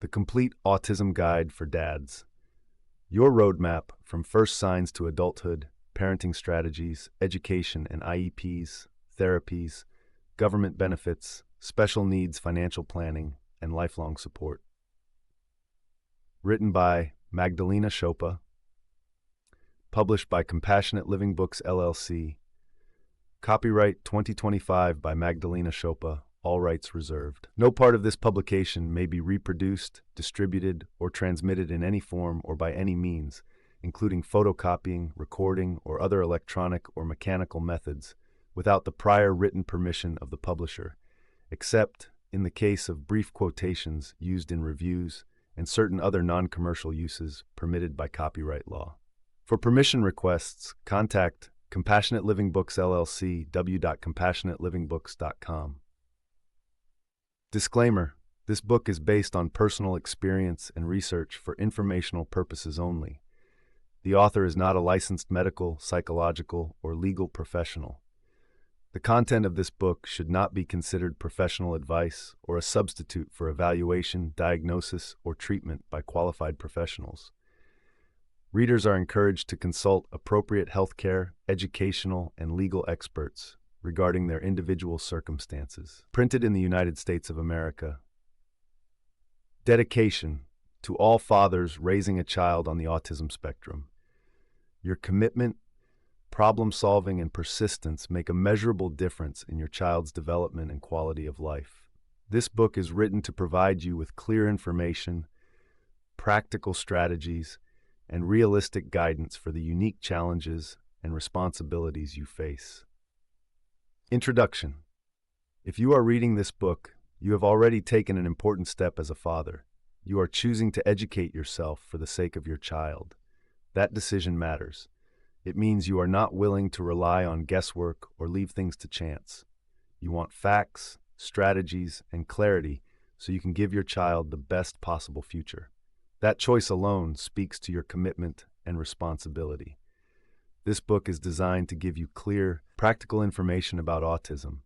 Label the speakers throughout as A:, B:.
A: The Complete Autism Guide for Dads. Your roadmap from first signs to adulthood, parenting strategies, education and IEPs, therapies, government benefits, special needs financial planning, and lifelong support. Written by Magdalena Szopa. Published by Compassionate Living Books, LLC. Copyright 2025 by Magdalena Szopa. All rights reserved. No part of this publication may be reproduced, distributed, or transmitted in any form or by any means, including photocopying, recording, or other electronic or mechanical methods, without the prior written permission of the publisher, except in the case of brief quotations used in reviews and certain other non-commercial uses permitted by copyright law. For permission requests, contact Compassionate Living Books, LLC, w.compassionatelivingbooks.com. Disclaimer: this book is based on personal experience and research for informational purposes only. The author is not a licensed medical, psychological, or legal professional. The content of this book should not be considered professional advice or a substitute for evaluation, diagnosis, or treatment by qualified professionals. Readers are encouraged to consult appropriate healthcare, educational, and legal experts regarding their individual circumstances. Printed in the United States of America. Dedication to all fathers raising a child on the autism spectrum. Your commitment, problem-solving, and persistence make a measurable difference in your child's development and quality of life. This book is written to provide you with clear information, practical strategies, and realistic guidance for the unique challenges and responsibilities you face. Introduction. If you are reading this book, you have already taken an important step as a father. You are choosing to educate yourself for the sake of your child. That decision matters. It means you are not willing to rely on guesswork or leave things to chance. You want facts, strategies, and clarity so you can give your child the best possible future. That choice alone speaks to your commitment and responsibility. This book is designed to give you clear, practical information about autism.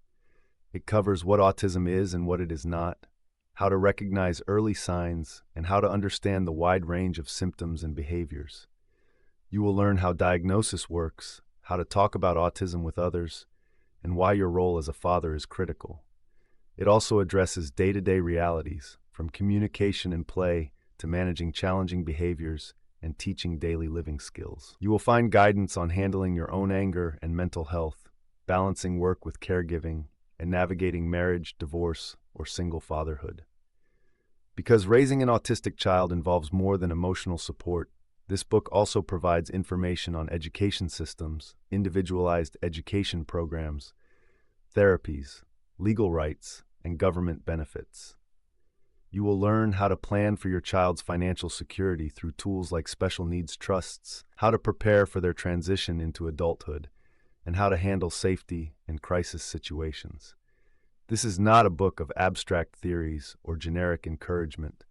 A: It covers what autism is and what it is not, how to recognize early signs, and how to understand the wide range of symptoms and behaviors. You will learn how diagnosis works, how to talk about autism with others, and why your role as a father is critical. It also addresses day-to-day realities, from communication and play to managing challenging behaviors and teaching daily living skills. You will find guidance on handling your own anger and mental health, balancing work with caregiving, and navigating marriage, divorce, or single fatherhood. Because raising an autistic child involves more than emotional support, this book also provides information on education systems, individualized education programs, therapies, legal rights, and government benefits. You will learn how to plan for your child's financial security through tools like special needs trusts, how to prepare for their transition into adulthood, and how to handle safety and crisis situations. This is not a book of abstract theories or generic encouragement.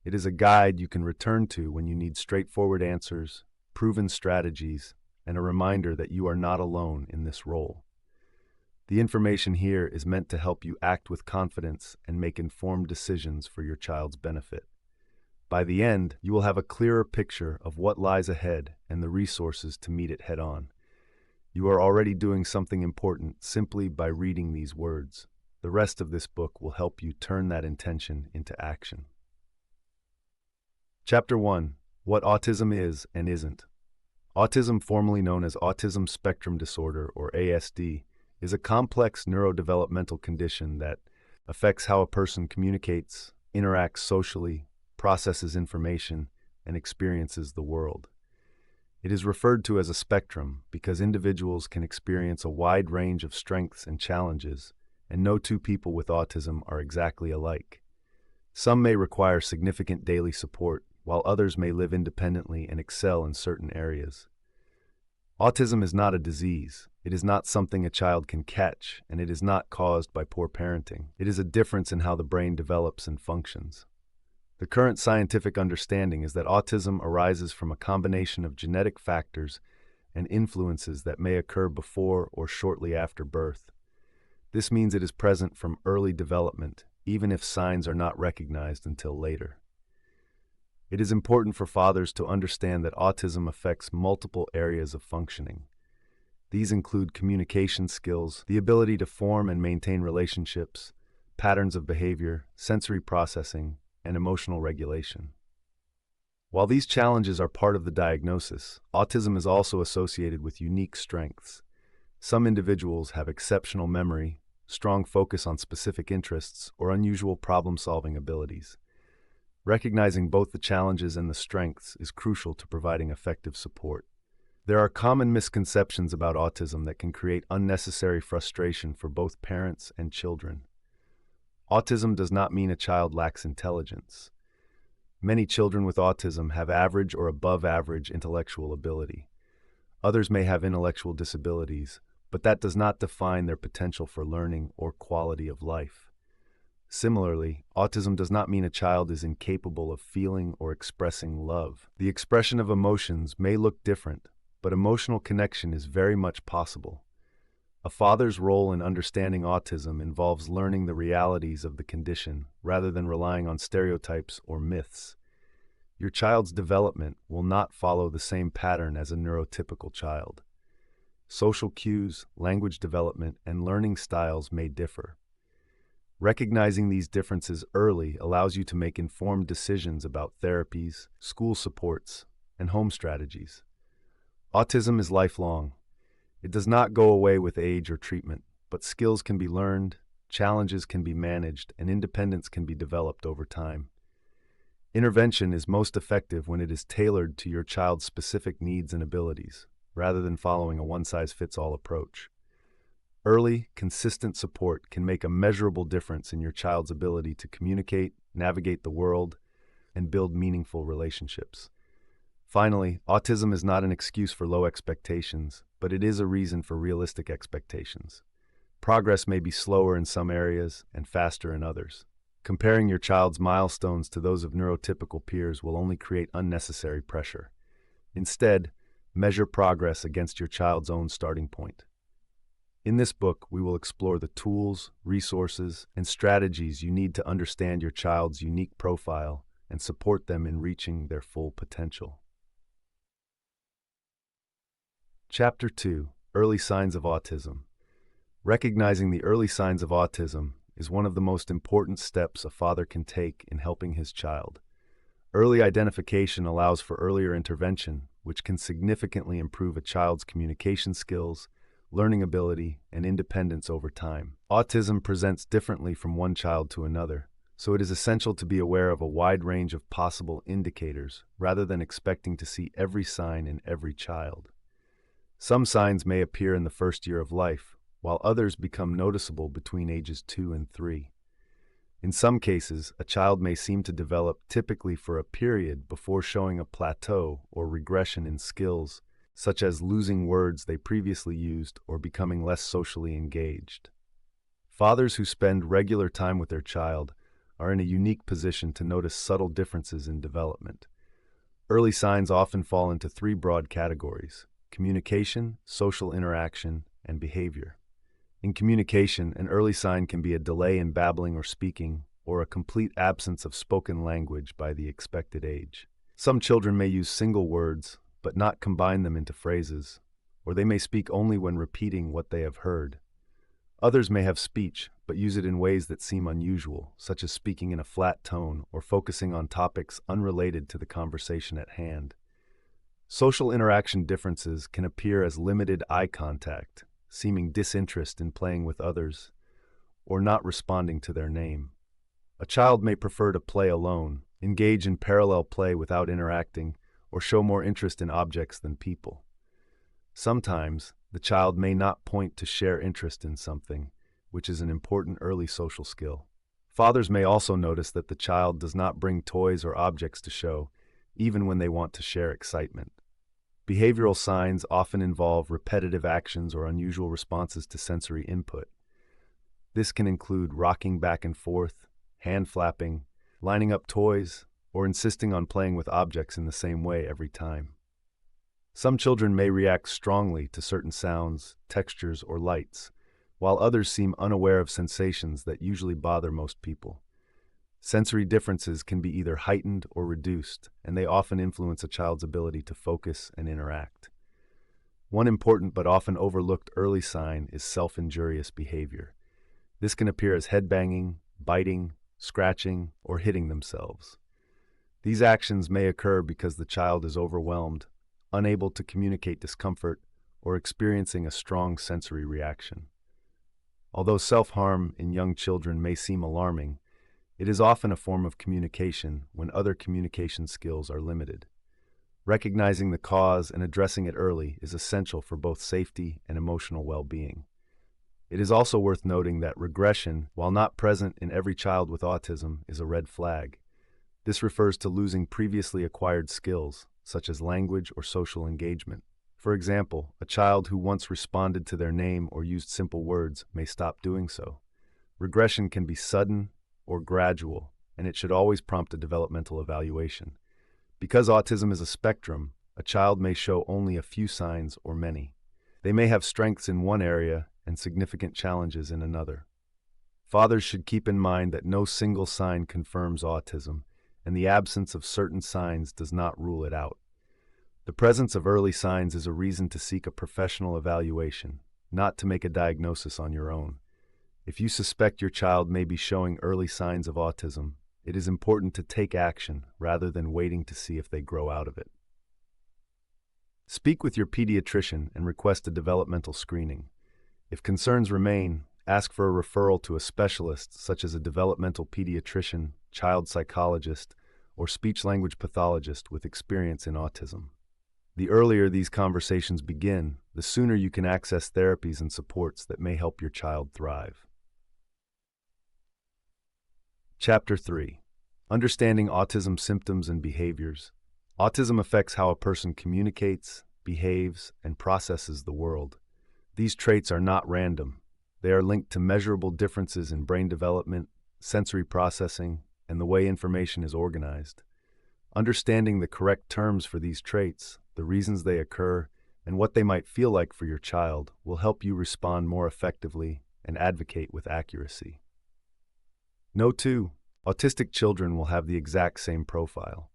A: It is a guide you can return to when you need straightforward answers, proven strategies, and a reminder that you are not alone in this role. The information here is meant to help you act with confidence and make informed decisions for your child's benefit. By the end, you will have a clearer picture of what lies ahead and the resources to meet it head-on. You are already doing something important simply by reading these words. The rest of this book will help you turn that intention into action. Chapter 1. What Autism Is and Isn't. Autism, formerly known as Autism Spectrum Disorder, or ASD, is a complex neurodevelopmental condition that affects how a person communicates, interacts socially, processes information, and experiences the world. It is referred to as a spectrum because individuals can experience a wide range of strengths and challenges, and no two people with autism are exactly alike. Some may require significant daily support, while others may live independently and excel in certain areas. Autism is not a disease. It is not something a child can catch, and it is not caused by poor parenting. It is a difference in how the brain develops and functions. The current scientific understanding is that autism arises from a combination of genetic factors and influences that may occur before or shortly after birth. This means it is present from early development, even if signs are not recognized until later. It is important for fathers to understand that autism affects multiple areas of functioning. These include communication skills, the ability to form and maintain relationships, patterns of behavior, sensory processing, and emotional regulation. While these challenges are part of the diagnosis, autism is also associated with unique strengths. Some individuals have exceptional memory, strong focus on specific interests, or unusual problem-solving abilities. Recognizing both the challenges and the strengths is crucial to providing effective support. There are common misconceptions about autism that can create unnecessary frustration for both parents and children. Autism does not mean a child lacks intelligence. Many children with autism have average or above average intellectual ability. Others may have intellectual disabilities, but that does not define their potential for learning or quality of life. Similarly, autism does not mean a child is incapable of feeling or expressing love. The expression of emotions may look different, but emotional connection is very much possible. A father's role in understanding autism involves learning the realities of the condition rather than relying on stereotypes or myths. Your child's development will not follow the same pattern as a neurotypical child. Social cues, language development, and learning styles may differ. Recognizing these differences early allows you to make informed decisions about therapies, school supports, and home strategies. Autism is lifelong. It does not go away with age or treatment, but skills can be learned, challenges can be managed, and independence can be developed over time. Intervention is most effective when it is tailored to your child's specific needs and abilities, rather than following a one-size-fits-all approach. Early, consistent support can make a measurable difference in your child's ability to communicate, navigate the world, and build meaningful relationships. Finally, autism is not an excuse for low expectations, but it is a reason for realistic expectations. Progress may be slower in some areas and faster in others. Comparing your child's milestones to those of neurotypical peers will only create unnecessary pressure. Instead, measure progress against your child's own starting point. In this book, we will explore the tools, resources, and strategies you need to understand your child's unique profile and support them in reaching their full potential. Chapter 2: Early Signs of Autism. Recognizing the early signs of autism is one of the most important steps a father can take in helping his child. Early identification allows for earlier intervention, which can significantly improve a child's communication skills, learning ability, and independence over time. Autism presents differently from one child to another, so it is essential to be aware of a wide range of possible indicators rather than expecting to see every sign in every child. Some signs may appear in the first year of life, while others become noticeable between ages 2 and 3. In some cases, a child may seem to develop typically for a period before showing a plateau or regression in skills, such as losing words they previously used or becoming less socially engaged. Fathers who spend regular time with their child are in a unique position to notice subtle differences in development. Early signs often fall into 3 broad categories: communication, social interaction, and behavior. In communication, an early sign can be a delay in babbling or speaking, or a complete absence of spoken language by the expected age. Some children may use single words, but not combine them into phrases, or they may speak only when repeating what they have heard. Others may have speech, but use it in ways that seem unusual, such as speaking in a flat tone or focusing on topics unrelated to the conversation at hand. Social interaction differences can appear as limited eye contact, seeming disinterest in playing with others, or not responding to their name. A child may prefer to play alone, engage in parallel play without interacting, or show more interest in objects than people. Sometimes, the child may not point to share interest in something, which is an important early social skill. Fathers may also notice that the child does not bring toys or objects to show, even when they want to share excitement. Behavioral signs often involve repetitive actions or unusual responses to sensory input. This can include rocking back and forth, hand flapping, lining up toys, or insisting on playing with objects in the same way every time. Some children may react strongly to certain sounds, textures, or lights, while others seem unaware of sensations that usually bother most people. Sensory differences can be either heightened or reduced, and they often influence a child's ability to focus and interact. One important but often overlooked early sign is self-injurious behavior. This can appear as headbanging, biting, scratching, or hitting themselves. These actions may occur because the child is overwhelmed, unable to communicate discomfort, or experiencing a strong sensory reaction. Although self-harm in young children may seem alarming, it is often a form of communication when other communication skills are limited. Recognizing the cause and addressing it early is essential for both safety and emotional well-being. It is also worth noting that regression, while not present in every child with autism, is a red flag. This refers to losing previously acquired skills, such as language or social engagement. For example, a child who once responded to their name or used simple words may stop doing so. Regression can be sudden or gradual, and it should always prompt a developmental evaluation. Because autism is a spectrum, a child may show only a few signs or many. They may have strengths in one area and significant challenges in another. Fathers should keep in mind that no single sign confirms autism, and the absence of certain signs does not rule it out. The presence of early signs is a reason to seek a professional evaluation, not to make a diagnosis on your own. If you suspect your child may be showing early signs of autism, it is important to take action rather than waiting to see if they grow out of it. Speak with your pediatrician and request a developmental screening. If concerns remain, ask for a referral to a specialist such as a developmental pediatrician, child psychologist, or speech-language pathologist with experience in autism. The earlier these conversations begin, the sooner you can access therapies and supports that may help your child thrive. Chapter 3. Understanding Autism Symptoms and Behaviors. Autism affects how a person communicates, behaves, and processes the world. These traits are not random. They are linked to measurable differences in brain development, sensory processing, and the way information is organized. Understanding the correct terms for these traits, the reasons they occur, and what they might feel like for your child will help you respond more effectively and advocate with accuracy. No two autistic children will have the exact same profile.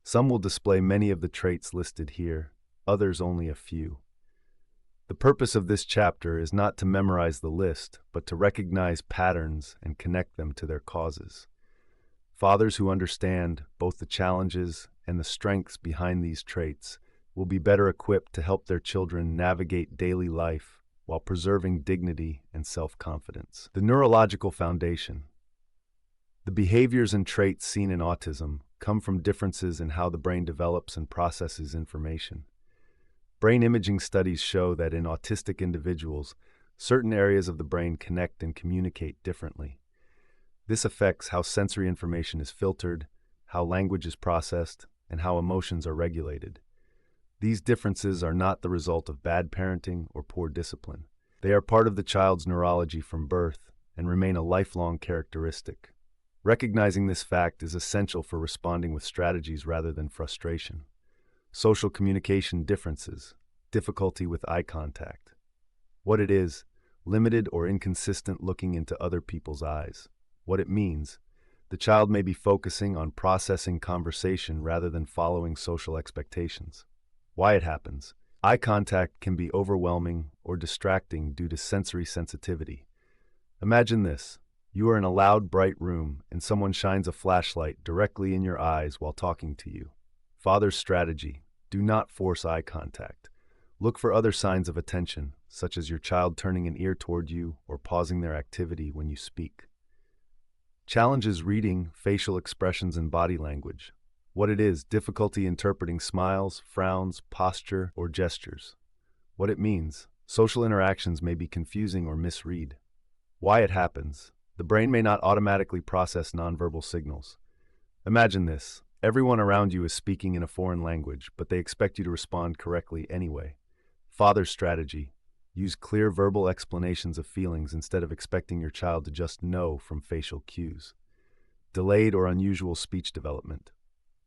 A: Some will display many of the traits listed here, others only a few. The purpose of this chapter is not to memorize the list, but to recognize patterns and connect them to their causes. Fathers who understand both the challenges and the strengths behind these traits will be better equipped to help their children navigate daily life while preserving dignity and self-confidence. The neurological foundation. The behaviors and traits seen in autism come from differences in how the brain develops and processes information. Brain imaging studies show that in autistic individuals, certain areas of the brain connect and communicate differently. This affects how sensory information is filtered, how language is processed, and how emotions are regulated. These differences are not the result of bad parenting or poor discipline. They are part of the child's neurology from birth and remain a lifelong characteristic. Recognizing this fact is essential for responding with strategies rather than frustration. Social communication differences, difficulty with eye contact. What it is, limited or inconsistent looking into other people's eyes. What it means, the child may be focusing on processing conversation rather than following social expectations. Why it happens, eye contact can be overwhelming or distracting due to sensory sensitivity. Imagine this. You are in a loud, bright room, and someone shines a flashlight directly in your eyes while talking to you. Father's strategy: do not force eye contact. Look for other signs of attention, such as your child turning an ear toward you or pausing their activity when you speak. Challenges reading facial expressions and body language. What it is, difficulty interpreting smiles, frowns, posture, or gestures. What it means, social interactions may be confusing or misread. Why it happens, the brain may not automatically process nonverbal signals. Imagine this. Everyone around you is speaking in a foreign language, but they expect you to respond correctly anyway. Father's strategy: use clear verbal explanations of feelings instead of expecting your child to just know from facial cues. Delayed or unusual speech development.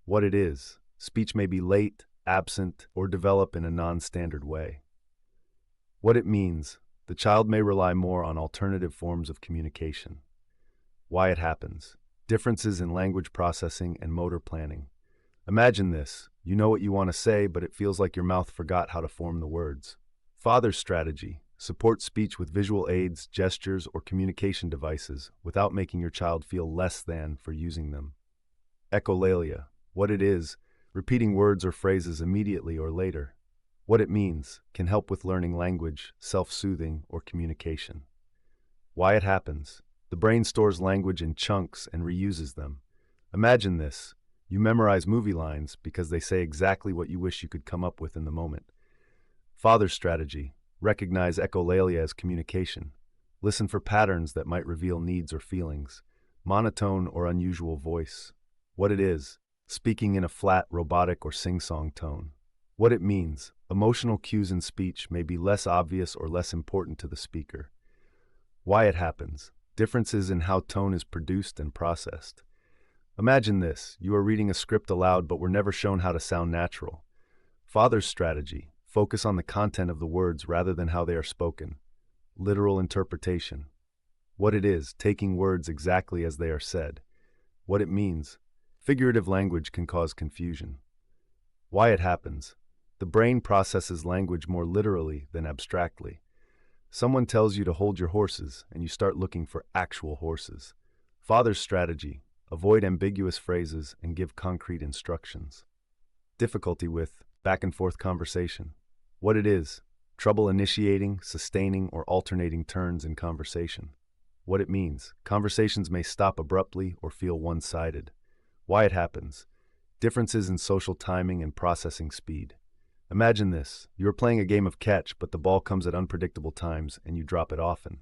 A: What it is, speech may be late, absent, or develop in a non-standard way. What it means, the child may rely more on alternative forms of communication. Why it happens. differences in language processing and motor planning. Imagine this. You know what you want to say, but it feels like your mouth forgot how to form the words. Father's strategy. Support speech with visual aids, gestures, or communication devices without making your child feel less than for using them. Echolalia. What it is, repeating words or phrases immediately or later. What it means, can help with learning language, self-soothing, or communication. Why it happens. The brain stores language in chunks and reuses them. Imagine this. You memorize movie lines because they say exactly what you wish you could come up with in the moment. Father's strategy. Recognize echolalia as communication. Listen for patterns that might reveal needs or feelings. Monotone or unusual voice. What it is. Speaking in a flat, robotic, or sing-song tone. What it means. Emotional cues in speech may be less obvious or less important to the speaker. Why it happens. Differences in how tone is produced and processed. Imagine this. You are reading a script aloud but were never shown how to sound natural. Father's strategy. Focus on the content of the words rather than how they are spoken. Literal interpretation. What it is. Taking words exactly as they are said. What it means. Figurative language can cause confusion. Why it happens. The brain processes language more literally than abstractly. Someone tells you to hold your horses, and you start looking for actual horses. Father's strategy. Avoid ambiguous phrases and give concrete instructions. Difficulty with back and forth conversation. What it is. Trouble initiating, sustaining, or alternating turns in conversation. What it means. Conversations may stop abruptly or feel one-sided. Why it happens. Differences in social timing and processing speed. Imagine this. You are playing a game of catch, but the ball comes at unpredictable times and you drop it often.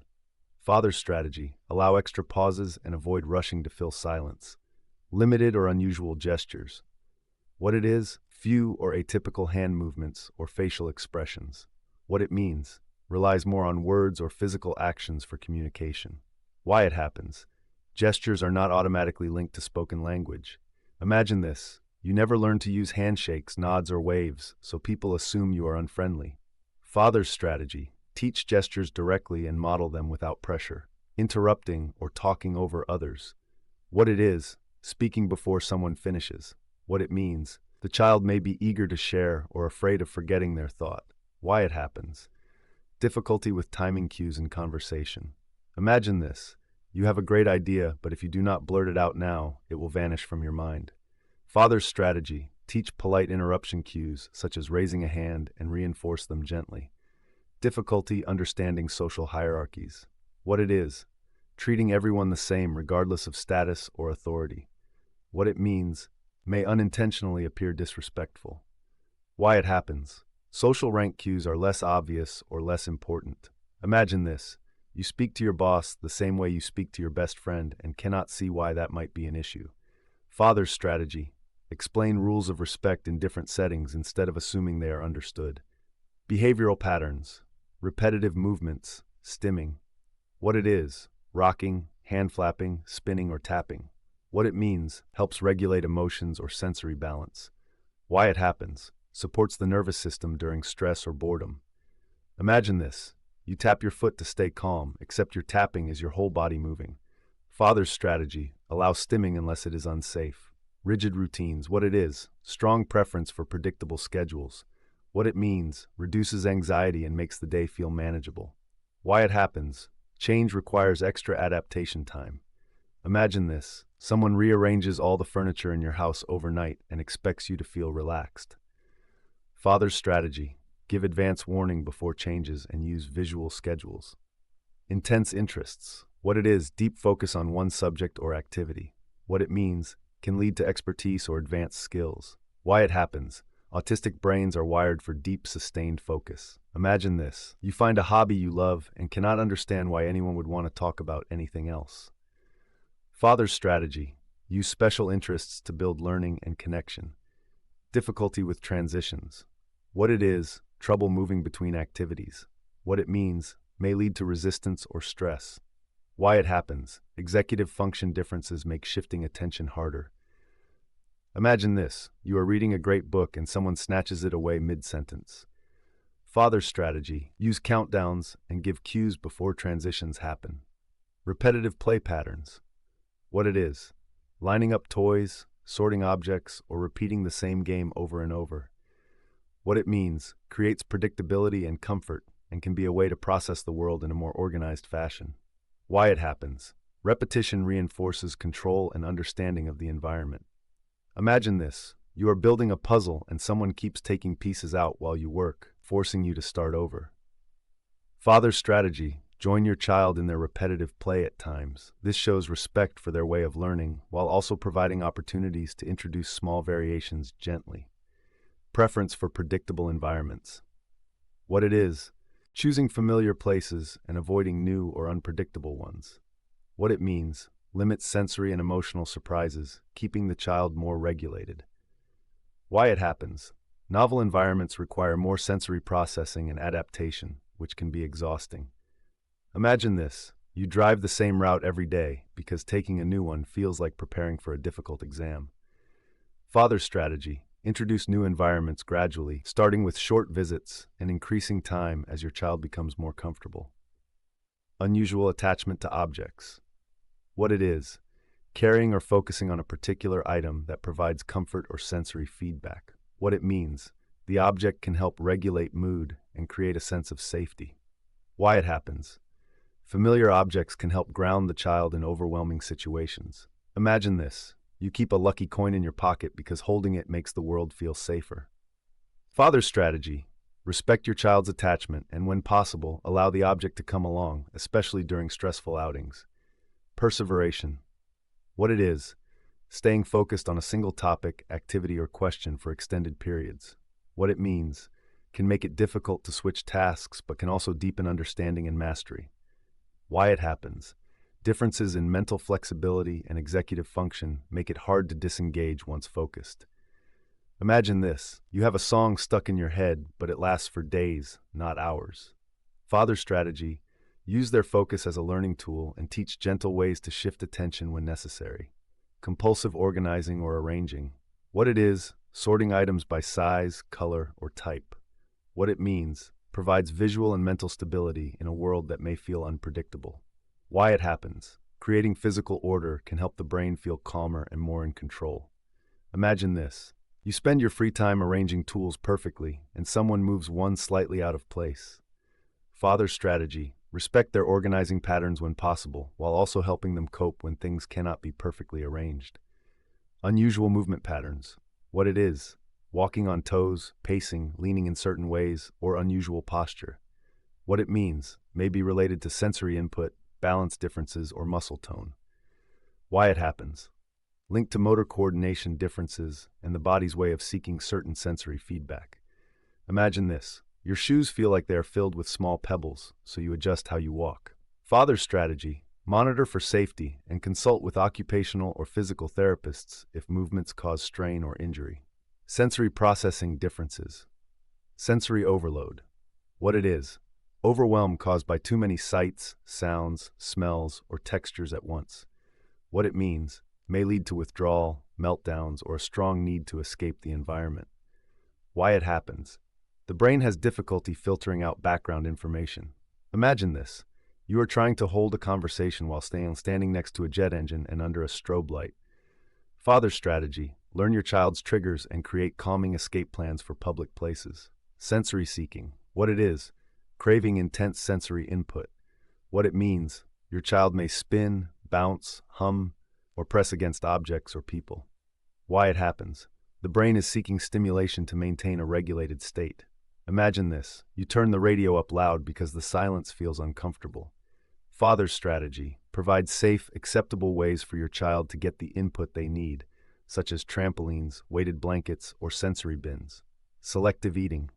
A: Father's strategy. Allow extra pauses and avoid rushing to fill silence. Limited or unusual gestures. What it is. Few or atypical hand movements or facial expressions. What it means. Relies more on words or physical actions for communication. Why it happens. Gestures are not automatically linked to spoken language. Imagine this. You never learn to use handshakes, nods, or waves, so people assume you are unfriendly. Father's strategy. Teach gestures directly and model them without pressure, interrupting or talking over others. What it is. Speaking before someone finishes. What it means. The child may be eager to share or afraid of forgetting their thought. Why it happens. Difficulty with timing cues in conversation. Imagine this. You have a great idea, but if you do not blurt it out now, it will vanish from your mind. Father's strategy. Teach polite interruption cues, such as raising a hand, and reinforce them gently. Difficulty understanding social hierarchies. What it is. Treating everyone the same regardless of status or authority. What it means. May unintentionally appear disrespectful. Why it happens. Social rank cues are less obvious or less important. Imagine this. You speak to your boss the same way you speak to your best friend and cannot see why that might be an issue. Father's strategy. Explain rules of respect in different settings instead of assuming they are understood. Behavioral patterns. Repetitive movements. Stimming. What it is. Rocking, hand flapping, spinning, or tapping. What it means. Helps regulate emotions or sensory balance. Why it happens. Supports the nervous system during stress or boredom. Imagine this. You tap your foot to stay calm, except your tapping is your whole body moving. Father's strategy. Allow stimming unless it is unsafe. Rigid routines. What it is. Strong preference for predictable schedules. What it means. Reduces anxiety and makes the day feel manageable. Why it happens. Change requires extra adaptation time. Imagine this. Someone rearranges all the furniture in your house overnight and expects you to feel relaxed. Father's strategy. Give advance warning before changes and use visual schedules. Intense interests. What it is. Deep focus on one subject or activity. What it means. Can lead to expertise or advanced skills. Why it happens. Autistic brains are wired for deep, sustained focus. Imagine this. You find a hobby you love and cannot understand why anyone would want to talk about anything else. Father's strategy. Use special interests to build learning and connection. Difficulty with transitions. What it is. Trouble moving between activities. What it means. May lead to resistance or stress. Why it happens. Executive function differences make shifting attention harder. Imagine this. You are reading a great book and someone snatches it away mid-sentence. Father's strategy. Use countdowns and give cues before transitions happen. Repetitive play patterns. What it is. lining up toys, sorting objects, or repeating the same game over and over. What it means creates predictability and comfort and can be a way to process the world in a more organized fashion. Why it happens. Repetition reinforces control and understanding of the environment. Imagine this. You are building a puzzle and someone keeps taking pieces out while you work, forcing you to start over. Father's strategy. Join your child in their repetitive play at times. This shows respect for their way of learning, while also providing opportunities to introduce small variations gently. Preference for predictable environments. What it is. Choosing familiar places and avoiding new or unpredictable ones. What it means. Limits sensory and emotional surprises, keeping the child more regulated. Why it happens. Novel environments require more sensory processing and adaptation, which can be exhausting. Imagine this. You drive the same route every day because taking a new one feels like preparing for a difficult exam. Father's strategy. Introduce new environments gradually, starting with short visits and increasing time as your child becomes more comfortable. Unusual attachment to objects. What it is. Carrying or focusing on a particular item that provides comfort or sensory feedback. What it means. The object can help regulate mood and create a sense of safety. Why it happens. Familiar objects can help ground the child in overwhelming situations. Imagine this. You keep a lucky coin in your pocket because holding it makes the world feel safer. Father's strategy. Respect your child's attachment and, when possible, allow the object to come along, especially during stressful outings. Perseveration. What it is. Staying focused on a single topic, activity, or question for extended periods. What it means. Can make it difficult to switch tasks but can also deepen understanding and mastery. Why it happens. Differences in mental flexibility and executive function make it hard to disengage once focused. Imagine this. You have a song stuck in your head, but it lasts for days, not hours. Father's strategy. Use their focus as a learning tool and teach gentle ways to shift attention when necessary. Compulsive organizing or arranging. What it is. Sorting items by size, color, or type. What it means. Provides visual and mental stability in a world that may feel unpredictable. Why it happens. Creating physical order can help the brain feel calmer and more in control. Imagine this. You spend your free time arranging tools perfectly, and someone moves one slightly out of place. Father's strategy. Respect their organizing patterns when possible, while also helping them cope when things cannot be perfectly arranged. Unusual movement patterns. What it is. Walking on toes, pacing, leaning in certain ways, or unusual posture. What it means may be related to sensory input, balance differences, or muscle tone. Why it happens. Linked to motor coordination differences and the body's way of seeking certain sensory feedback. Imagine this. Your shoes feel like they are filled with small pebbles, so you adjust how you walk. Father's strategy. Monitor for safety and consult with occupational or physical therapists if movements cause strain or injury. Sensory processing differences. Sensory overload. What it is. Overwhelm caused by too many sights, sounds, smells, or textures at once. What it means. May lead to withdrawal, meltdowns, or a strong need to escape the environment. Why it happens. The brain has difficulty filtering out background information. Imagine this. You are trying to hold a conversation while standing next to a jet engine and under a strobe light. Father's strategy. Learn your child's triggers and create calming escape plans for public places. Sensory seeking. What it is. Craving intense sensory input. What it means. Your child may spin, bounce, hum, or press against objects or people. Why it happens. The brain is seeking stimulation to maintain a regulated state. Imagine this. You turn the radio up loud because the silence feels uncomfortable. Father's strategy. Provide safe, acceptable ways for your child to get the input they need, such as trampolines, weighted blankets, or sensory bins. Selective eating.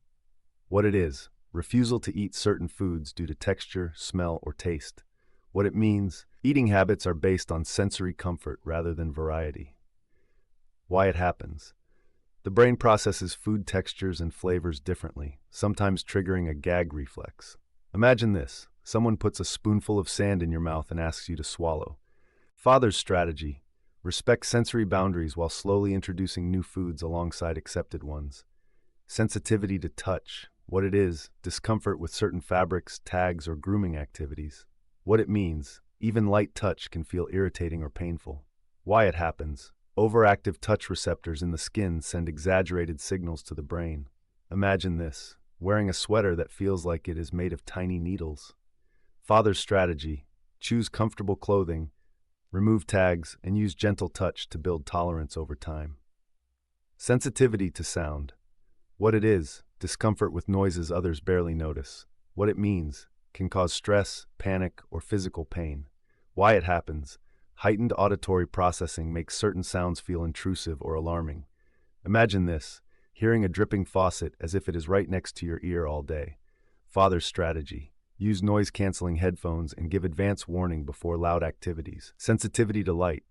A: What it is. Refusal to eat certain foods due to texture, smell, or taste. What it means. Eating habits are based on sensory comfort rather than variety. Why it happens. The brain processes food textures and flavors differently, sometimes triggering a gag reflex. Imagine this. Someone puts a spoonful of sand in your mouth and asks you to swallow. Father's strategy. Respect sensory boundaries while slowly introducing new foods alongside accepted ones. Sensitivity to touch. What it is. Discomfort with certain fabrics, tags, or grooming activities. What it means. Even light touch can feel irritating or painful. Why it happens. Overactive touch receptors in the skin send exaggerated signals to the brain. Imagine this, wearing a sweater that feels like it is made of tiny needles. Father's strategy: choose comfortable clothing, remove tags, and use gentle touch to build tolerance over time. Sensitivity to sound. What it is: discomfort with noises others barely notice. What it means: can cause stress, panic, or physical pain. Why it happens: heightened auditory processing makes certain sounds feel intrusive or alarming. Imagine this, hearing a dripping faucet as if it is right next to your ear all day. Father's strategy: use noise-canceling headphones and give advance warning before loud activities. Sensitivity to light.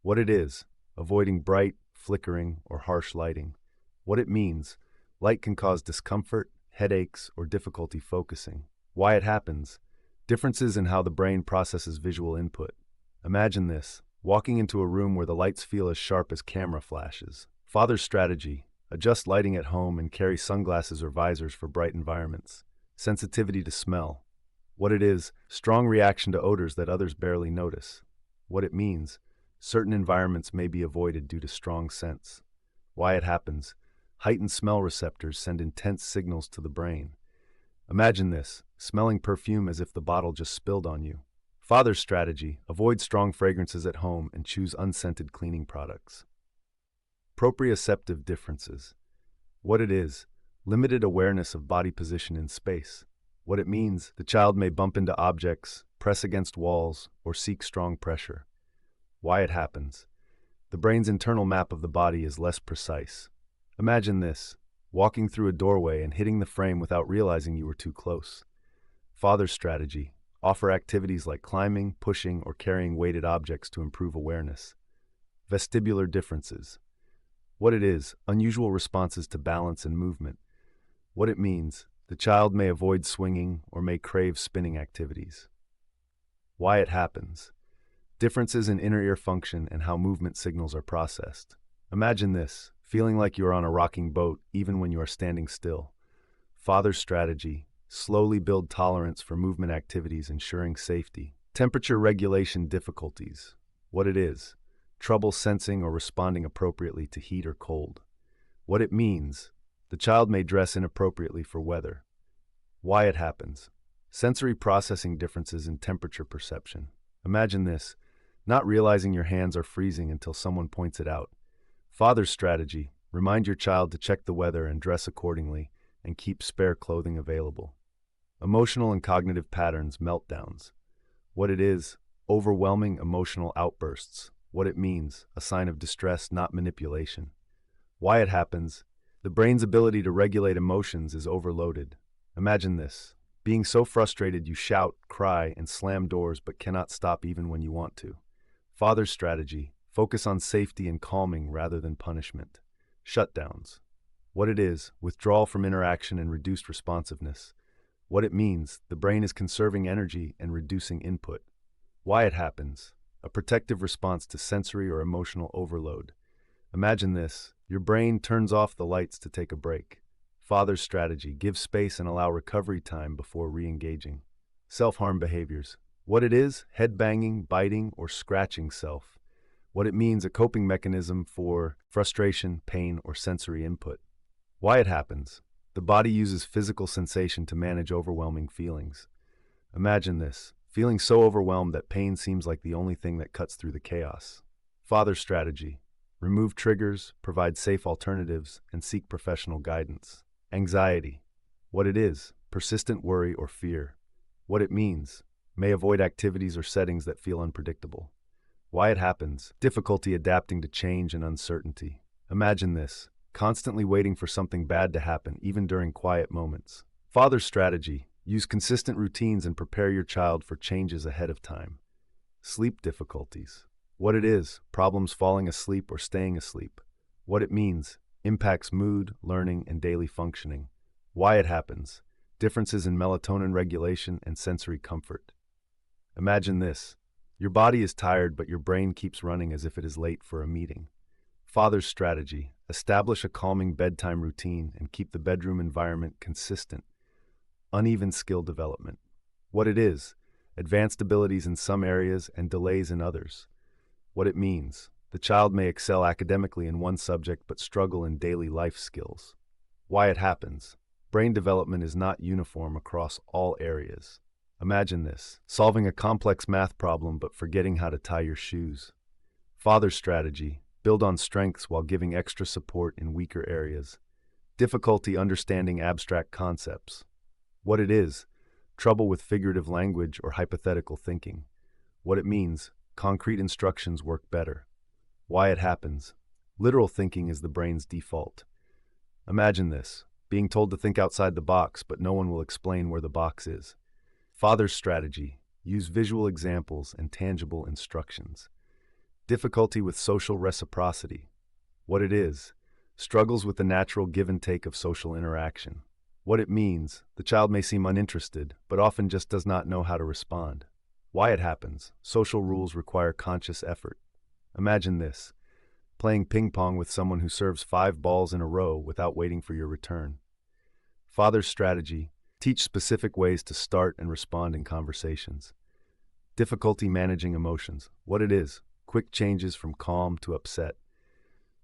A: What it is: avoiding bright, flickering, or harsh lighting. What it means: light can cause discomfort, headaches, or difficulty focusing. Why it happens: differences in how the brain processes visual input. Imagine this, walking into a room where the lights feel as sharp as camera flashes. Father's strategy: adjust lighting at home and carry sunglasses or visors for bright environments. Sensitivity to smell. What it is: strong reaction to odors that others barely notice. What it means: certain environments may be avoided due to strong scents. Why it happens: heightened smell receptors send intense signals to the brain. Imagine this, smelling perfume as if the bottle just spilled on you. Father's strategy: avoid strong fragrances at home and choose unscented cleaning products. Proprioceptive differences. What it is: limited awareness of body position in space. What it means: the child may bump into objects, press against walls, or seek strong pressure. Why it happens: the brain's internal map of the body is less precise. Imagine this, walking through a doorway and hitting the frame without realizing you were too close. Father's strategy: offer activities like climbing, pushing, or carrying weighted objects to improve awareness. Vestibular differences. What it is: unusual responses to balance and movement. What it means: the child may avoid swinging or may crave spinning activities. Why it happens: differences in inner ear function and how movement signals are processed. Imagine this, feeling like you are on a rocking boat even when you are standing still. Father's strategy: slowly build tolerance for movement activities, ensuring safety. Temperature regulation difficulties. What it is: trouble sensing or responding appropriately to heat or cold. What it means: the child may dress inappropriately for weather. Why it happens: sensory processing differences in temperature perception. Imagine this, not realizing your hands are freezing until someone points it out. Father's strategy: remind your child to check the weather and dress accordingly, and keep spare clothing available. Emotional and cognitive patterns, meltdowns. What it is: overwhelming emotional outbursts. What it means: a sign of distress, not manipulation. Why it happens: the brain's ability to regulate emotions is overloaded. Imagine this, being so frustrated you shout, cry, and slam doors but cannot stop even when you want to. Father's strategy: focus on safety and calming rather than punishment. Shutdowns. What it is: withdrawal from interaction and reduced responsiveness. What it means: the brain is conserving energy and reducing input. Why it happens: a protective response to sensory or emotional overload. Imagine this, your brain turns off the lights to take a break. Father's strategy: give space and allow recovery time before re-engaging. Self-harm behaviors. What it is: head banging, biting, or scratching self. What it means: a coping mechanism for frustration, pain, or sensory input. Why it happens: the body uses physical sensation to manage overwhelming feelings. Imagine this, feeling so overwhelmed that pain seems like the only thing that cuts through the chaos. Father's strategy: remove triggers, provide safe alternatives, and seek professional guidance. Anxiety. What it is: persistent worry or fear. What it means: may avoid activities or settings that feel unpredictable. Why it happens: difficulty adapting to change and uncertainty. Imagine this, constantly waiting for something bad to happen even during quiet moments. Father's strategy: use consistent routines and prepare your child for changes ahead of time. Sleep difficulties. What it is: problems falling asleep or staying asleep. What it means: impacts mood, learning, and daily functioning. Why it happens: differences in melatonin regulation and sensory comfort. Imagine this, your body is tired but your brain keeps running as if it is late for a meeting. Father's strategy: establish a calming bedtime routine and keep the bedroom environment consistent. Uneven skill development. What it is: advanced abilities in some areas and delays in others. What it means. The child may excel academically in one subject but struggle in daily life skills. Why it happens. Brain development is not uniform across all areas. Imagine this, solving a complex math problem but forgetting how to tie your shoes. Father's strategy. Build on strengths while giving extra support in weaker areas. Difficulty understanding abstract concepts. What it is. Trouble with figurative language or hypothetical thinking. What it means. Concrete instructions work better. Why it happens. Literal thinking is the brain's default. Imagine this, being told to think outside the box, but no one will explain where the box is. Father's strategy. Use visual examples and tangible instructions. Difficulty with social reciprocity. What it is. Struggles with the natural give and take of social interaction. What it means. The child may seem uninterested, but often just does not know how to respond. Why it happens. Social rules require conscious effort. Imagine this, playing ping pong with someone who serves 5 balls in a row without waiting for your return. Father's strategy. Teach specific ways to start and respond in conversations. Difficulty managing emotions. What it is. Quick changes from calm to upset.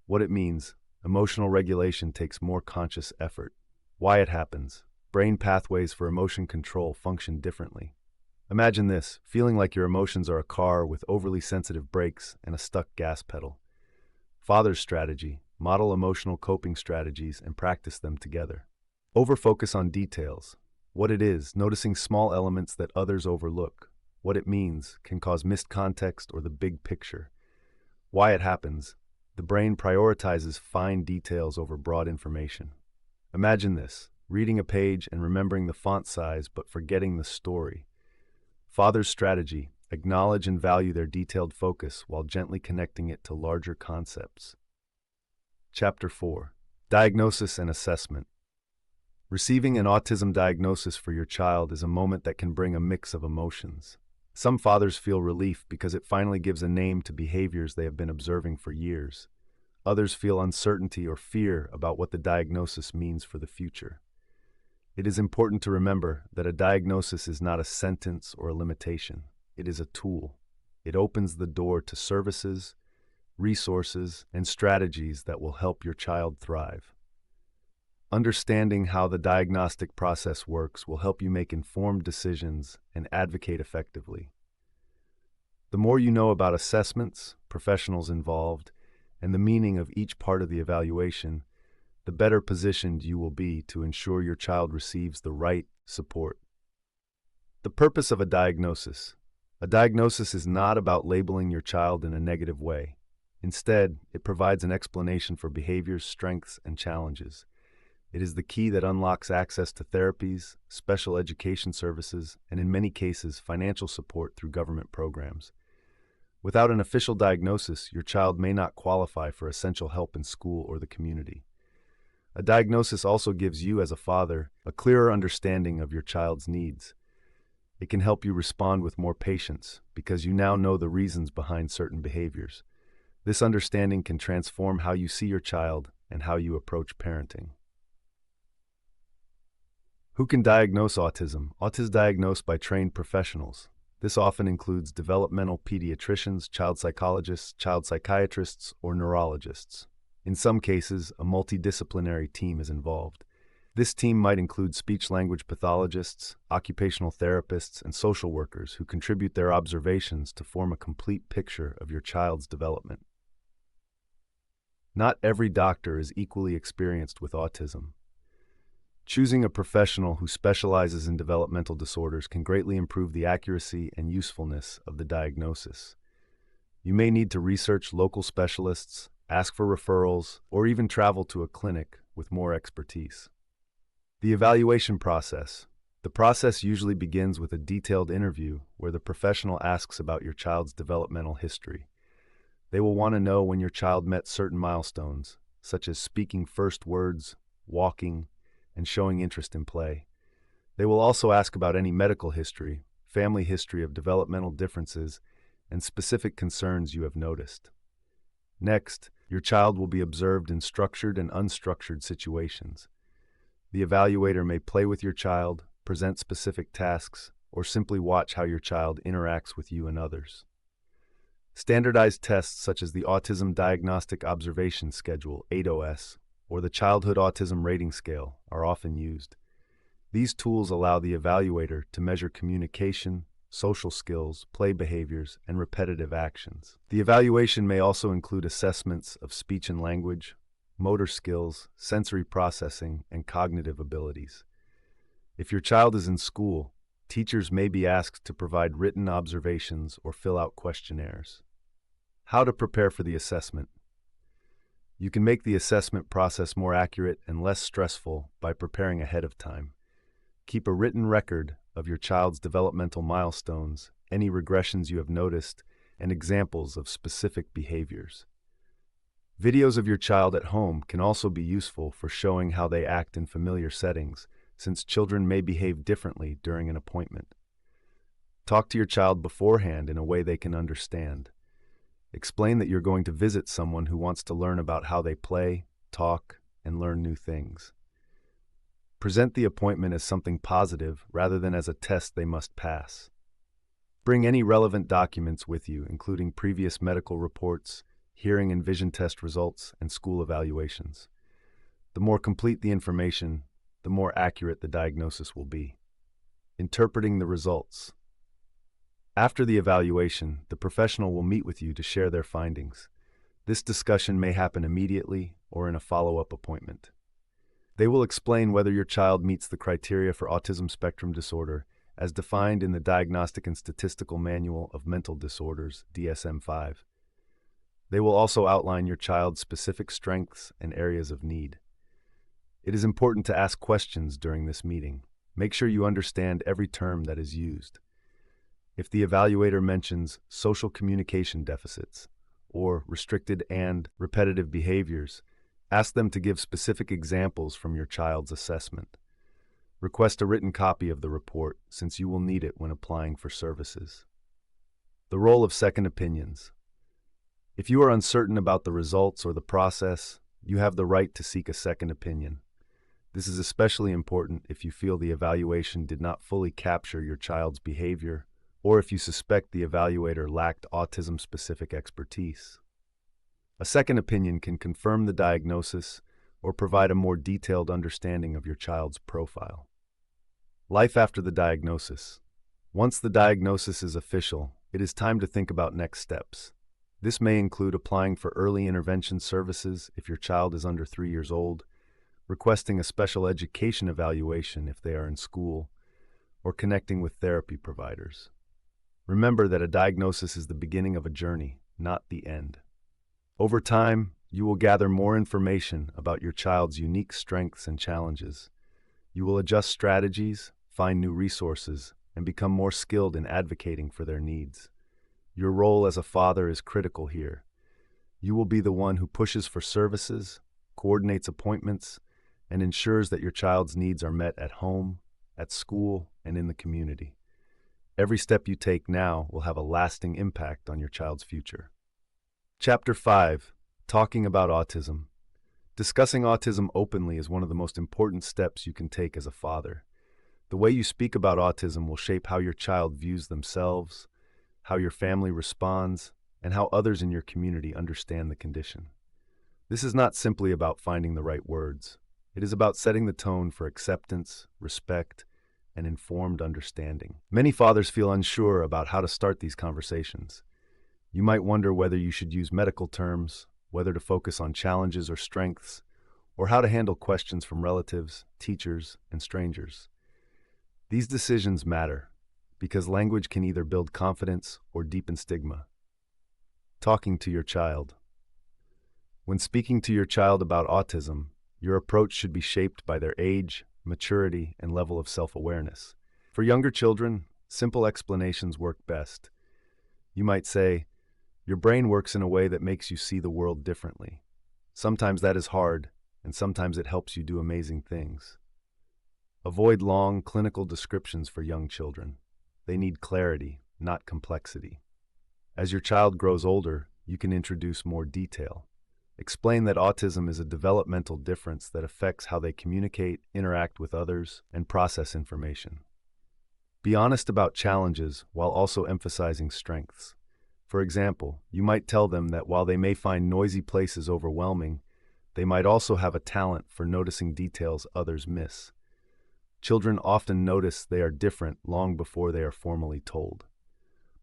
A: What it means. Emotional regulation takes more conscious effort. Why it happens. Brain pathways for emotion control function differently. Imagine this, feeling like your emotions are a car with overly sensitive brakes and a stuck gas pedal. Father's strategy. Model emotional coping strategies and practice them together. Overfocus on details. What it is. Noticing small elements that others overlook. What it means. Can cause missed context or the big picture. Why it happens. The brain prioritizes fine details over broad information. Imagine this, reading a page and remembering the font size but forgetting the story. Father's strategy. Acknowledge and value their detailed focus while gently connecting it to larger concepts. Chapter 4. Diagnosis and Assessment. Receiving an autism diagnosis for your child is a moment that can bring a mix of emotions. Some fathers feel relief because it finally gives a name to behaviors they have been observing for years. Others feel uncertainty or fear about what the diagnosis means for the future. It is important to remember that a diagnosis is not a sentence or a limitation. It is a tool. It opens the door to services, resources, and strategies that will help your child thrive. Understanding how the diagnostic process works will help you make informed decisions and advocate effectively. The more you know about assessments, professionals involved, and the meaning of each part of the evaluation, the better positioned you will be to ensure your child receives the right support. The purpose of a diagnosis. A diagnosis is not about labeling your child in a negative way. Instead, it provides an explanation for behaviors, strengths, and challenges. It is the key that unlocks access to therapies, special education services, and in many cases, financial support through government programs. Without an official diagnosis, your child may not qualify for essential help in school or the community. A diagnosis also gives you, as a father, a clearer understanding of your child's needs. It can help you respond with more patience because you now know the reasons behind certain behaviors. This understanding can transform how you see your child and how you approach parenting. Who can diagnose autism? Autism is diagnosed by trained professionals. This often includes developmental pediatricians, child psychologists, child psychiatrists, or neurologists. In some cases, a multidisciplinary team is involved. This team might include speech-language pathologists, occupational therapists, and social workers who contribute their observations to form a complete picture of your child's development. Not every doctor is equally experienced with autism. Choosing a professional who specializes in developmental disorders can greatly improve the accuracy and usefulness of the diagnosis. You may need to research local specialists, ask for referrals, or even travel to a clinic with more expertise. The evaluation process. The process usually begins with a detailed interview where the professional asks about your child's developmental history. They will want to know when your child met certain milestones, such as speaking first words, walking, and showing interest in play. They will also ask about any medical history, family history of developmental differences, and specific concerns you have noticed. Next, your child will be observed in structured and unstructured situations. The evaluator may play with your child, present specific tasks, or simply watch how your child interacts with you and others. Standardized tests such as the Autism Diagnostic Observation Schedule, (ADOS), or the Childhood Autism Rating Scale are often used. These tools allow the evaluator to measure communication, social skills, play behaviors, and repetitive actions. The evaluation may also include assessments of speech and language, motor skills, sensory processing, and cognitive abilities. If your child is in school, teachers may be asked to provide written observations or fill out questionnaires. How to prepare for the assessment. You can make the assessment process more accurate and less stressful by preparing ahead of time. Keep a written record of your child's developmental milestones, any regressions you have noticed, and examples of specific behaviors. Videos of your child at home can also be useful for showing how they act in familiar settings, since children may behave differently during an appointment. Talk to your child beforehand in a way they can understand. Explain that you're going to visit someone who wants to learn about how they play, talk, and learn new things. Present the appointment as something positive rather than as a test they must pass. Bring any relevant documents with you, including previous medical reports, hearing and vision test results, and school evaluations. The more complete the information, the more accurate the diagnosis will be. Interpreting the results. After the evaluation, the professional will meet with you to share their findings. This discussion may happen immediately or in a follow-up appointment. They will explain whether your child meets the criteria for autism spectrum disorder as defined in the Diagnostic and Statistical Manual of Mental Disorders, DSM-5. They will also outline your child's specific strengths and areas of need. It is important to ask questions during this meeting. Make sure you understand every term that is used. If the evaluator mentions social communication deficits or restricted and repetitive behaviors, ask them to give specific examples from your child's assessment. Request a written copy of the report, since you will need it when applying for services. The role of second opinions. If you are uncertain about the results or the process, you have the right to seek a second opinion. This is especially important if you feel the evaluation did not fully capture your child's behavior, or if you suspect the evaluator lacked autism-specific expertise. A second opinion can confirm the diagnosis or provide a more detailed understanding of your child's profile. Life after the diagnosis. Once the diagnosis is official, it is time to think about next steps. This may include applying for early intervention services if your child is under 3 years old, requesting a special education evaluation if they are in school, or connecting with therapy providers. Remember that a diagnosis is the beginning of a journey, not the end. Over time, you will gather more information about your child's unique strengths and challenges. You will adjust strategies, find new resources, and become more skilled in advocating for their needs. Your role as a father is critical here. You will be the one who pushes for services, coordinates appointments, and ensures that your child's needs are met at home, at school, and in the community. Every step you take now will have a lasting impact on your child's future. Chapter 5. Talking about autism. Discussing autism openly is one of the most important steps you can take as a father. The way you speak about autism will shape how your child views themselves, how your family responds, and how others in your community understand the condition. This is not simply about finding the right words. It is about setting the tone for acceptance, respect, and informed understanding. Many fathers feel unsure about how to start these conversations. You might wonder whether you should use medical terms, whether to focus on challenges or strengths, or how to handle questions from relatives, teachers, and strangers. These decisions matter because language can either build confidence or deepen stigma. Talking to your child. When speaking to your child about autism, your approach should be shaped by their age, maturity, and level of self-awareness. For younger children, simple explanations work best. You might say, "Your brain works in a way that makes you see the world differently. Sometimes that is hard, and sometimes it helps you do amazing things." Avoid long, clinical descriptions for young children. They need clarity, not complexity. As your child grows older, you can introduce more detail. Explain that autism is a developmental difference that affects how they communicate, interact with others, and process information. Be honest about challenges while also emphasizing strengths. For example, you might tell them that while they may find noisy places overwhelming, they might also have a talent for noticing details others miss. Children often notice they are different long before they are formally told.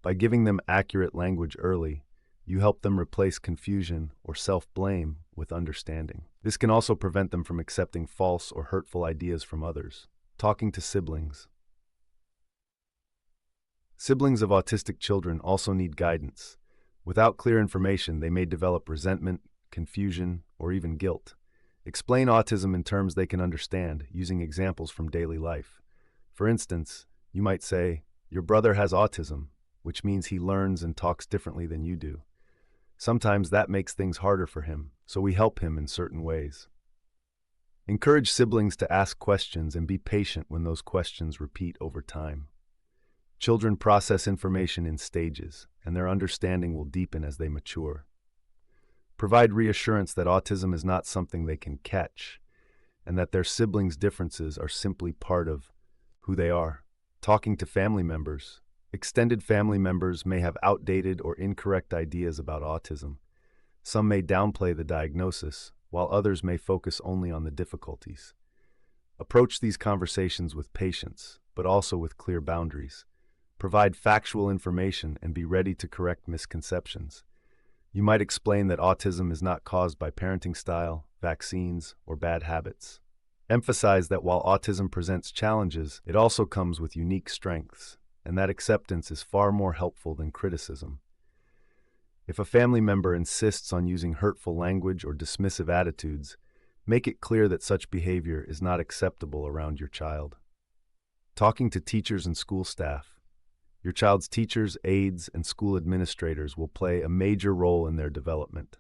A: By giving them accurate language early, you help them replace confusion or self-blame with understanding. This can also prevent them from accepting false or hurtful ideas from others. Talking to siblings. Siblings of autistic children also need guidance. Without clear information, they may develop resentment, confusion, or even guilt. Explain autism in terms they can understand, using examples from daily life. For instance, you might say, "Your brother has autism," which means he learns and talks differently than you do. Sometimes that makes things harder for him, so we help him in certain ways. Encourage siblings to ask questions and be patient when those questions repeat over time. Children process information in stages, and their understanding will deepen as they mature. Provide reassurance that autism is not something they can catch, and that their siblings' differences are simply part of who they are. Talking to family members. Extended family members may have outdated or incorrect ideas about autism. Some may downplay the diagnosis, while others may focus only on the difficulties. Approach these conversations with patience, but also with clear boundaries. Provide factual information and be ready to correct misconceptions. You might explain that autism is not caused by parenting style, vaccines, or bad habits. Emphasize that while autism presents challenges, it also comes with unique strengths, and that acceptance is far more helpful than criticism. If a family member insists on using hurtful language or dismissive attitudes, make it clear that such behavior is not acceptable around your child. Talking to teachers and school staff. Your child's teachers, aides, and school administrators will play a major role in their development.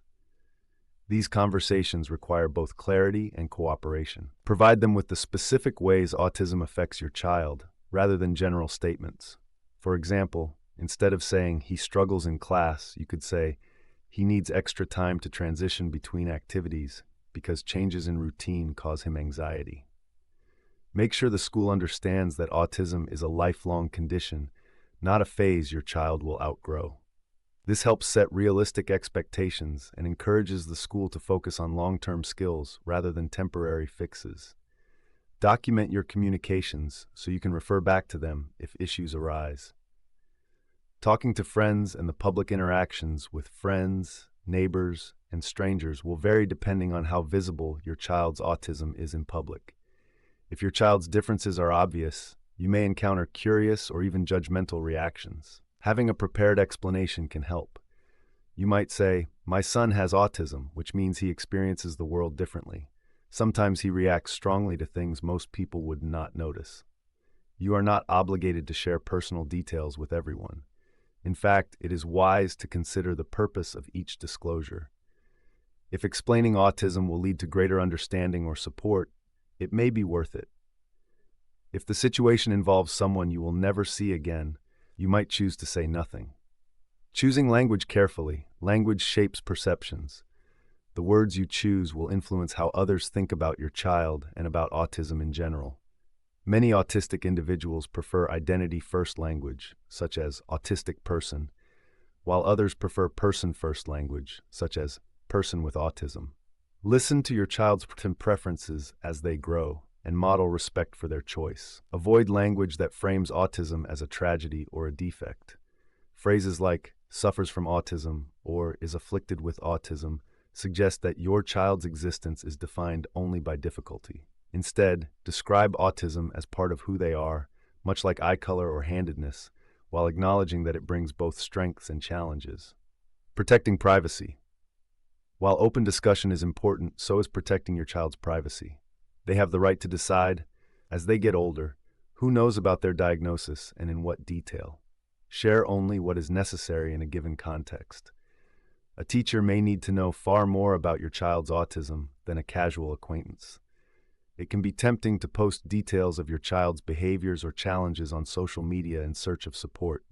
A: These conversations require both clarity and cooperation. Provide them with the specific ways autism affects your child, rather than general statements. For example, instead of saying, "He struggles in class," you could say, "He needs extra time to transition between activities because changes in routine cause him anxiety." Make sure the school understands that autism is a lifelong condition, not a phase your child will outgrow. This helps set realistic expectations and encourages the school to focus on long-term skills rather than temporary fixes. Document your communications so you can refer back to them if issues arise. Talking to friends and the public interactions with friends, neighbors, and strangers will vary depending on how visible your child's autism is in public. If your child's differences are obvious, you may encounter curious or even judgmental reactions. Having a prepared explanation can help. You might say, "My son has autism, which means he experiences the world differently. Sometimes he reacts strongly to things most people would not notice." You are not obligated to share personal details with everyone. In fact, it is wise to consider the purpose of each disclosure. If explaining autism will lead to greater understanding or support, it may be worth it. If the situation involves someone you will never see again, you might choose to say nothing. Choosing language carefully. Language shapes perceptions. The words you choose will influence how others think about your child and about autism in general. Many autistic individuals prefer identity-first language, such as autistic person, while others prefer person-first language, such as person with autism. Listen to your child's preferences as they grow and model respect for their choice. Avoid language that frames autism as a tragedy or a defect. Phrases like "suffers from autism" or "is afflicted with autism" suggest that your child's existence is defined only by difficulty. Instead, describe autism as part of who they are, much like eye color or handedness, while acknowledging that it brings both strengths and challenges. Protecting privacy. While open discussion is important, so is protecting your child's privacy. They have the right to decide, as they get older, who knows about their diagnosis and in what detail. Share only what is necessary in a given context. A teacher may need to know far more about your child's autism than a casual acquaintance. It can be tempting to post details of your child's behaviors or challenges on social media in search of support.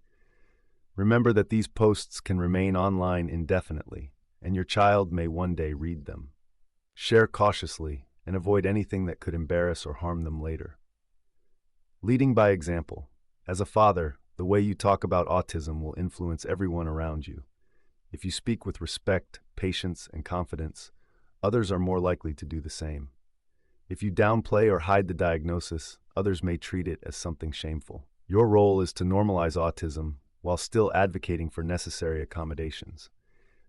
A: Remember that these posts can remain online indefinitely, and your child may one day read them. Share cautiously and avoid anything that could embarrass or harm them later. Leading by example. As a father, The way you talk about autism will influence everyone around you. If you speak with respect, patience, and confidence, others are more likely to do the same. If you downplay or hide the diagnosis, others may treat it as something shameful. Your role is to normalize autism while still advocating for necessary accommodations.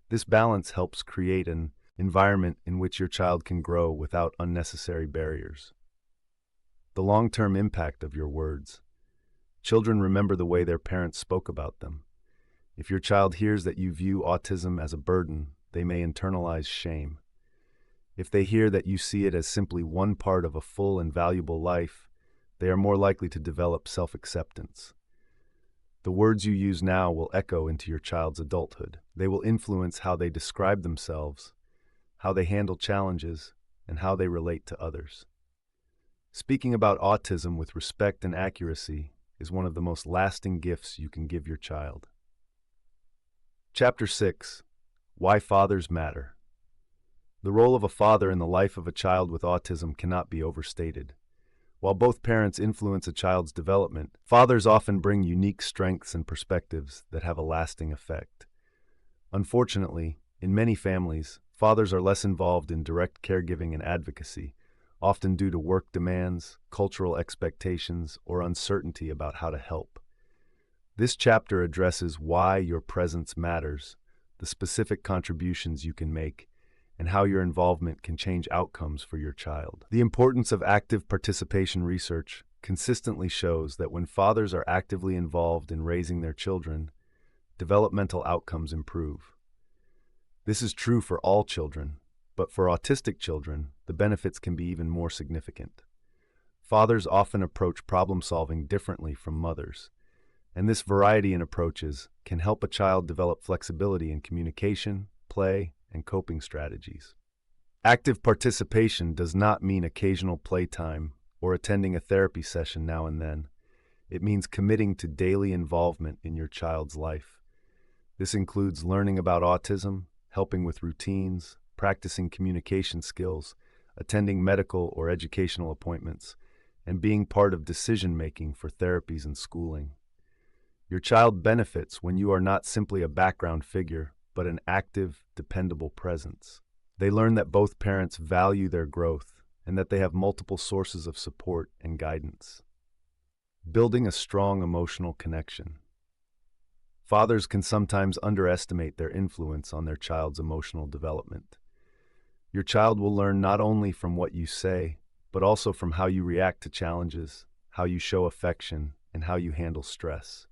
A: This balance helps create an environment in which your child can grow without unnecessary barriers. The long-term impact of your words. Children remember the way their parents spoke about them. If your child hears that you view autism as a burden, they may internalize shame. If they hear that you see it as simply one part of a full and valuable life, they are more likely to develop self-acceptance. The words you use now will echo into your child's adulthood. They will influence how they describe themselves, how they handle challenges, and how they relate to others. Speaking about autism with respect and accuracy is one of the most lasting gifts you can give your child. Chapter 6. Why Fathers Matter. The role of a father in the life of a child with autism cannot be overstated. While both parents influence a child's development, fathers often bring unique strengths and perspectives that have a lasting effect. Unfortunately, in many families, fathers are less involved in direct caregiving and advocacy, often due to work demands, cultural expectations, or uncertainty about how to help. This chapter addresses why your presence matters, the specific contributions you can make, and how your involvement can change outcomes for your child. The importance of active participation research consistently shows that when fathers are actively involved in raising their children, developmental outcomes improve. This is true for all children, but for autistic children, the benefits can be even more significant. Fathers often approach problem-solving differently from mothers, and this variety in approaches can help a child develop flexibility in communication, play, and coping strategies. Active participation does not mean occasional playtime or attending a therapy session now and then. It means committing to daily involvement in your child's life. This includes learning about autism, helping with routines, practicing communication skills, attending medical or educational appointments, and being part of decision-making for therapies and schooling. Your child benefits when you are not simply a background figure, but an active, dependable presence. They learn that both parents value their growth and that they have multiple sources of support and guidance. Building a strong emotional connection. Fathers can sometimes underestimate their influence on their child's emotional development. Your child will learn not only from what you say, but also from how you react to challenges, how you show affection, and how you handle stress.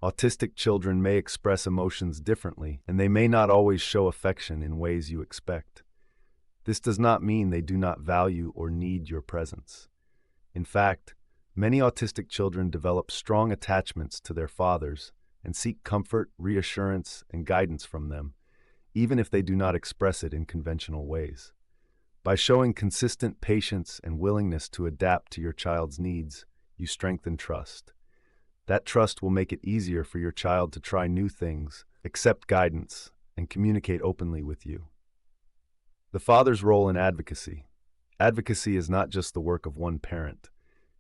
A: Autistic children may express emotions differently, and they may not always show affection in ways you expect. This does not mean they do not value or need your presence. In fact, many autistic children develop strong attachments to their fathers and seek comfort, reassurance, and guidance from them, even if they do not express it in conventional ways. By showing consistent patience and willingness to adapt to your child's needs, you strengthen trust. That trust will make it easier for your child to try new things, accept guidance, and communicate openly with you. The father's role in advocacy. Advocacy is not just the work of one parent.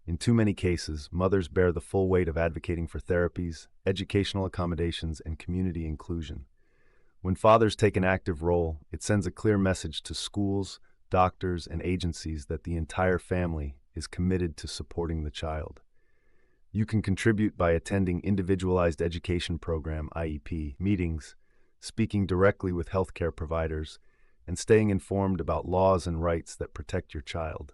A: In too many cases, mothers bear the full weight of advocating for therapies, educational accommodations, and community inclusion. When fathers take an active role, it sends a clear message to schools, doctors, and agencies that the entire family is committed to supporting the child. You can contribute by attending Individualized Education Program (IEP) meetings, speaking directly with healthcare providers, and staying informed about laws and rights that protect your child.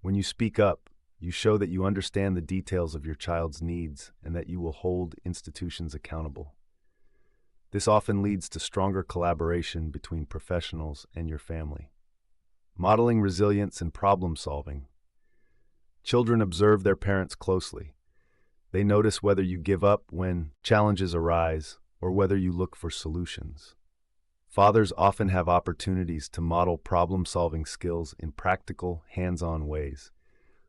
A: When you speak up, you show that you understand the details of your child's needs and that you will hold institutions accountable. This often leads to stronger collaboration between professionals and your family. Modeling resilience and problem solving. Children observe their parents closely. They notice whether you give up when challenges arise or whether you look for solutions. Fathers often have opportunities to model problem-solving skills in practical, hands-on ways.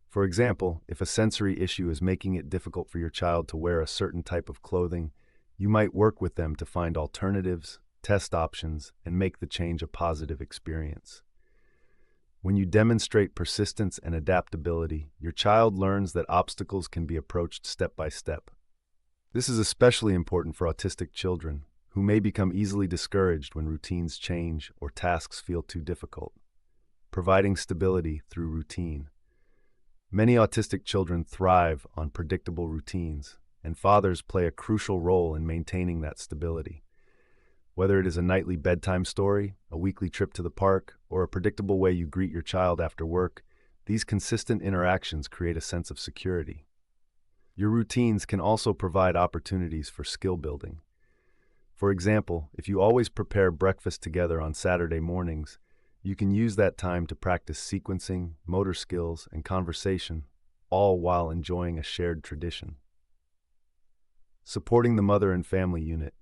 A: For example, if a sensory issue is making it difficult for your child to wear a certain type of clothing, you might work with them to find alternatives, test options, and make the change a positive experience. When you demonstrate persistence and adaptability, your child learns that obstacles can be approached step by step. This is especially important for autistic children, who may become easily discouraged when routines change or tasks feel too difficult. Providing stability through routine. Many autistic children thrive on predictable routines, and fathers play a crucial role in maintaining that stability. Whether it is a nightly bedtime story, a weekly trip to the park, or a predictable way you greet your child after work, these consistent interactions create a sense of security. Your routines can also provide opportunities for skill building. For example, if you always prepare breakfast together on Saturday mornings, you can use that time to practice sequencing, motor skills, and conversation, all while enjoying a shared tradition. Supporting the mother and family unit.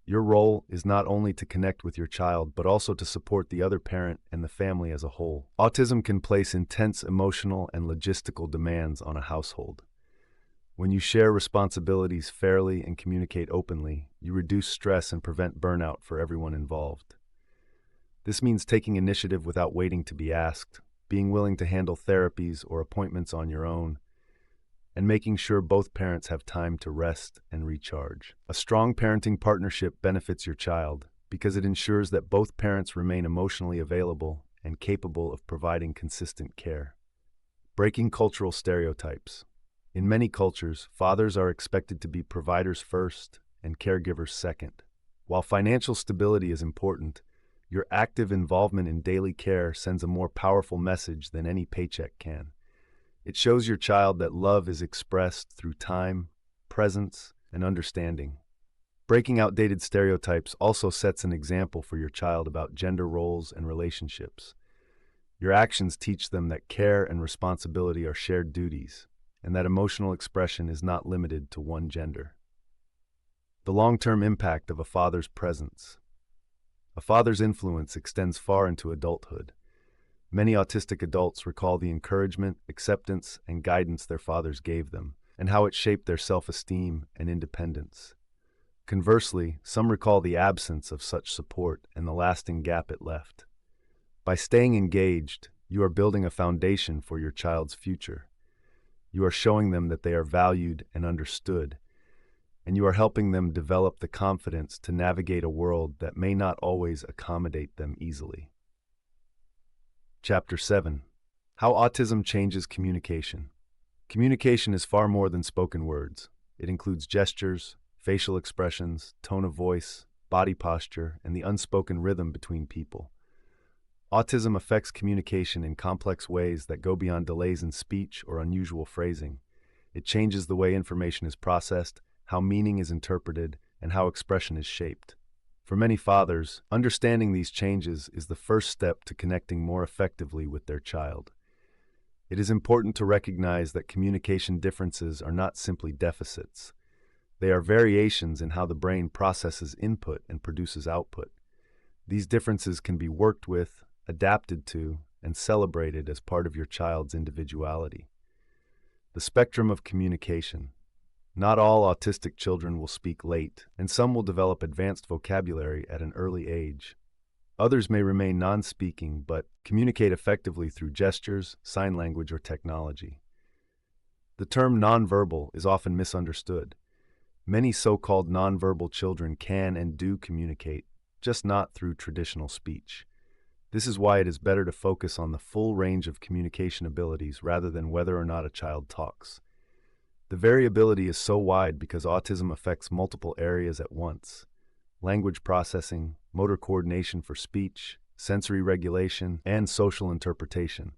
A: Your role is not only to connect with your child, but also to support the other parent and the family as a whole. Autism can place intense emotional and logistical demands on a household. When you share responsibilities fairly and communicate openly, you reduce stress and prevent burnout for everyone involved. This means taking initiative without waiting to be asked, being willing to handle therapies or appointments on your own, and making sure both parents have time to rest and recharge. A strong parenting partnership benefits your child because it ensures that both parents remain emotionally available and capable of providing consistent care. Breaking cultural stereotypes. In many cultures, fathers are expected to be providers first and caregivers second. While financial stability is important, your active involvement in daily care sends a more powerful message than any paycheck can. It shows your child that love is expressed through time, presence, and understanding. Breaking outdated stereotypes also sets an example for your child about gender roles and relationships. Your actions teach them that care and responsibility are shared duties, and that emotional expression is not limited to one gender. The long-term impact of a father's presence. A father's influence extends far into adulthood. Many autistic adults recall the encouragement, acceptance, and guidance their fathers gave them, and how it shaped their self-esteem and independence. Conversely, some recall the absence of such support and the lasting gap it left. By staying engaged, you are building a foundation for your child's future. You are showing them that they are valued and understood, and you are helping them develop the confidence to navigate a world that may not always accommodate them easily. Chapter 7. How Autism Changes Communication. Communication is far more than spoken words. It includes gestures, facial expressions, tone of voice, body posture, and the unspoken rhythm between people. Autism affects communication in complex ways that go beyond delays in speech or unusual phrasing. It changes the way information is processed, how meaning is interpreted, and how expression is shaped. For many fathers, understanding these changes is the first step to connecting more effectively with their child. It is important to recognize that communication differences are not simply deficits. They are variations in how the brain processes input and produces output. These differences can be worked with, adapted to, and celebrated as part of your child's individuality. The spectrum of communication. Not all autistic children will speak late, and some will develop advanced vocabulary at an early age. Others may remain non-speaking but communicate effectively through gestures, sign language, or technology. The term nonverbal is often misunderstood. Many so-called nonverbal children can and do communicate, just not through traditional speech. This is why it is better to focus on the full range of communication abilities rather than whether or not a child talks. The variability is so wide because autism affects multiple areas at once: language processing, motor coordination for speech, sensory regulation, and social interpretation.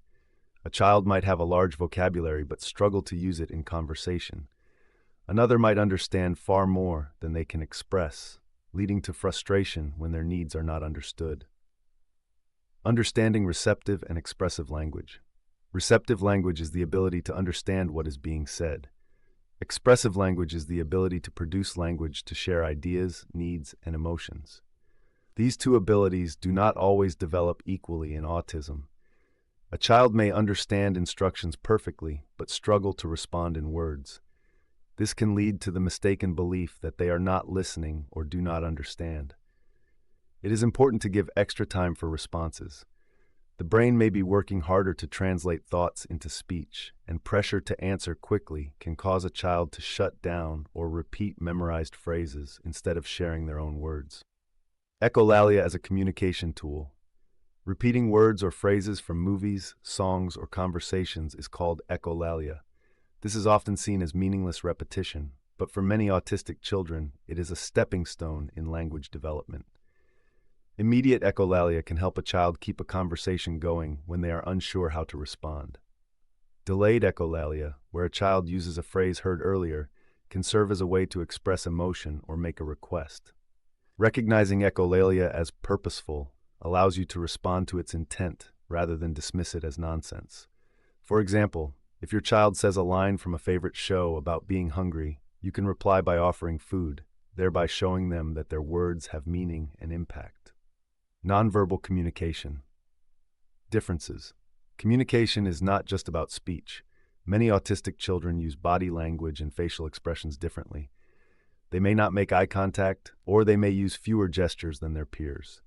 A: A child might have a large vocabulary but struggle to use it in conversation. Another might understand far more than they can express, leading to frustration when their needs are not understood. Understanding receptive and expressive language. Receptive language is the ability to understand what is being said. Expressive language is the ability to produce language to share ideas, needs, and emotions. These two abilities do not always develop equally in autism. A child may understand instructions perfectly, but struggle to respond in words. This can lead to the mistaken belief that they are not listening or do not understand. It is important to give extra time for responses. The brain may be working harder to translate thoughts into speech, and pressure to answer quickly can cause a child to shut down or repeat memorized phrases instead of sharing their own words. Echolalia as a communication tool. Repeating words or phrases from movies, songs, or conversations is called echolalia. This is often seen as meaningless repetition, but for many autistic children, it is a stepping stone in language development. Immediate echolalia can help a child keep a conversation going when they are unsure how to respond. Delayed echolalia, where a child uses a phrase heard earlier, can serve as a way to express emotion or make a request. Recognizing echolalia as purposeful allows you to respond to its intent rather than dismiss it as nonsense. For example, if your child says a line from a favorite show about being hungry, you can reply by offering food, thereby showing them that their words have meaning and impact. Nonverbal communication. Differences. Communication is not just about speech. Many autistic children use body language and facial expressions differently. They may not make eye contact, or they may use fewer gestures than their peers.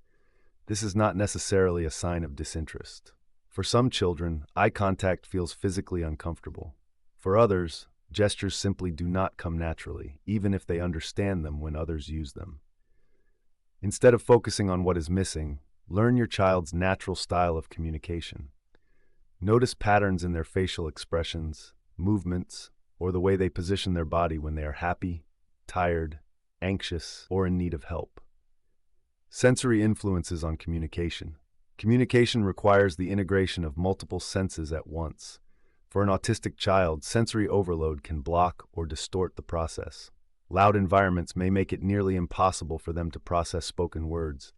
A: This is not necessarily a sign of disinterest. For some children, eye contact feels physically uncomfortable. For others, gestures simply do not come naturally, even if they understand them when others use them. Instead of focusing on what is missing, learn your child's natural style of communication. Notice patterns in their facial expressions, movements, or the way they position their body when they are happy, tired, anxious, or in need of help. Sensory influences on communication. Communication requires the integration of multiple senses at once. For an autistic child, sensory overload can block or distort the process. Loud environments may make it nearly impossible for them to process spoken words.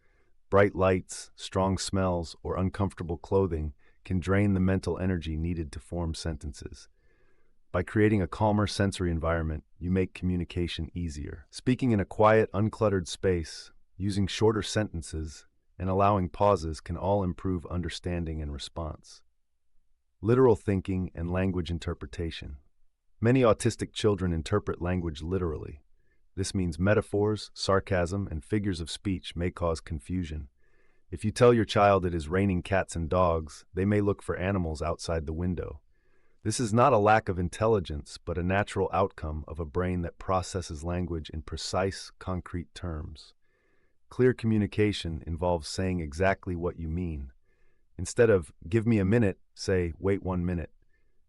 A: Bright lights, strong smells, or uncomfortable clothing can drain the mental energy needed to form sentences. By creating a calmer sensory environment, you make communication easier. Speaking in a quiet, uncluttered space, using shorter sentences, and allowing pauses can all improve understanding and response. Literal thinking and language interpretation. Many autistic children interpret language literally. This means metaphors, sarcasm, and figures of speech may cause confusion. If you tell your child it is raining cats and dogs, they may look for animals outside the window. This is not a lack of intelligence, but a natural outcome of a brain that processes language in precise, concrete terms. Clear communication involves saying exactly what you mean. Instead of, "Give me a minute," say, "Wait 1 minute."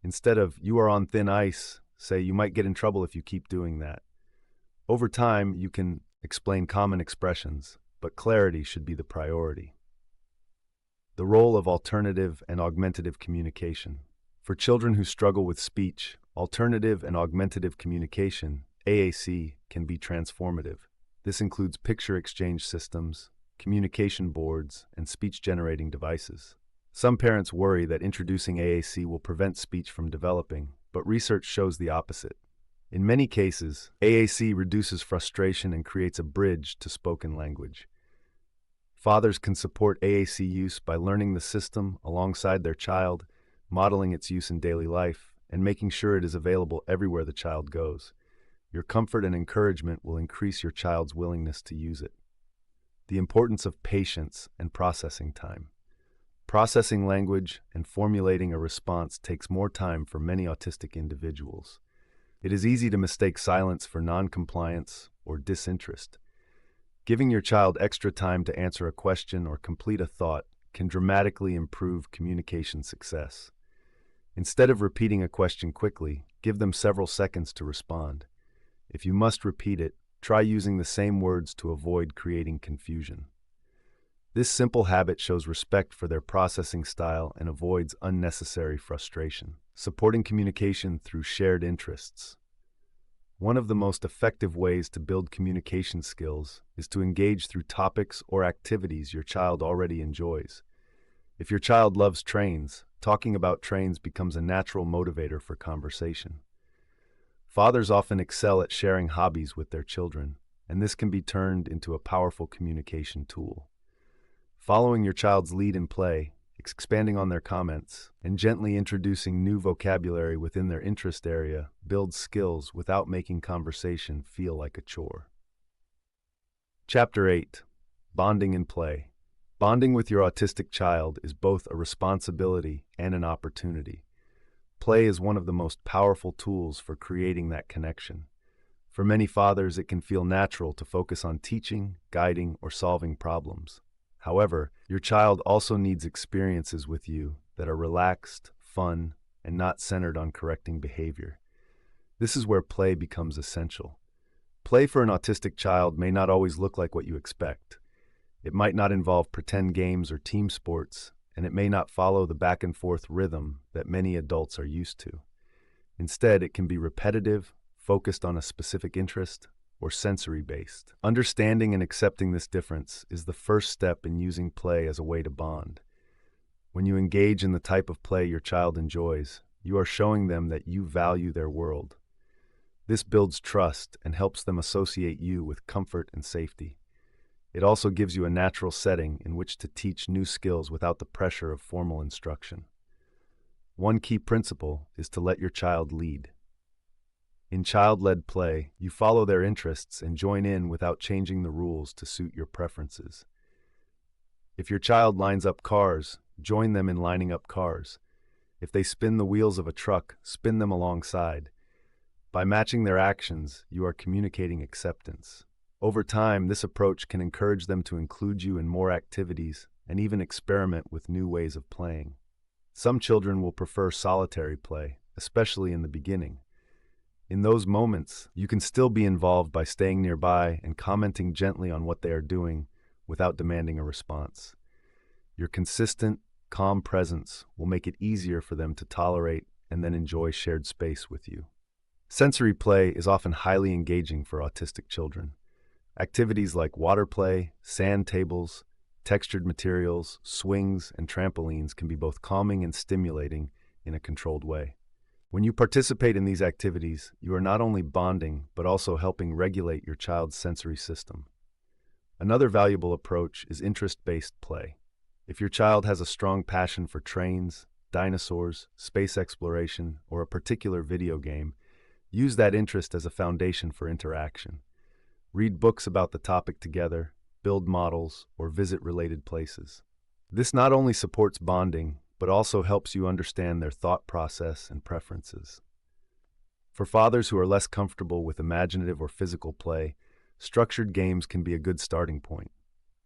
A: Instead of, "You are on thin ice," say, "You might get in trouble if you keep doing that." Over time, you can explain common expressions, but clarity should be the priority. The role of alternative and augmentative communication. For children who struggle with speech, alternative and augmentative communication, AAC, can be transformative. This includes picture exchange systems, communication boards, and speech-generating devices. Some parents worry that introducing AAC will prevent speech from developing, but research shows the opposite. In many cases, AAC reduces frustration and creates a bridge to spoken language. Fathers can support AAC use by learning the system alongside their child, modeling its use in daily life, and making sure it is available everywhere the child goes. Your comfort and encouragement will increase your child's willingness to use it. The importance of patience and processing time. Processing language and formulating a response takes more time for many autistic individuals. It is easy to mistake silence for non-compliance or disinterest. Giving your child extra time to answer a question or complete a thought can dramatically improve communication success. Instead of repeating a question quickly, give them several seconds to respond. If you must repeat it, try using the same words to avoid creating confusion. This simple habit shows respect for their processing style and avoids unnecessary frustration. Supporting communication through shared interests. One of the most effective ways to build communication skills is to engage through topics or activities your child already enjoys. If your child loves trains, talking about trains becomes a natural motivator for conversation. Fathers often excel at sharing hobbies with their children, and this can be turned into a powerful communication tool. Following your child's lead in play, expanding on their comments, and gently introducing new vocabulary within their interest area builds skills without making conversation feel like a chore. Chapter 8. Bonding in Play. Bonding with your autistic child is both a responsibility and an opportunity. Play is one of the most powerful tools for creating that connection. For many fathers, it can feel natural to focus on teaching, guiding, or solving problems. However, your child also needs experiences with you that are relaxed, fun, and not centered on correcting behavior. This is where play becomes essential. Play for an autistic child may not always look like what you expect. It might not involve pretend games or team sports, and it may not follow the back-and-forth rhythm that many adults are used to. Instead, it can be repetitive, focused on a specific interest, or sensory-based. Understanding and accepting this difference is the first step in using play as a way to bond. When you engage in the type of play your child enjoys, you are showing them that you value their world. This builds trust and helps them associate you with comfort and safety. It also gives you a natural setting in which to teach new skills without the pressure of formal instruction. One key principle is to let your child lead. In child-led play, you follow their interests and join in without changing the rules to suit your preferences. If your child lines up cars, join them in lining up cars. If they spin the wheels of a truck, spin them alongside. By matching their actions, you are communicating acceptance. Over time, this approach can encourage them to include you in more activities and even experiment with new ways of playing. Some children will prefer solitary play, especially in the beginning. In those moments, you can still be involved by staying nearby and commenting gently on what they are doing without demanding a response. Your consistent, calm presence will make it easier for them to tolerate and then enjoy shared space with you. Sensory play is often highly engaging for autistic children. Activities like water play, sand tables, textured materials, swings, and trampolines can be both calming and stimulating in a controlled way. When you participate in these activities, you are not only bonding, but also helping regulate your child's sensory system. Another valuable approach is interest-based play. If your child has a strong passion for trains, dinosaurs, space exploration, or a particular video game, use that interest as a foundation for interaction. Read books about the topic together, build models, or visit related places. This not only supports bonding, but also helps you understand their thought process and preferences. For fathers who are less comfortable with imaginative or physical play, structured games can be a good starting point.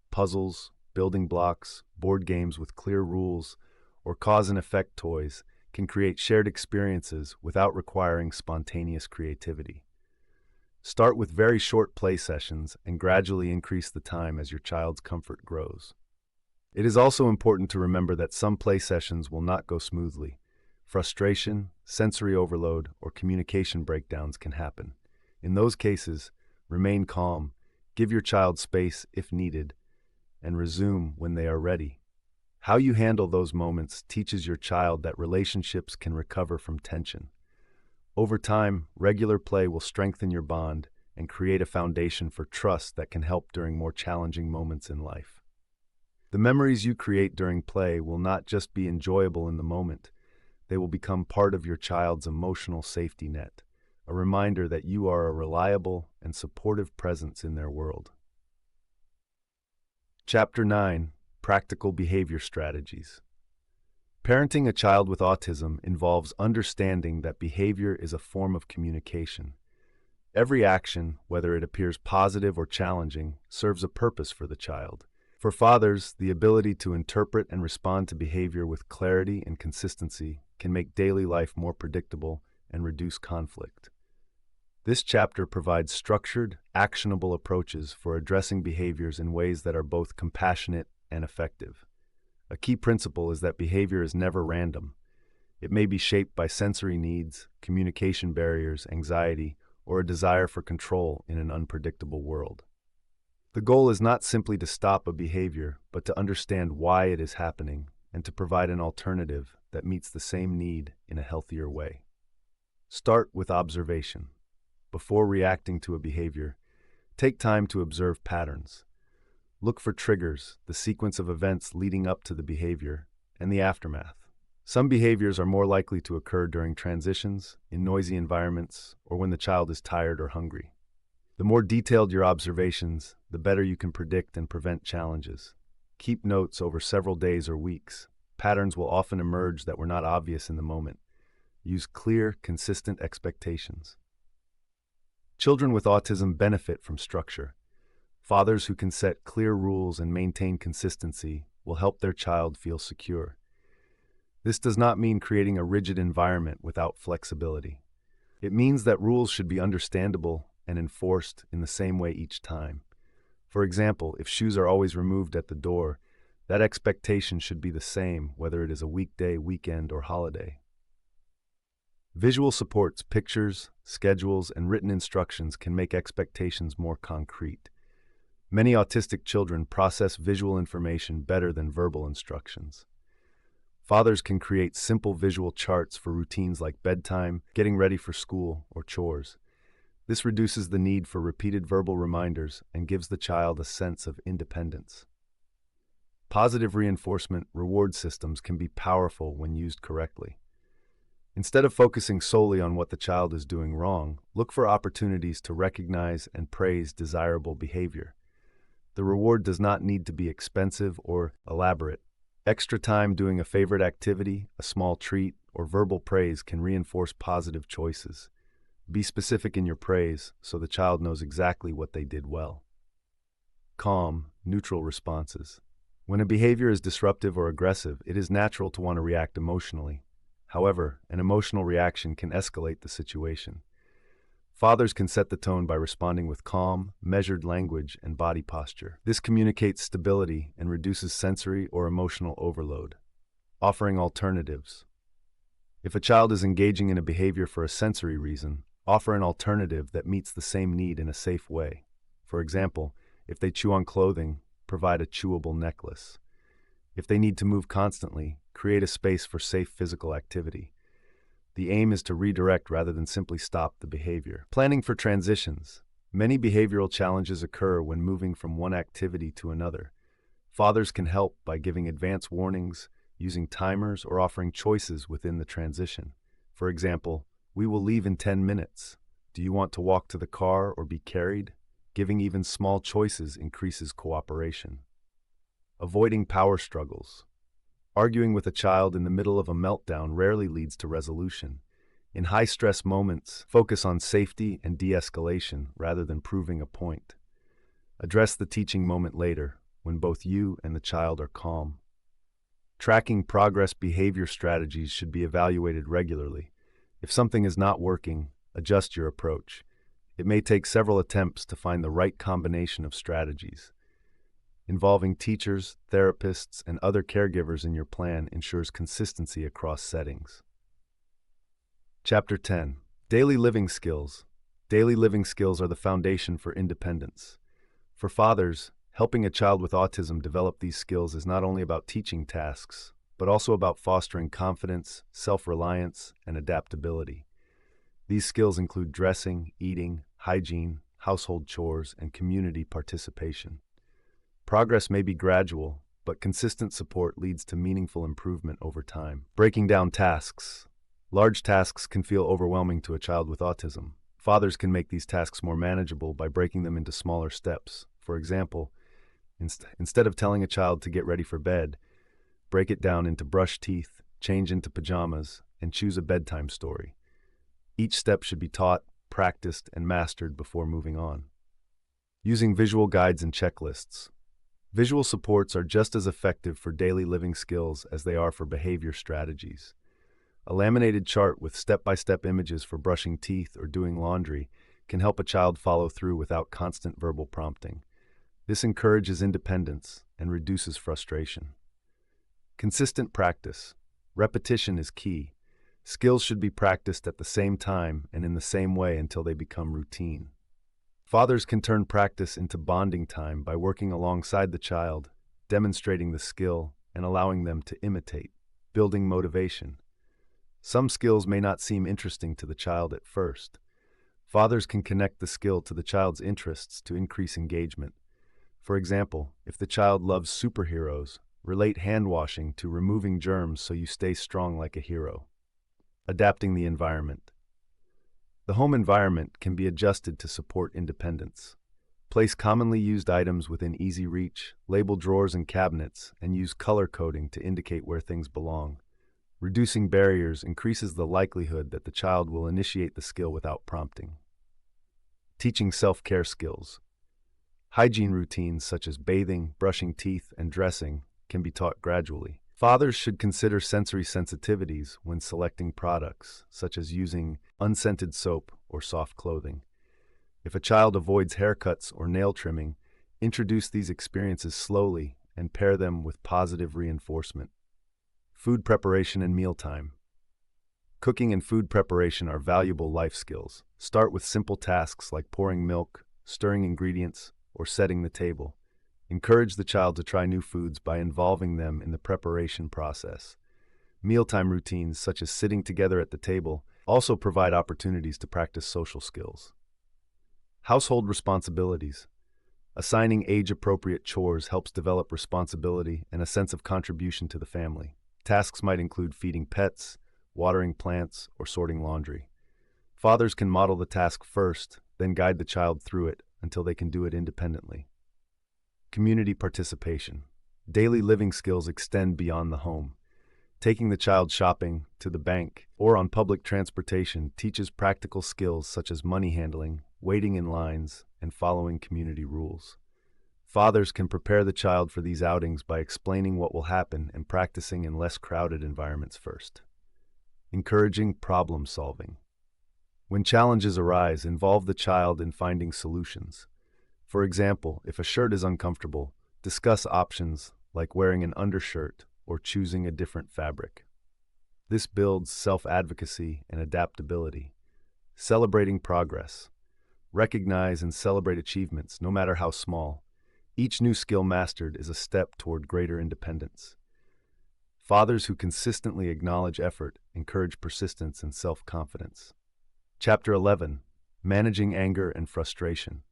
A: Puzzles, building blocks, board games with clear rules, or cause and effect toys can create shared experiences without requiring spontaneous creativity. Start with very short play sessions and gradually increase the time as your child's comfort grows. It is also important to remember that some play sessions will not go smoothly. Frustration, sensory overload, or communication breakdowns can happen. In those cases, remain calm, give your child space if needed, and resume when they are ready. How you handle those moments teaches your child that relationships can recover from tension. Over time, regular play will strengthen your bond and create a foundation for trust that can help during more challenging moments in life. The memories you create during play will not just be enjoyable in the moment, they will become part of your child's emotional safety net, a reminder that you are a reliable and supportive presence in their world. Chapter 9: Practical Behavior Strategies. Parenting a child with autism involves understanding that behavior is a form of communication. Every action, whether it appears positive or challenging, serves a purpose for the child. For fathers, the ability to interpret and respond to behavior with clarity and consistency can make daily life more predictable and reduce conflict. This chapter provides structured, actionable approaches for addressing behaviors in ways that are both compassionate and effective. A key principle is that behavior is never random. It may be shaped by sensory needs, communication barriers, anxiety, or a desire for control in an unpredictable world. The goal is not simply to stop a behavior, but to understand why it is happening and to provide an alternative that meets the same need in a healthier way. Start with observation. Before reacting to a behavior, take time to observe patterns. Look for triggers, the sequence of events leading up to the behavior, and the aftermath. Some behaviors are more likely to occur during transitions, in noisy environments, or when the child is tired or hungry. The more detailed your observations, the better you can predict and prevent challenges. Keep notes over several days or weeks. Patterns will often emerge that were not obvious in the moment. Use clear, consistent expectations. Children with autism benefit from structure. Fathers who can set clear rules and maintain consistency will help their child feel secure. This does not mean creating a rigid environment without flexibility. It means that rules should be understandable and enforced in the same way each time. For example, if shoes are always removed at the door, that expectation should be the same whether it is a weekday, weekend, or holiday. Visual supports, pictures, schedules, and written instructions can make expectations more concrete. Many autistic children process visual information better than verbal instructions. Fathers can create simple visual charts for routines like bedtime, getting ready for school, or chores. This reduces the need for repeated verbal reminders and gives the child a sense of independence. Positive reinforcement reward systems can be powerful when used correctly. Instead of focusing solely on what the child is doing wrong, look for opportunities to recognize and praise desirable behavior. The reward does not need to be expensive or elaborate. Extra time doing a favorite activity, a small treat, or verbal praise can reinforce positive choices. Be specific in your praise so the child knows exactly what they did well. Calm, neutral responses. When a behavior is disruptive or aggressive, it is natural to want to react emotionally. However, an emotional reaction can escalate the situation. Fathers can set the tone by responding with calm, measured language and body posture. This communicates stability and reduces sensory or emotional overload. Offering alternatives. If a child is engaging in a behavior for a sensory reason, offer an alternative that meets the same need in a safe way. For example, if they chew on clothing, provide a chewable necklace. If they need to move constantly, create a space for safe physical activity. The aim is to redirect rather than simply stop the behavior. Planning for transitions. Many behavioral challenges occur when moving from one activity to another. Fathers can help by giving advance warnings, using timers, or offering choices within the transition. For example, "We will leave in 10 minutes. Do you want to walk to the car or be carried?" Giving even small choices increases cooperation. Avoiding power struggles. Arguing with a child in the middle of a meltdown rarely leads to resolution. In high-stress moments, focus on safety and de-escalation rather than proving a point. Address the teaching moment later, when both you and the child are calm. Tracking progress. Behavior strategies should be evaluated regularly. If something is not working, adjust your approach. It may take several attempts to find the right combination of strategies. Involving teachers, therapists, and other caregivers in your plan ensures consistency across settings. Chapter 10. Daily Living Skills. Daily living skills are the foundation for independence. For fathers, helping a child with autism develop these skills is not only about teaching tasks, but also about fostering confidence, self-reliance, and adaptability. These skills include dressing, eating, hygiene, household chores, and community participation. Progress may be gradual, but consistent support leads to meaningful improvement over time. Breaking down tasks. Large tasks can feel overwhelming to a child with autism. Fathers can make these tasks more manageable by breaking them into smaller steps. For example, instead of telling a child to get ready for bed, break it down into brush teeth, change into pajamas, and choose a bedtime story. Each step should be taught, practiced, and mastered before moving on. Using visual guides and checklists. Visual supports are just as effective for daily living skills as they are for behavior strategies. A laminated chart with step-by-step images for brushing teeth or doing laundry can help a child follow through without constant verbal prompting. This encourages independence and reduces frustration. Consistent practice. Repetition is key. Skills should be practiced at the same time and in the same way until they become routine. Fathers can turn practice into bonding time by working alongside the child, demonstrating the skill, and allowing them to imitate, building motivation. Some skills may not seem interesting to the child at first. Fathers can connect the skill to the child's interests to increase engagement. For example, if the child loves superheroes, relate hand washing to removing germs so you stay strong like a hero. Adapting the environment. The home environment can be adjusted to support independence. Place commonly used items within easy reach, label drawers and cabinets, and use color coding to indicate where things belong. Reducing barriers increases the likelihood that the child will initiate the skill without prompting. Teaching self-care skills. Hygiene routines such as bathing, brushing teeth, and dressing can be taught gradually. Fathers should consider sensory sensitivities when selecting products, such as using unscented soap or soft clothing. If a child avoids haircuts or nail trimming, introduce these experiences slowly and pair them with positive reinforcement. Food preparation and mealtime. Cooking and food preparation are valuable life skills. Start with simple tasks like pouring milk, stirring ingredients, or setting the table. Encourage the child to try new foods by involving them in the preparation process. Mealtime routines, such as sitting together at the table, also provide opportunities to practice social skills. Household responsibilities. Assigning age-appropriate chores helps develop responsibility and a sense of contribution to the family. Tasks might include feeding pets, watering plants, or sorting laundry. Fathers can model the task first, then guide the child through it until they can do it independently. Community participation. Daily living skills extend beyond the home. Taking the child shopping, to the bank, or on public transportation teaches practical skills such as money handling, waiting in lines, and following community rules. Fathers can prepare the child for these outings by explaining what will happen and practicing in less crowded environments first. Encouraging problem solving. When challenges arise, involve the child in finding solutions. For example, if a shirt is uncomfortable, discuss options like wearing an undershirt or choosing a different fabric. This builds self-advocacy and adaptability. Celebrating progress. Recognize and celebrate achievements, no matter how small. Each new skill mastered is a step toward greater independence. Fathers who consistently acknowledge effort encourage persistence and self-confidence. Chapter 11. Managing anger and frustration.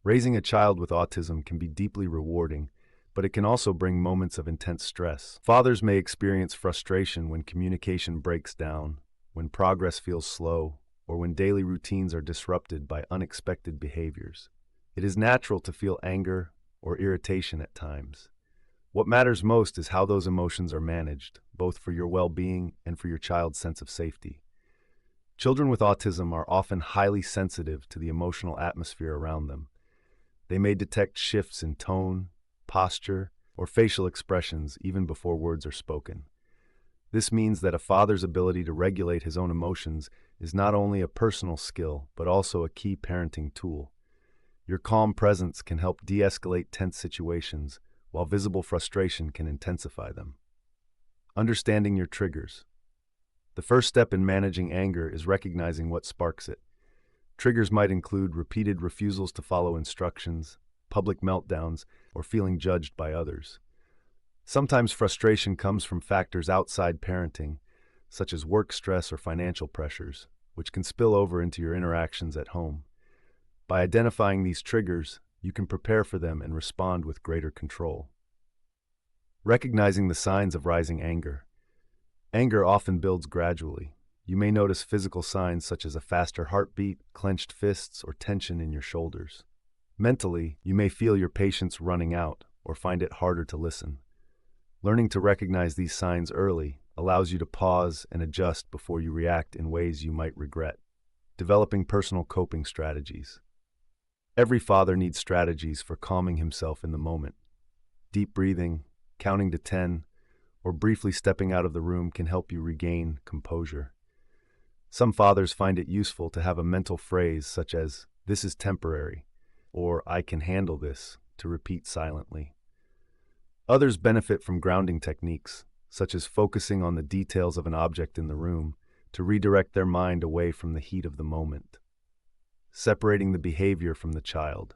A: Raising a child with autism can be deeply rewarding, but it can also bring moments of intense stress. Fathers may experience frustration when communication breaks down, when progress feels slow, or when daily routines are disrupted by unexpected behaviors. It is natural to feel anger or irritation at times. What matters most is how those emotions are managed, both for your well-being and for your child's sense of safety. Children with autism are often highly sensitive to the emotional atmosphere around them. They may detect shifts in tone, posture, or facial expressions even before words are spoken. This means that a father's ability to regulate his own emotions is not only a personal skill, but also a key parenting tool. Your calm presence can help de-escalate tense situations, while visible frustration can intensify them. Understanding your triggers. The first step in managing anger is recognizing what sparks it. Triggers might include repeated refusals to follow instructions, public meltdowns, or feeling judged by others. Sometimes frustration comes from factors outside parenting, such as work stress or financial pressures, which can spill over into your interactions at home. By identifying these triggers, you can prepare for them and respond with greater control. Recognizing the signs of rising anger. Anger often builds gradually. You may notice physical signs such as a faster heartbeat, clenched fists, or tension in your shoulders. Mentally, you may feel your patience running out or find it harder to listen. Learning to recognize these signs early allows you to pause and adjust before you react in ways you might regret. Developing personal coping strategies. Every father needs strategies for calming himself in the moment. Deep breathing, counting to 10, or briefly stepping out of the room can help you regain composure. Some fathers find it useful to have a mental phrase such as, "This is temporary," or "I can handle this," to repeat silently. Others benefit from grounding techniques, such as focusing on the details of an object in the room, to redirect their mind away from the heat of the moment. Separating the behavior from the child.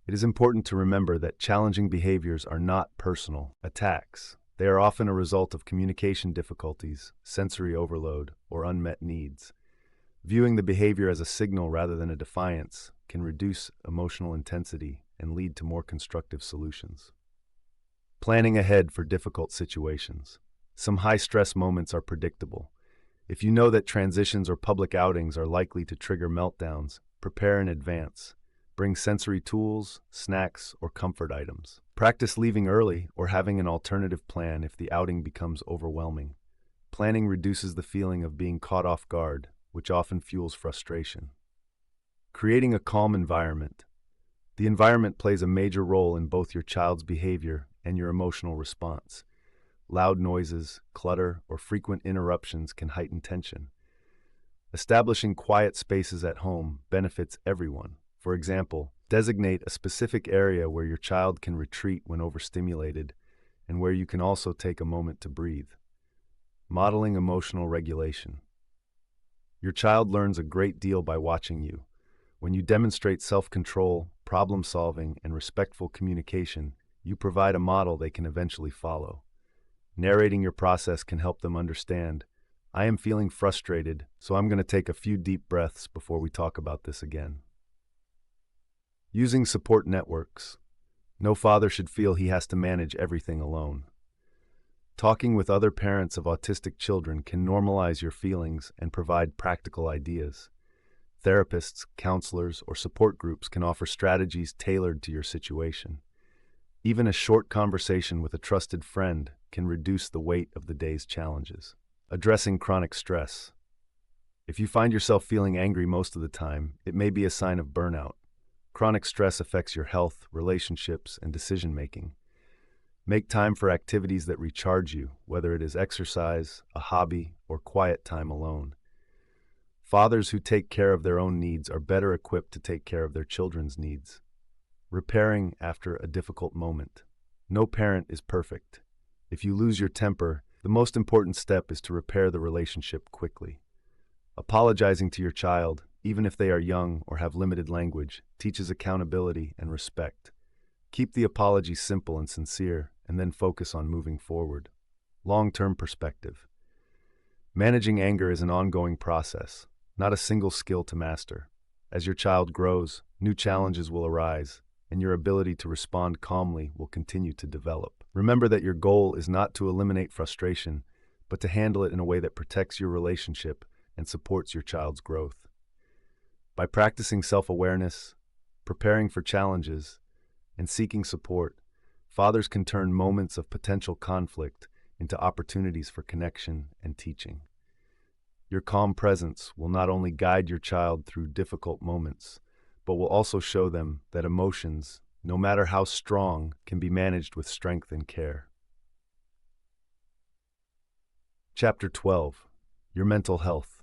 A: It is important to remember that challenging behaviors are not personal attacks. They are often a result of communication difficulties, sensory overload, or unmet needs. Viewing the behavior as a signal rather than a defiance can reduce emotional intensity and lead to more constructive solutions. Planning ahead for difficult situations. Some high-stress moments are predictable. If you know that transitions or public outings are likely to trigger meltdowns, prepare in advance. Bring sensory tools, snacks, or comfort items. Practice leaving early or having an alternative plan if the outing becomes overwhelming. Planning reduces the feeling of being caught off guard, which often fuels frustration. Creating a calm environment. The environment plays a major role in both your child's behavior and your emotional response. Loud noises, clutter, or frequent interruptions can heighten tension. Establishing quiet spaces at home benefits everyone. For example, designate a specific area where your child can retreat when overstimulated and where you can also take a moment to breathe. Modeling emotional regulation. Your child learns a great deal by watching you. When you demonstrate self-control, problem-solving, and respectful communication, you provide a model they can eventually follow. Narrating your process can help them understand, I am feeling frustrated, so I'm going to take a few deep breaths before we talk about this again. Using support networks. No father should feel he has to manage everything alone. Talking with other parents of autistic children can normalize your feelings and provide practical ideas. Therapists, counselors, or support groups can offer strategies tailored to your situation. Even a short conversation with a trusted friend can reduce the weight of the day's challenges. Addressing chronic stress. If you find yourself feeling angry most of the time, it may be a sign of burnout. Chronic stress affects your health, relationships, and decision-making. Make time for activities that recharge you, whether it is exercise, a hobby, or quiet time alone. Fathers who take care of their own needs are better equipped to take care of their children's needs. Repairing after a difficult moment. No parent is perfect. If you lose your temper, the most important step is to repair the relationship quickly. Apologizing to your child, even if they are young or have limited language, teaches accountability and respect. Keep the apology simple and sincere, and then focus on moving forward. Long-term perspective. Managing anger is an ongoing process, not a single skill to master. As your child grows, new challenges will arise, and your ability to respond calmly will continue to develop. Remember that your goal is not to eliminate frustration, but to handle it in a way that protects your relationship and supports your child's growth. By practicing self-awareness, preparing for challenges, and seeking support, fathers can turn moments of potential conflict into opportunities for connection and teaching. Your calm presence will not only guide your child through difficult moments, but will also show them that emotions, no matter how strong, can be managed with strength and care. Chapter 12. Your mental health.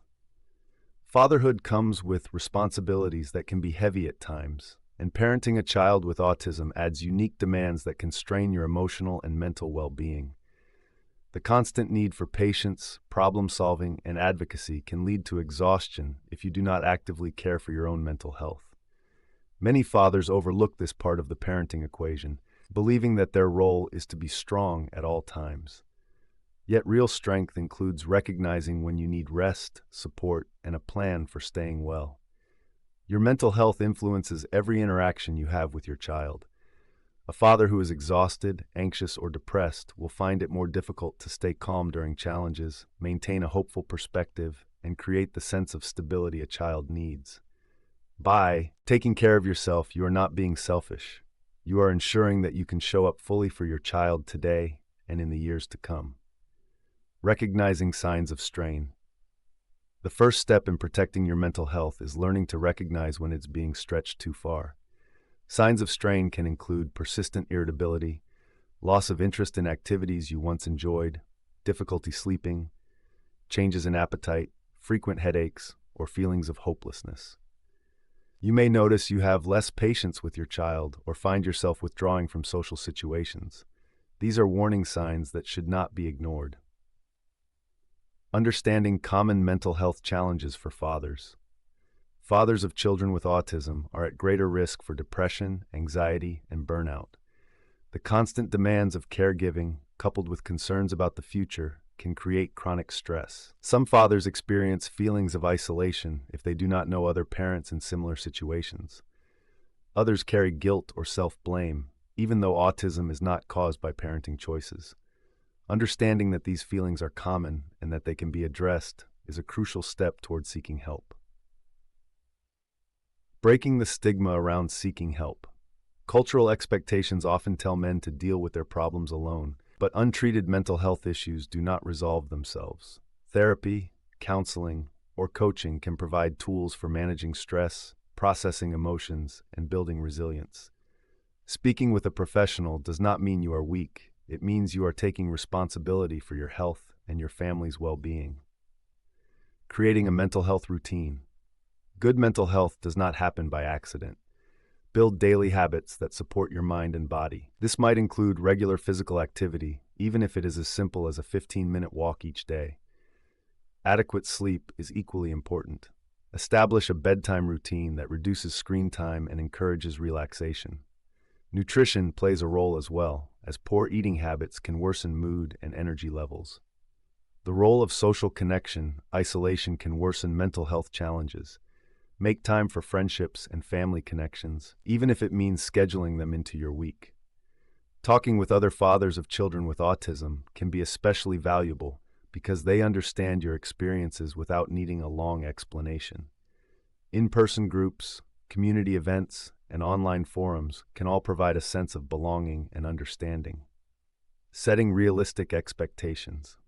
A: Fatherhood comes with responsibilities that can be heavy at times, and parenting a child with autism adds unique demands that can strain your emotional and mental well-being. The constant need for patience, problem-solving, and advocacy can lead to exhaustion if you do not actively care for your own mental health. Many fathers overlook this part of the parenting equation, believing that their role is to be strong at all times. Yet real strength includes recognizing when you need rest, support, and a plan for staying well. Your mental health influences every interaction you have with your child. A father who is exhausted, anxious, or depressed will find it more difficult to stay calm during challenges, maintain a hopeful perspective, and create the sense of stability a child needs. By taking care of yourself, you are not being selfish. You are ensuring that you can show up fully for your child today and in the years to come. Recognizing signs of strain. The first step in protecting your mental health is learning to recognize when it's being stretched too far. Signs of strain can include persistent irritability, loss of interest in activities you once enjoyed, difficulty sleeping, changes in appetite, frequent headaches, or feelings of hopelessness. You may notice you have less patience with your child or find yourself withdrawing from social situations. These are warning signs that should not be ignored. Understanding common mental health challenges for fathers. Fathers of children with autism are at greater risk for depression, anxiety, and burnout. The constant demands of caregiving, coupled with concerns about the future, can create chronic stress. Some fathers experience feelings of isolation if they do not know other parents in similar situations. Others carry guilt or self-blame, even though autism is not caused by parenting choices. Understanding that these feelings are common and that they can be addressed is a crucial step toward seeking help. Breaking the stigma around seeking help. Cultural expectations often tell men to deal with their problems alone, but untreated mental health issues do not resolve themselves. Therapy, counseling, or coaching can provide tools for managing stress, processing emotions, and building resilience. Speaking with a professional does not mean you are weak. It means you are taking responsibility for your health and your family's well-being. Creating a mental health routine. Good mental health does not happen by accident. Build daily habits that support your mind and body. This might include regular physical activity, even if it is as simple as a 15-minute walk each day. Adequate sleep is equally important. Establish a bedtime routine that reduces screen time and encourages relaxation. Nutrition plays a role as well, as poor eating habits can worsen mood and energy levels. The role of social connection, isolation can worsen mental health challenges. Make time for friendships and family connections, even if it means scheduling them into your week. Talking with other fathers of children with autism can be especially valuable because they understand your experiences without needing a long explanation. In-person groups, community events, and online forums can all provide a sense of belonging and understanding. Setting realistic expectations.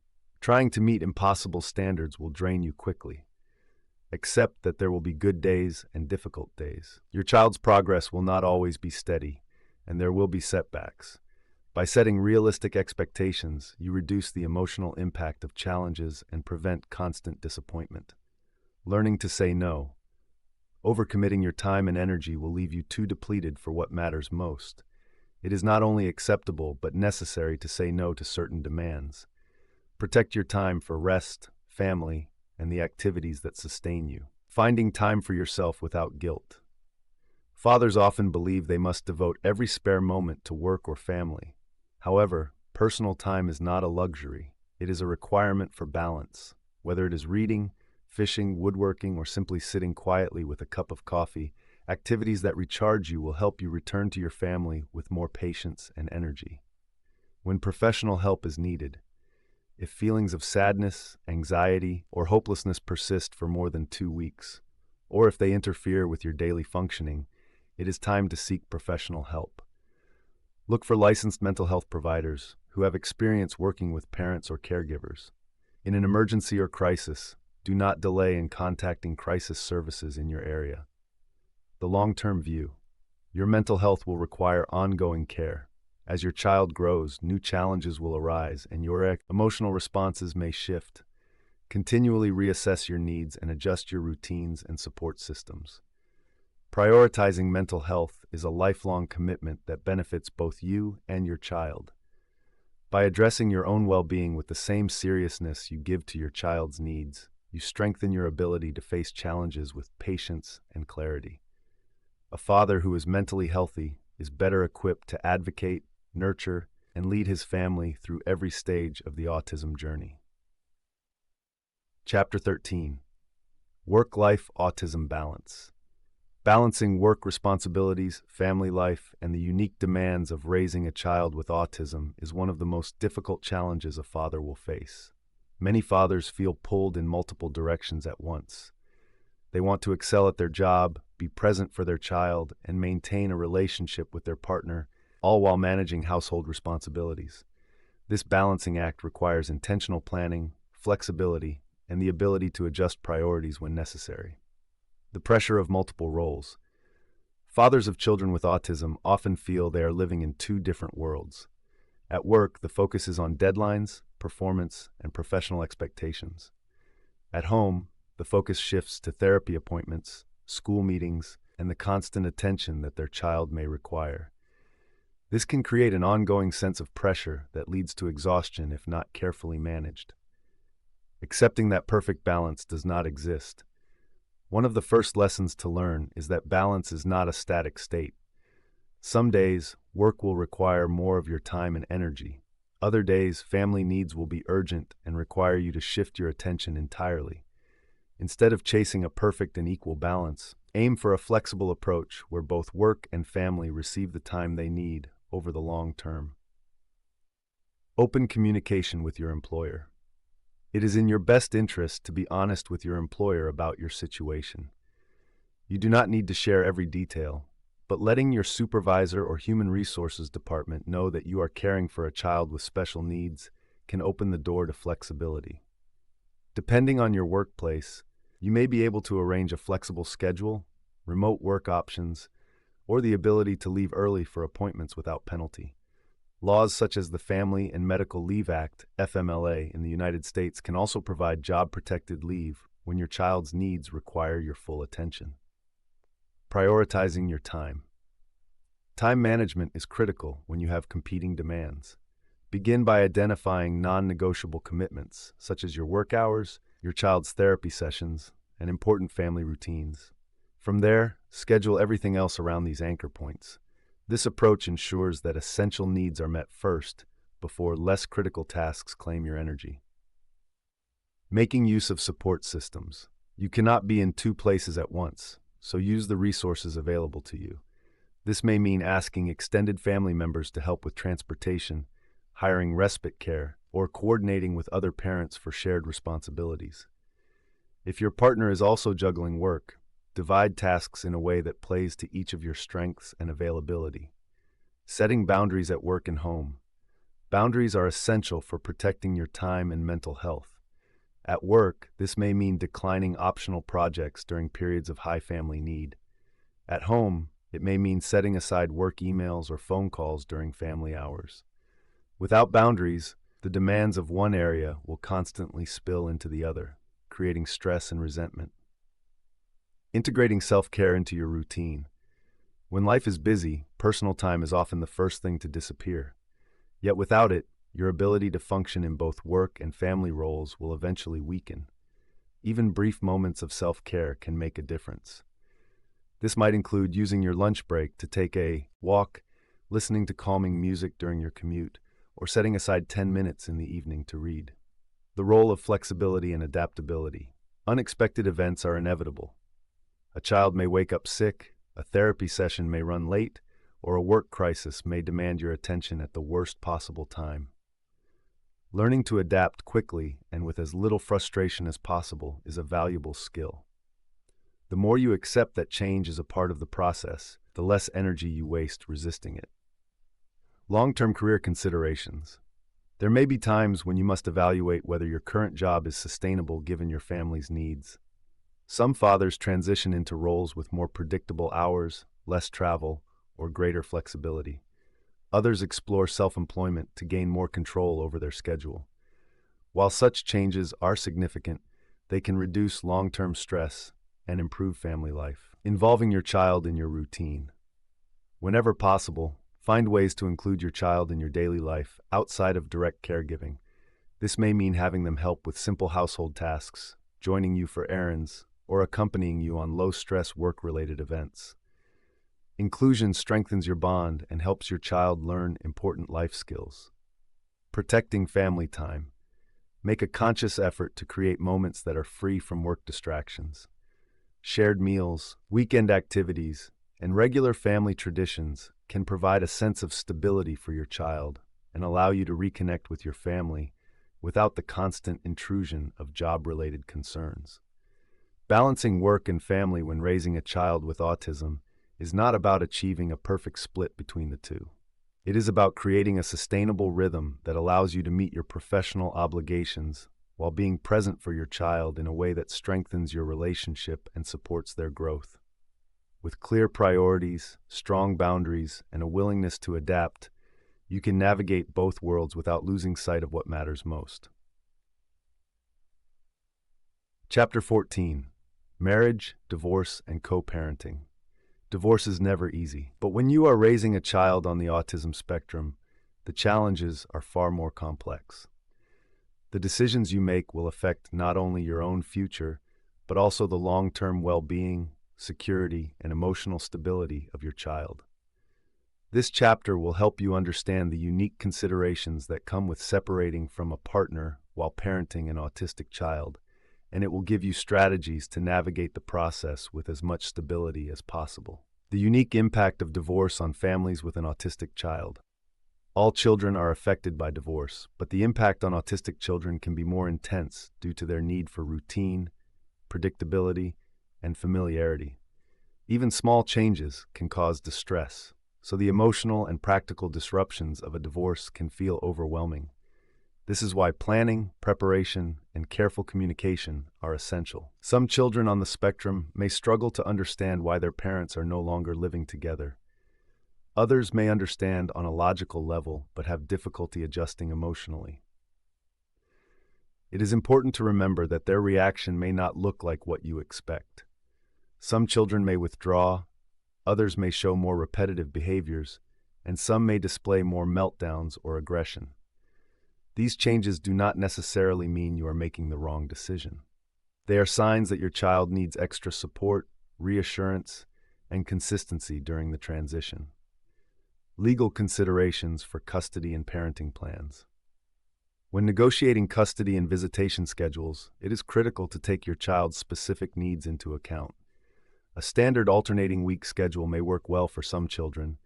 A: Trying to meet impossible standards will drain you quickly. Accept that there will be good days and difficult days. Your child's progress will not always be steady, and there will be setbacks. By setting realistic expectations, you reduce the emotional impact of challenges and prevent constant disappointment. Learning to say no. Overcommitting your time and energy will leave you too depleted for what matters most. It is not only acceptable but necessary to say no to certain demands. Protect your time for rest, family, and the activities that sustain you. Finding time for yourself without guilt. Fathers often believe they must devote every spare moment to work or family. However, personal time is not a luxury. It is a requirement for balance. Whether it is reading, fishing, woodworking, or simply sitting quietly with a cup of coffee, activities that recharge you will help you return to your family with more patience and energy. When professional help is needed. If feelings of sadness, anxiety, or hopelessness persist for more than 2 weeks, or if they interfere with your daily functioning, it is time to seek professional help. Look for licensed mental health providers who have experience working with parents or caregivers. In an emergency or crisis, do not delay in contacting crisis services in your area. The long-term view. Your mental health will require ongoing care. As your child grows, new challenges will arise and your emotional responses may shift. Continually reassess your needs and adjust your routines and support systems. Prioritizing mental health is a lifelong commitment that benefits both you and your child. By addressing your own well-being with the same seriousness you give to your child's needs, you strengthen your ability to face challenges with patience and clarity. A father who is mentally healthy is better equipped to advocate, nurture, and lead his family through every stage of the autism journey. Chapter 13. Work-Life Autism Balance. Balancing work responsibilities, family life, and the unique demands of raising a child with autism is one of the most difficult challenges a father will face. Many fathers feel pulled in multiple directions at once. They want to excel at their job, be present for their child, and maintain a relationship with their partner, all while managing household responsibilities. This balancing act requires intentional planning, flexibility, and the ability to adjust priorities when necessary. The pressure of multiple roles. Fathers of children with autism often feel they are living in two different worlds. At work, the focus is on deadlines, performance, and professional expectations. At home, the focus shifts to therapy appointments, school meetings, and the constant attention that their child may require. This can create an ongoing sense of pressure that leads to exhaustion if not carefully managed. Accepting that perfect balance does not exist. One of the first lessons to learn is that balance is not a static state. Some days, work will require more of your time and energy. Other days, family needs will be urgent and require you to shift your attention entirely. Instead of chasing a perfect and equal balance, aim for a flexible approach where both work and family receive the time they need over the long term. Open communication with your employer. It is in your best interest to be honest with your employer about your situation. You do not need to share every detail, but letting your supervisor or human resources department know that you are caring for a child with special needs can open the door to flexibility. Depending on your workplace, you may be able to arrange a flexible schedule, remote work options, or the ability to leave early for appointments without penalty. Laws such as the Family and Medical Leave Act, FMLA, in the United States can also provide job-protected leave when your child's needs require your full attention. Prioritizing your time. Time management is critical when you have competing demands. Begin by identifying non-negotiable commitments, such as your work hours, your child's therapy sessions, and important family routines. From there, schedule everything else around these anchor points. This approach ensures that essential needs are met first, before less critical tasks claim your energy. Making use of support systems. You cannot be in two places at once, so use the resources available to you. This may mean asking extended family members to help with transportation, hiring respite care, or coordinating with other parents for shared responsibilities. If your partner is also juggling work, divide tasks in a way that plays to each of your strengths and availability. Setting boundaries at work and home. Boundaries are essential for protecting your time and mental health. At work, this may mean declining optional projects during periods of high family need. At home, it may mean setting aside work emails or phone calls during family hours. Without boundaries, the demands of one area will constantly spill into the other, creating stress and resentment. Integrating self-care into your routine. When life is busy, personal time is often the first thing to disappear. Yet without it, your ability to function in both work and family roles will eventually weaken. Even brief moments of self-care can make a difference. This might include using your lunch break to take a walk, listening to calming music during your commute, or setting aside 10 minutes in the evening to read. The role of flexibility and adaptability. Unexpected events are inevitable. A child may wake up sick, a therapy session may run late, or a work crisis may demand your attention at the worst possible time. Learning to adapt quickly and with as little frustration as possible is a valuable skill. The more you accept that change is a part of the process, the less energy you waste resisting it. Long-term career considerations. There may be times when you must evaluate whether your current job is sustainable given your family's needs. Some fathers transition into roles with more predictable hours, less travel, or greater flexibility. Others explore self-employment to gain more control over their schedule. While such changes are significant, they can reduce long-term stress and improve family life. Involving your child in your routine. Whenever possible, find ways to include your child in your daily life outside of direct caregiving. This may mean having them help with simple household tasks, joining you for errands, or accompanying you on low-stress work-related events. Inclusion strengthens your bond and helps your child learn important life skills. Protecting family time. Make a conscious effort to create moments that are free from work distractions. Shared meals, weekend activities, and regular family traditions can provide a sense of stability for your child and allow you to reconnect with your family without the constant intrusion of job-related concerns. Balancing work and family when raising a child with autism is not about achieving a perfect split between the two. It is about creating a sustainable rhythm that allows you to meet your professional obligations while being present for your child in a way that strengthens your relationship and supports their growth. With clear priorities, strong boundaries, and a willingness to adapt, you can navigate both worlds without losing sight of what matters most. Chapter 14. Marriage, Divorce, and Co-Parenting. Divorce is never easy, but when you are raising a child on the autism spectrum, the challenges are far more complex. The decisions you make will affect not only your own future, but also the long-term well-being, security, and emotional stability of your child. This chapter will help you understand the unique considerations that come with separating from a partner while parenting an autistic child, and it will give you strategies to navigate the process with as much stability as possible. The unique impact of divorce on families with an autistic child. All children are affected by divorce, but the impact on autistic children can be more intense due to their need for routine, predictability, and familiarity. Even small changes can cause distress, so the emotional and practical disruptions of a divorce can feel overwhelming. This is why planning, preparation, and careful communication are essential. Some children on the spectrum may struggle to understand why their parents are no longer living together. Others may understand on a logical level but have difficulty adjusting emotionally. It is important to remember that their reaction may not look like what you expect. Some children may withdraw, others may show more repetitive behaviors, and some may display more meltdowns or aggression. These changes do not necessarily mean you are making the wrong decision. They are signs that your child needs extra support, reassurance, and consistency during the transition. Legal considerations for custody and parenting plans. When negotiating custody and visitation schedules, it is critical to take your child's specific needs into account. A standard alternating week schedule may work well for some children,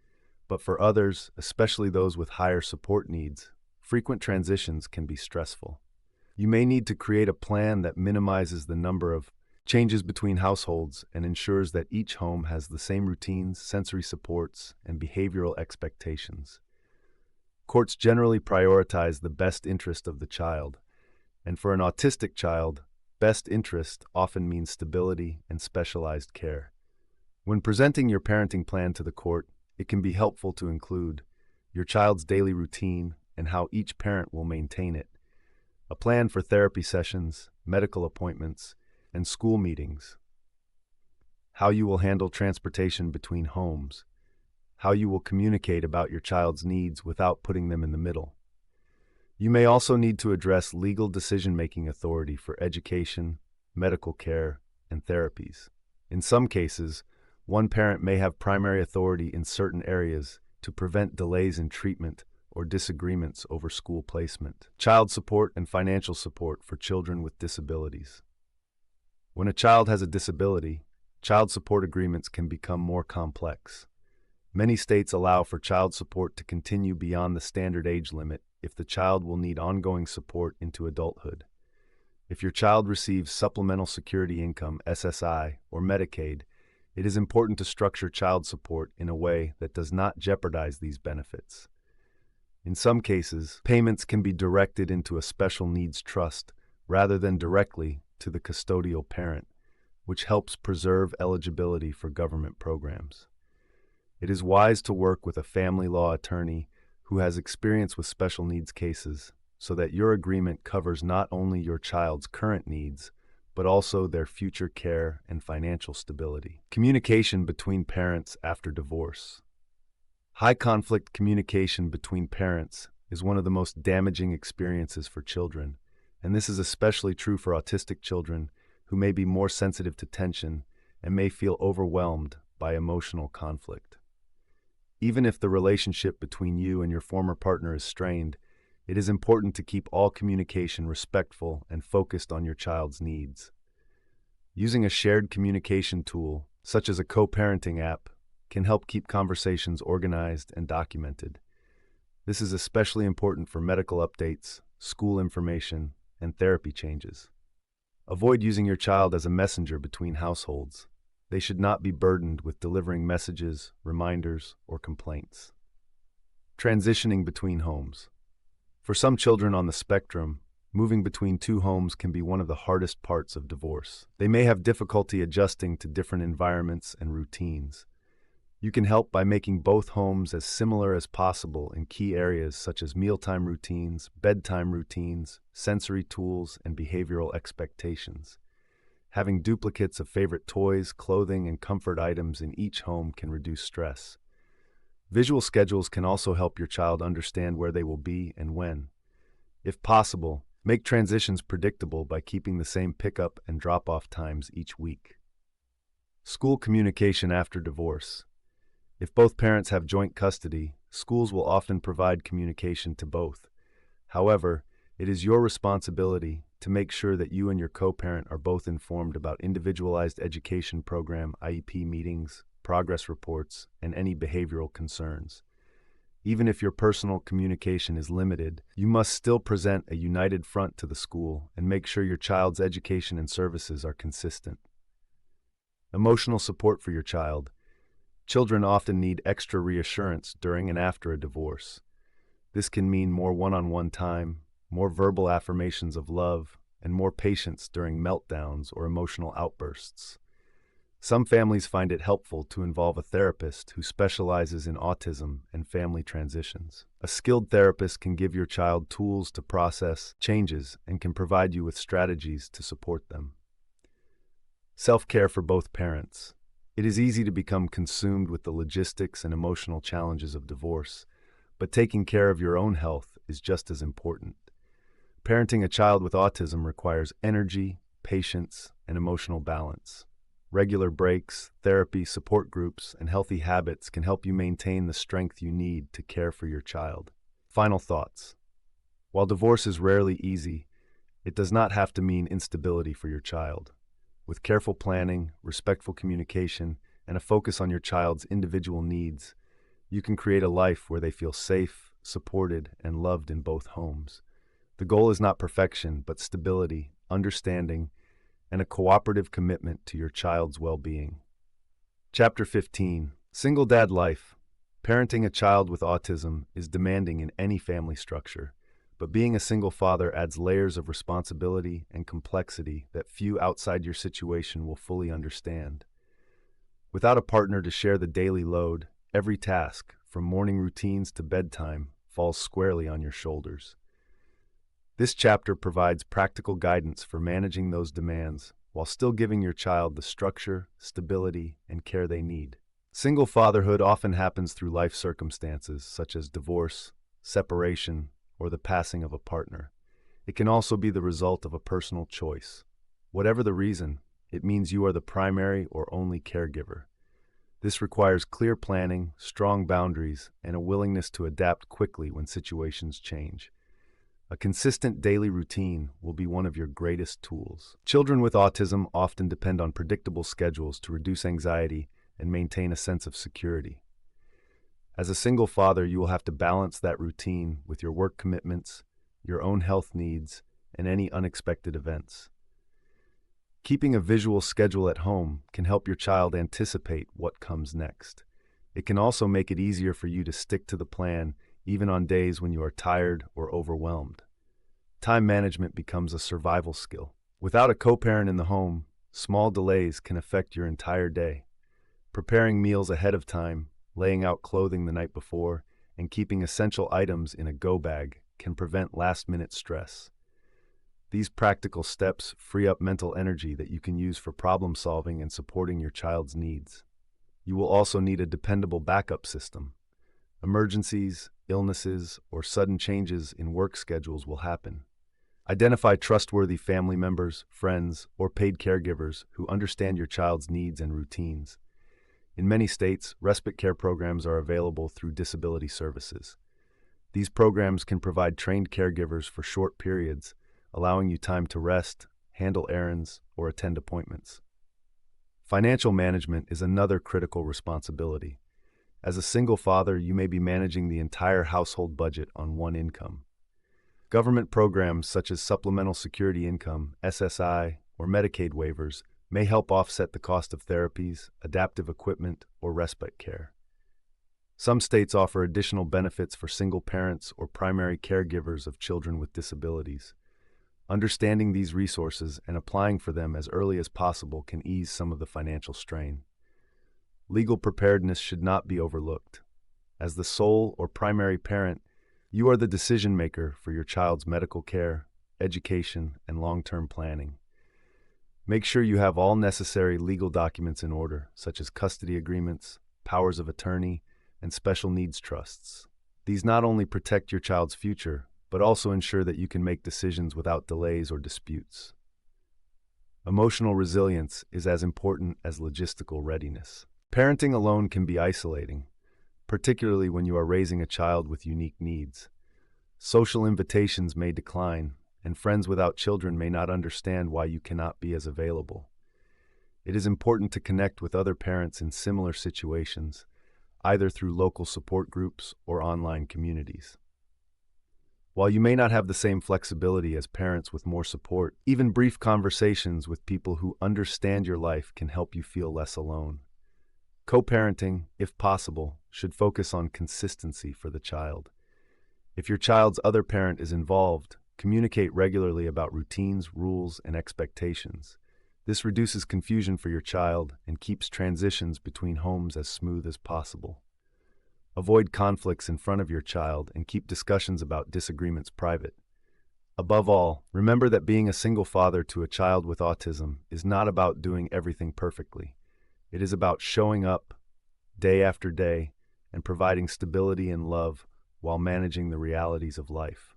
A: but for others, especially those with higher support needs, frequent transitions can be stressful. You may need to create a plan that minimizes the number of changes between households and ensures that each home has the same routines, sensory supports, and behavioral expectations. Courts generally prioritize the best interest of the child, and for an autistic child, best interest often means stability and specialized care. When presenting your parenting plan to the court, it can be helpful to include your child's daily routine and how each parent will maintain it, a plan for therapy sessions, medical appointments, and school meetings, how you will handle transportation between homes, how you will communicate about your child's needs without putting them in the middle. You may also need to address legal decision-making authority for education, medical care, and therapies. In some cases, one parent may have primary authority in certain areas to prevent delays in treatment or disagreements over school placement. Child support and financial support for children with disabilities. When a child has a disability, child support agreements can become more complex. Many states allow for child support to continue beyond the standard age limit if the child will need ongoing support into adulthood. If your child receives Supplemental Security Income, SSI, or Medicaid, it is important to structure child support in a way that does not jeopardize these benefits. In some cases, payments can be directed into a special needs trust rather than directly to the custodial parent, which helps preserve eligibility for government programs. It is wise to work with a family law attorney who has experience with special needs cases so that your agreement covers not only your child's current needs, but also their future care and financial stability. Communication between parents after divorce. High-conflict communication between parents is one of the most damaging experiences for children, and this is especially true for autistic children who may be more sensitive to tension and may feel overwhelmed by emotional conflict. Even if the relationship between you and your former partner is strained, it is important to keep all communication respectful and focused on your child's needs. Using a shared communication tool, such as a co-parenting app, can help keep conversations organized and documented. This is especially important for medical updates, school information, and therapy changes. Avoid using your child as a messenger between households. They should not be burdened with delivering messages, reminders, or complaints. Transitioning between homes. For some children on the spectrum, moving between two homes can be one of the hardest parts of divorce. They may have difficulty adjusting to different environments and routines. You can help by making both homes as similar as possible in key areas such as mealtime routines, bedtime routines, sensory tools, and behavioral expectations. Having duplicates of favorite toys, clothing, and comfort items in each home can reduce stress. Visual schedules can also help your child understand where they will be and when. If possible, make transitions predictable by keeping the same pickup and drop-off times each week. School communication after divorce. If both parents have joint custody, schools will often provide communication to both. However, it is your responsibility to make sure that you and your co-parent are both informed about individualized education program, IEP meetings, progress reports, and any behavioral concerns. Even if your personal communication is limited, you must still present a united front to the school and make sure your child's education and services are consistent. Emotional support for your child. Children often need extra reassurance during and after a divorce. This can mean more one-on-one time, more verbal affirmations of love, and more patience during meltdowns or emotional outbursts. Some families find it helpful to involve a therapist who specializes in autism and family transitions. A skilled therapist can give your child tools to process changes and can provide you with strategies to support them. Self-care for both parents. It is easy to become consumed with the logistics and emotional challenges of divorce, but taking care of your own health is just as important. Parenting a child with autism requires energy, patience, and emotional balance. Regular breaks, therapy, support groups, and healthy habits can help you maintain the strength you need to care for your child. Final thoughts. While divorce is rarely easy, it does not have to mean instability for your child. With careful planning, respectful communication, and a focus on your child's individual needs, you can create a life where they feel safe, supported, and loved in both homes. The goal is not perfection, but stability, understanding, and a cooperative commitment to your child's well-being. Chapter 15. Single Dad Life. Parenting a child with autism is demanding in any family structure, but being a single father adds layers of responsibility and complexity that few outside your situation will fully understand. Without a partner to share the daily load, every task, from morning routines to bedtime, falls squarely on your shoulders. This chapter provides practical guidance for managing those demands while still giving your child the structure, stability, and care they need. Single fatherhood often happens through life circumstances such as divorce, separation, or the passing of a partner. It can also be the result of a personal choice. Whatever the reason, it means you are the primary or only caregiver. This requires clear planning, strong boundaries, and a willingness to adapt quickly when situations change. A consistent daily routine will be one of your greatest tools. Children with autism often depend on predictable schedules to reduce anxiety and maintain a sense of security. As a single father, you will have to balance that routine with your work commitments, your own health needs, and any unexpected events. Keeping a visual schedule at home can help your child anticipate what comes next. It can also make it easier for you to stick to the plan even on days when you are tired or overwhelmed. Time management becomes a survival skill. Without a co-parent in the home, small delays can affect your entire day. Preparing meals ahead of time, laying out clothing the night before, and keeping essential items in a go bag can prevent last-minute stress. These practical steps free up mental energy that you can use for problem solving and supporting your child's needs. You will also need a dependable backup system. Emergencies, illnesses, or sudden changes in work schedules will happen. Identify trustworthy family members, friends, or paid caregivers who understand your child's needs and routines. In many states, respite care programs are available through disability services. These programs can provide trained caregivers for short periods, allowing you time to rest, handle errands, or attend appointments. Financial management is another critical responsibility. As a single father, you may be managing the entire household budget on one income. Government programs such as Supplemental Security Income, SSI, or Medicaid waivers may help offset the cost of therapies, adaptive equipment, or respite care. Some states offer additional benefits for single parents or primary caregivers of children with disabilities. Understanding these resources and applying for them as early as possible can ease some of the financial strain. Legal preparedness should not be overlooked. As the sole or primary parent, you are the decision maker for your child's medical care, education, and long-term planning. Make sure you have all necessary legal documents in order, such as custody agreements, powers of attorney, and special needs trusts. These not only protect your child's future, but also ensure that you can make decisions without delays or disputes. Emotional resilience is as important as logistical readiness. Parenting alone can be isolating, particularly when you are raising a child with unique needs. Social invitations may decline, and friends without children may not understand why you cannot be as available. It is important to connect with other parents in similar situations, either through local support groups or online communities. While you may not have the same flexibility as parents with more support, even brief conversations with people who understand your life can help you feel less alone. Co-parenting, if possible, should focus on consistency for the child. If your child's other parent is involved, communicate regularly about routines, rules, and expectations. This reduces confusion for your child and keeps transitions between homes as smooth as possible. Avoid conflicts in front of your child and keep discussions about disagreements private. Above all, remember that being a single father to a child with autism is not about doing everything perfectly. It is about showing up day after day and providing stability and love while managing the realities of life.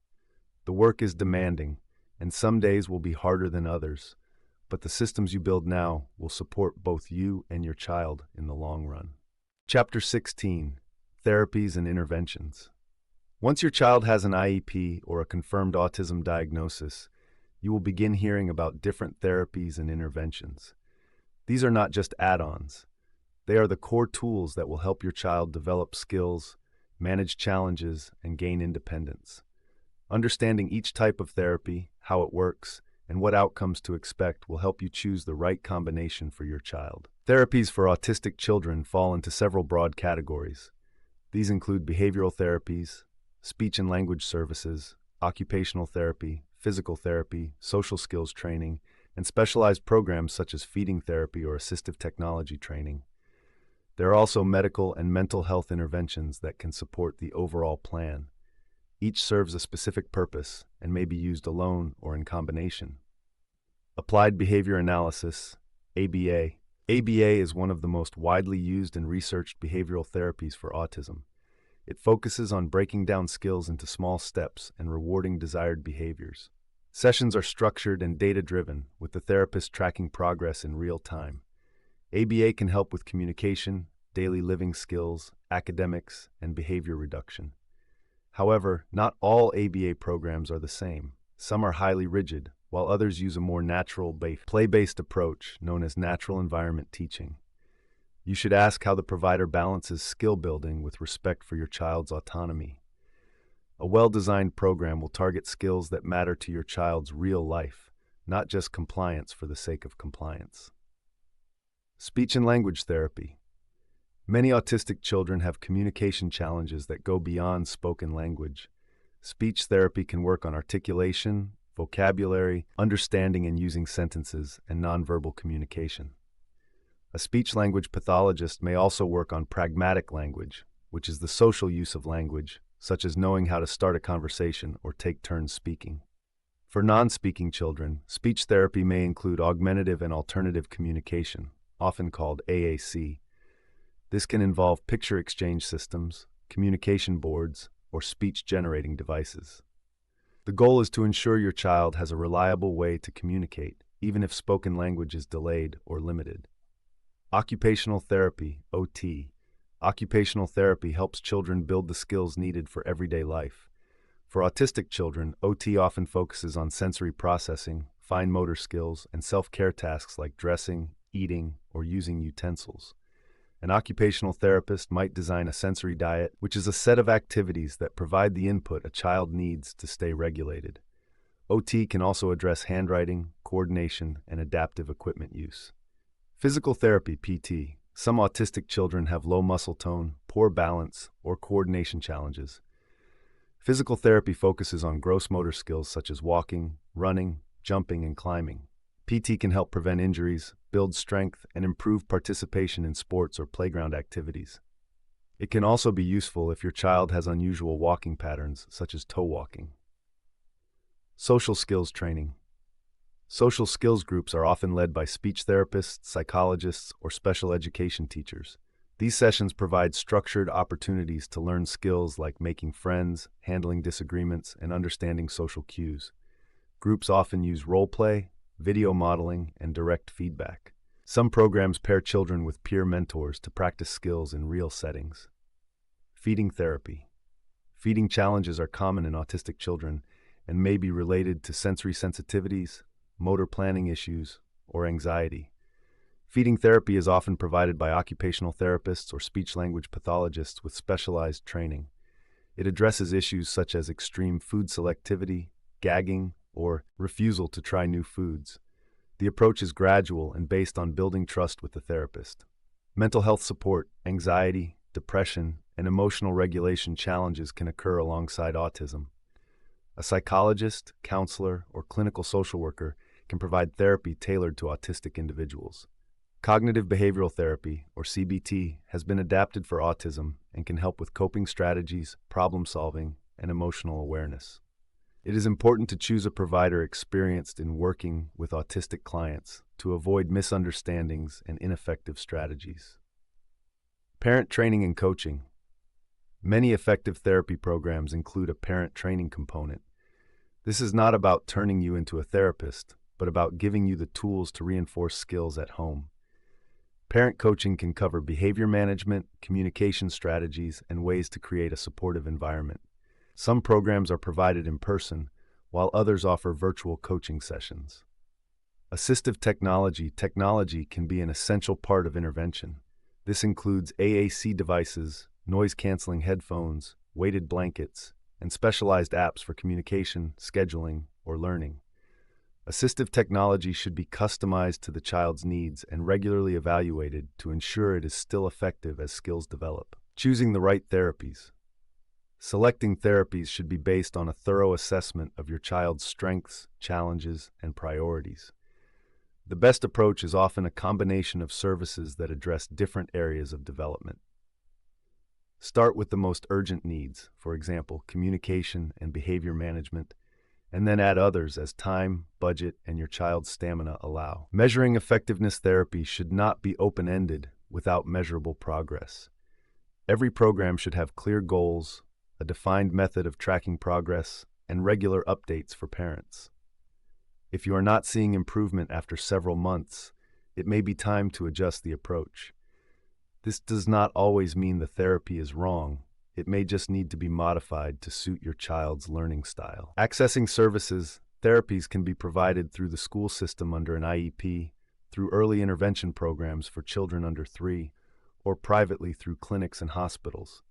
A: The work is demanding, and some days will be harder than others, but the systems you build now will support both you and your child in the long run. Chapter 16: Therapies and Interventions. Once your child has an IEP or a confirmed autism diagnosis, you will begin hearing about different therapies and interventions. These are not just add-ons. They are the core tools that will help your child develop skills, manage challenges, and gain independence. Understanding each type of therapy, how it works, and what outcomes to expect will help you choose the right combination for your child. Therapies for autistic children fall into several broad categories. These include behavioral therapies, speech and language services, occupational therapy, physical therapy, social skills training, and specialized programs such as feeding therapy or assistive technology training. There are also medical and mental health interventions that can support the overall plan. Each serves a specific purpose and may be used alone or in combination. Applied Behavior Analysis, ABA. ABA is one of the most widely used and researched behavioral therapies for autism. It focuses on breaking down skills into small steps and rewarding desired behaviors. Sessions are structured and data-driven, with the therapist tracking progress in real time. ABA can help with communication, daily living skills, academics, and behavior reduction. However, not all ABA programs are the same. Some are highly rigid, while others use a more natural, play-based approach known as natural environment teaching. You should ask how the provider balances skill building with respect for your child's autonomy. A well-designed program will target skills that matter to your child's real life, not just compliance for the sake of compliance. Speech and language therapy. Many autistic children have communication challenges that go beyond spoken language. Speech therapy can work on articulation, vocabulary, understanding and using sentences, and nonverbal communication. A speech-language pathologist may also work on pragmatic language, which is the social use of language, such as knowing how to start a conversation or take turns speaking. For non-speaking children, speech therapy may include augmentative and alternative communication, often called AAC. This can involve picture exchange systems, communication boards, or speech-generating devices. The goal is to ensure your child has a reliable way to communicate, even if spoken language is delayed or limited. Occupational therapy, OT. Occupational therapy helps children build the skills needed for everyday life. For autistic children, OT often focuses on sensory processing, fine motor skills, and self-care tasks like dressing, eating, or using utensils. An occupational therapist might design a sensory diet, which is a set of activities that provide the input a child needs to stay regulated. OT can also address handwriting, coordination, and adaptive equipment use. Physical therapy, PT. Some autistic children have low muscle tone, poor balance, or coordination challenges. Physical therapy focuses on gross motor skills such as walking, running, jumping, and climbing. PT can help prevent injuries, build strength, and improve participation in sports or playground activities. It can also be useful if your child has unusual walking patterns, such as toe walking. Social skills training. Social skills groups are often led by speech therapists, psychologists, or special education teachers. These sessions provide structured opportunities to learn skills like making friends, handling disagreements, and understanding social cues. Groups often use role play, video modeling, and direct feedback. Some programs pair children with peer mentors to practice skills in real settings. Feeding therapy. Feeding challenges are common in autistic children and may be related to sensory sensitivities, motor planning issues, or anxiety. Feeding therapy is often provided by occupational therapists or speech-language pathologists with specialized training. It addresses issues such as extreme food selectivity, gagging, or refusal to try new foods. The approach is gradual and based on building trust with the therapist. Mental health support, anxiety, depression, and emotional regulation challenges can occur alongside autism. A psychologist, counselor, or clinical social worker can provide therapy tailored to autistic individuals. Cognitive behavioral therapy, or CBT, has been adapted for autism and can help with coping strategies, problem solving, and emotional awareness. It is important to choose a provider experienced in working with autistic clients to avoid misunderstandings and ineffective strategies. Parent training and coaching. Many effective therapy programs include a parent training component. This is not about turning you into a therapist, but about giving you the tools to reinforce skills at home. Parent coaching can cover behavior management, communication strategies, and ways to create a supportive environment. Some programs are provided in person, while others offer virtual coaching sessions. Assistive technology can be an essential part of intervention. This includes AAC devices, noise-canceling headphones, weighted blankets, and specialized apps for communication, scheduling, or learning. Assistive technology should be customized to the child's needs and regularly evaluated to ensure it is still effective as skills develop. Choosing the right therapies. Selecting therapies should be based on a thorough assessment of your child's strengths, challenges, and priorities. The best approach is often a combination of services that address different areas of development. Start with the most urgent needs, for example, communication and behavior management, and then add others as time, budget, and your child's stamina allow. Measuring effectiveness therapy should not be open-ended without measurable progress. Every program should have clear goals, a defined method of tracking progress, and regular updates for parents. If you are not seeing improvement after several months, it may be time to adjust the approach. This does not always mean the therapy is wrong. It may just need to be modified to suit your child's learning style. Accessing services, therapies can be provided through the school system under an IEP, through early intervention programs for children under 3, or privately through clinics and hospitals.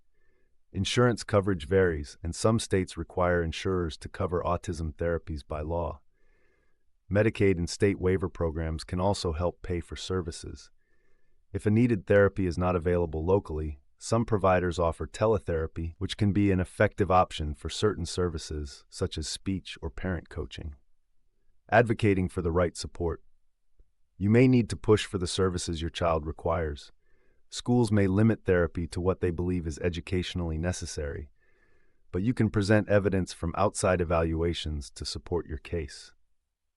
A: Insurance coverage varies, and some states require insurers to cover autism therapies by law. Medicaid and state waiver programs can also help pay for services. If a needed therapy is not available locally, some providers offer teletherapy, which can be an effective option for certain services, such as speech or parent coaching. Advocating for the right support. You may need to push for the services your child requires. Schools may limit therapy to what they believe is educationally necessary, but you can present evidence from outside evaluations to support your case.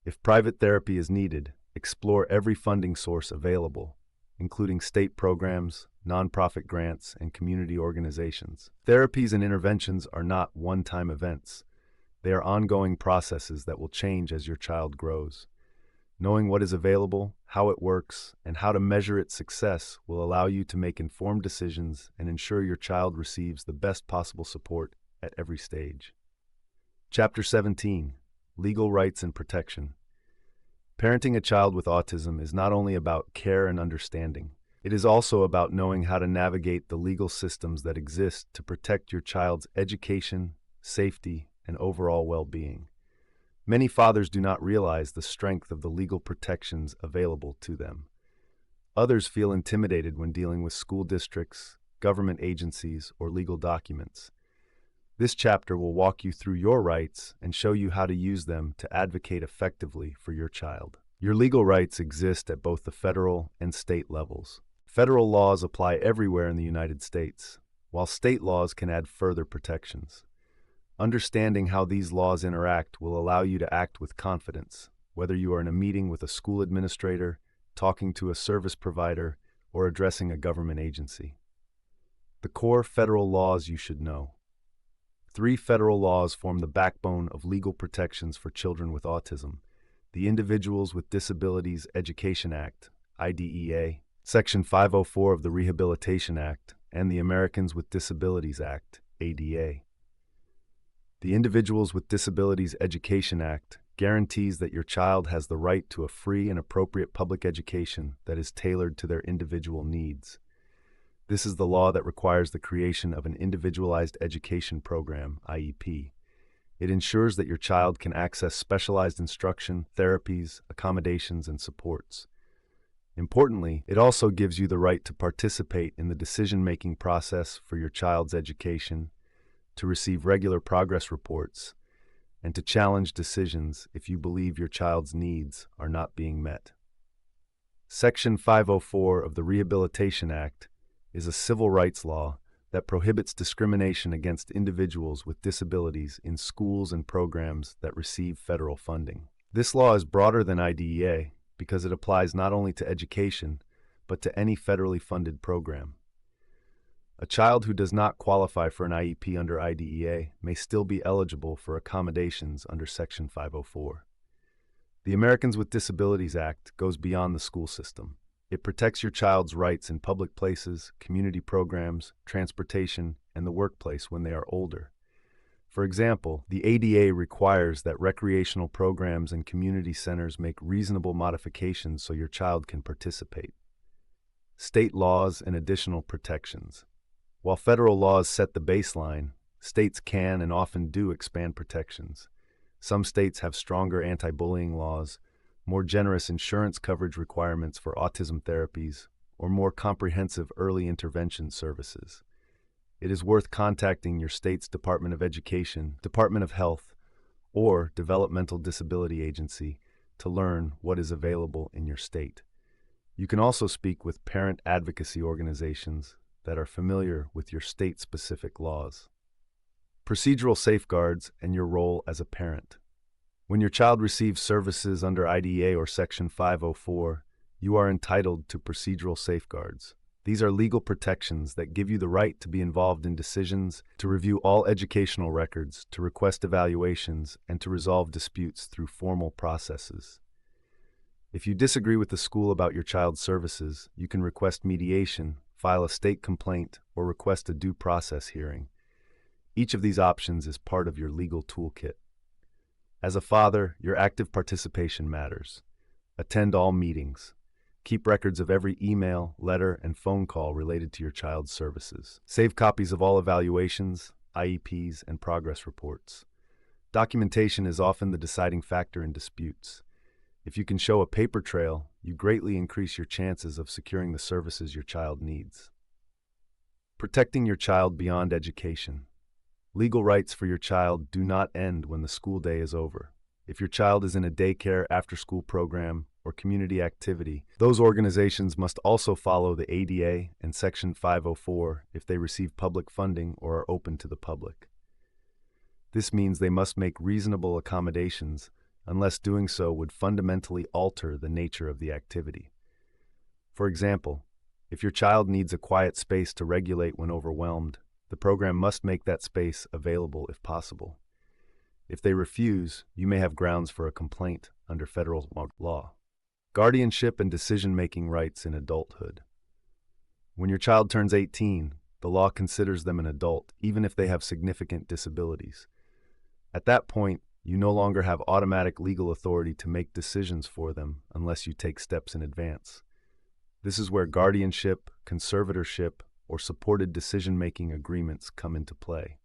A: If private therapy is needed, explore every funding source available, including state programs, nonprofit grants, and community organizations. Therapies and interventions are not one-time events. They are ongoing processes that will change as your child grows. Knowing what is available, how it works, and how to measure its success will allow you to make informed decisions and ensure your child receives the best possible support at every stage. Chapter 17: Legal Rights and Protection. Parenting a child with autism is not only about care and understanding. It is also about knowing how to navigate the legal systems that exist to protect your child's education, safety, and overall well-being. Many fathers do not realize the strength of the legal protections available to them. Others feel intimidated when dealing with school districts, government agencies, or legal documents. This chapter will walk you through your rights and show you how to use them to advocate effectively for your child. Your legal rights exist at both the federal and state levels. Federal laws apply everywhere in the United States, while state laws can add further protections. Understanding how these laws interact will allow you to act with confidence, whether you are in a meeting with a school administrator, talking to a service provider, or addressing a government agency. The core federal laws you should know. 3 federal laws form the backbone of legal protections for children with autism: the Individuals with Disabilities Education Act, IDEA, Section 504 of the Rehabilitation Act, and the Americans with Disabilities Act, ADA. The Individuals with Disabilities Education Act guarantees that your child has the right to a free and appropriate public education that is tailored to their individual needs. This is the law that requires the creation of an individualized education program, IEP. It ensures that your child can access specialized instruction, therapies, accommodations, and supports. Importantly, it also gives you the right to participate in the decision-making process for your child's education, to receive regular progress reports, and to challenge decisions if you believe your child's needs are not being met. Section 504 of the Rehabilitation Act is a civil rights law that prohibits discrimination against individuals with disabilities in schools and programs that receive federal funding. This law is broader than IDEA because it applies not only to education, but to any federally funded program. A child who does not qualify for an IEP under IDEA may still be eligible for accommodations under Section 504. The Americans with Disabilities Act goes beyond the school system. It protects your child's rights in public places, community programs, transportation, and the workplace when they are older. For example, the ADA requires that recreational programs and community centers make reasonable modifications so your child can participate. State laws and additional protections. While federal laws set the baseline, states can and often do expand protections. Some states have stronger anti-bullying laws, more generous insurance coverage requirements for autism therapies, or more comprehensive early intervention services. It is worth contacting your state's Department of Education, Department of Health, or Developmental Disability Agency to learn what is available in your state. You can also speak with parent advocacy organizations that are familiar with your state-specific laws. Procedural safeguards and your role as a parent. When your child receives services under IDEA or Section 504, you are entitled to procedural safeguards. These are legal protections that give you the right to be involved in decisions, to review all educational records, to request evaluations, and to resolve disputes through formal processes. If you disagree with the school about your child's services, you can request mediation, file a state complaint, or request a due process hearing. Each of these options is part of your legal toolkit. As a father, your active participation matters. Attend all meetings. Keep records of every email, letter, and phone call related to your child's services. Save copies of all evaluations, IEPs, and progress reports. Documentation is often the deciding factor in disputes. If you can show a paper trail, you greatly increase your chances of securing the services your child needs. Protecting your child beyond education. Legal rights for your child do not end when the school day is over. If your child is in a daycare, after-school program, or community activity, those organizations must also follow the ADA and Section 504 if they receive public funding or are open to the public. This means they must make reasonable accommodations, unless doing so would fundamentally alter the nature of the activity. For example, if your child needs a quiet space to regulate when overwhelmed, the program must make that space available if possible. If they refuse, you may have grounds for a complaint under federal law. Guardianship and decision-making rights in adulthood. When your child turns 18, the law considers them an adult, even if they have significant disabilities. At that point, you no longer have automatic legal authority to make decisions for them unless you take steps in advance. This is where guardianship, conservatorship, or supported decision-making agreements come into play.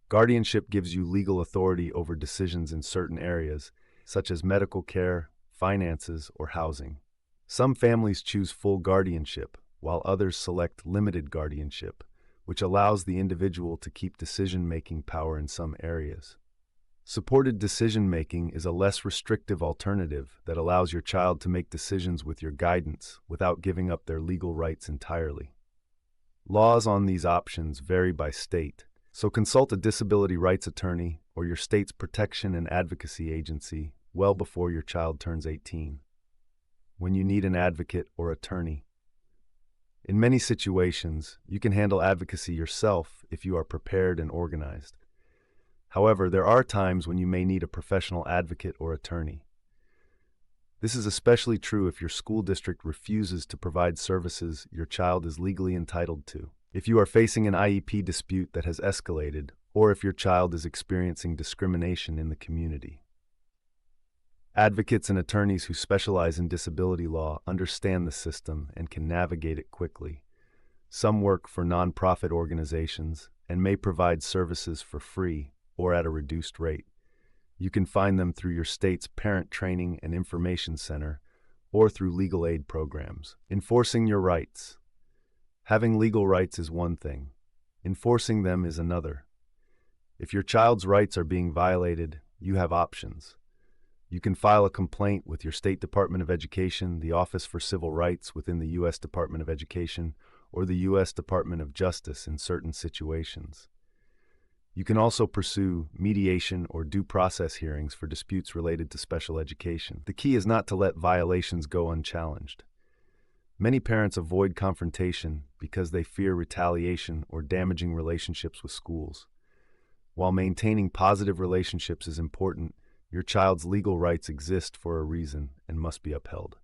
A: Guardianship gives you legal authority over decisions in certain areas, such as medical care, finances, or housing. Some families choose full guardianship, while others select limited guardianship, which allows the individual to keep decision-making power in some areas. Supported decision-making is a less restrictive alternative that allows your child to make decisions with your guidance without giving up their legal rights entirely. Laws on these options vary by state, so consult a disability rights attorney or your state's protection and advocacy agency well before your child turns 18. When you need an advocate or attorney. In many situations, you can handle advocacy yourself if you are prepared and organized. However, there are times when you may need a professional advocate or attorney. This is especially true if your school district refuses to provide services your child is legally entitled to, if you are facing an IEP dispute that has escalated, or if your child is experiencing discrimination in the community. Advocates and attorneys who specialize in disability law understand the system and can navigate it quickly. Some work for nonprofit organizations and may provide services for free or at a reduced rate. You can find them through your state's Parent Training and Information Center or through legal aid programs. Enforcing your rights. Having legal rights is one thing. Enforcing them is another. If your child's rights are being violated, you have options. You can file a complaint with your State Department of Education, the Office for Civil Rights within the U.S. Department of Education, or the U.S. Department of Justice in certain situations. You can also pursue mediation or due process hearings for disputes related to special education. The key is not to let violations go unchallenged. Many parents avoid confrontation because they fear retaliation or damaging relationships with schools. While maintaining positive relationships is important, your child's legal rights exist for a reason and must be upheld.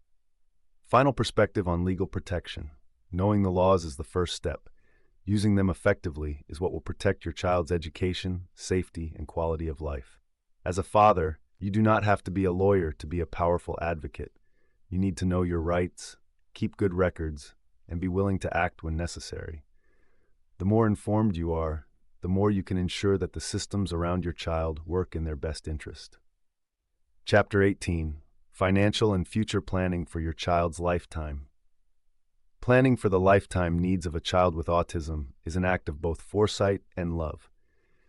A: Final perspective on legal protection. Knowing the laws is the first step. Using them effectively is what will protect your child's education, safety, and quality of life. As a father, you do not have to be a lawyer to be a powerful advocate. You need to know your rights, keep good records, and be willing to act when necessary. The more informed you are, the more you can ensure that the systems around your child work in their best interest. Chapter 18. Financial and Future Planning for Your Child's Lifetime. Planning for the lifetime needs of a child with autism is an act of both foresight and love.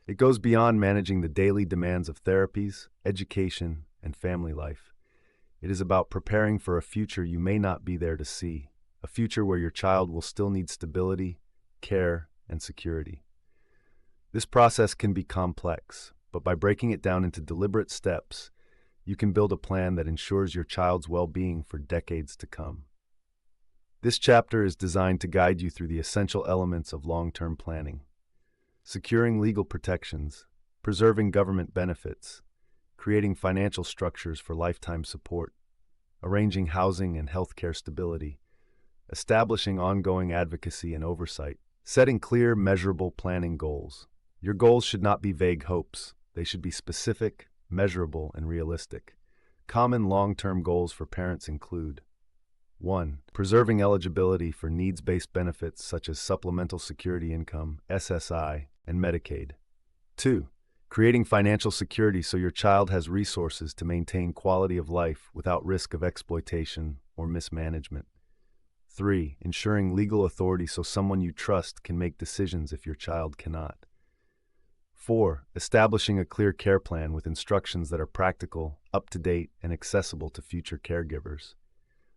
A: It goes beyond managing the daily demands of therapies, education, and family life. It is about preparing for a future you may not be there to see, a future where your child will still need stability, care, and security. This process can be complex, but by breaking it down into deliberate steps, you can build a plan that ensures your child's well-being for decades to come. This chapter is designed to guide you through the essential elements of long-term planning: securing legal protections, preserving government benefits, creating financial structures for lifetime support, arranging housing and healthcare stability, establishing ongoing advocacy and oversight, setting clear, measurable planning goals. Your goals should not be vague hopes. They should be specific, measurable, and realistic. Common long-term goals for parents include: 1. Preserving eligibility for needs-based benefits such as Supplemental Security Income, SSI, and Medicaid. 2. Creating financial security so your child has resources to maintain quality of life without risk of exploitation or mismanagement. 3. Ensuring legal authority so someone you trust can make decisions if your child cannot. 4. Establishing a clear care plan with instructions that are practical, up-to-date, and accessible to future caregivers.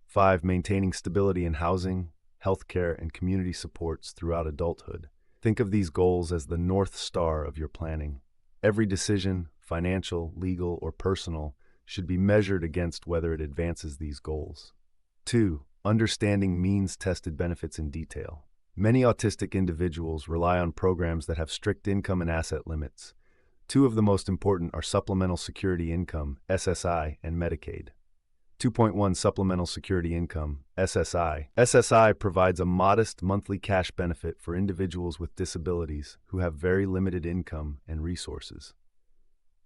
A: 5. Maintaining stability in housing, healthcare, and community supports throughout adulthood. Think of these goals as the North Star of your planning. Every decision, financial, legal, or personal, should be measured against whether it advances these goals. 2. Understanding means-tested benefits in detail. Many autistic individuals rely on programs that have strict income and asset limits. Two of the most important are Supplemental Security Income, SSI, and Medicaid. 2.1 Supplemental Security Income, SSI. SSI provides a modest monthly cash benefit for individuals with disabilities who have very limited income and resources.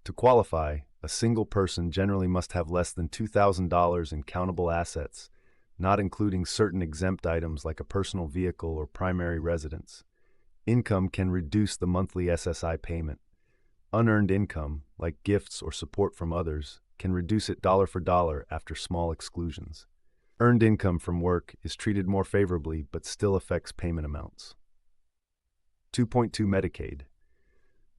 A: To qualify, a single person generally must have less than $2,000 in countable assets, not including certain exempt items like a personal vehicle or primary residence. Income can reduce the monthly SSI payment. Unearned income, like gifts or support from others, can reduce it dollar for dollar after small exclusions. Earned income from work is treated more favorably but still affects payment amounts. 2.2 Medicaid.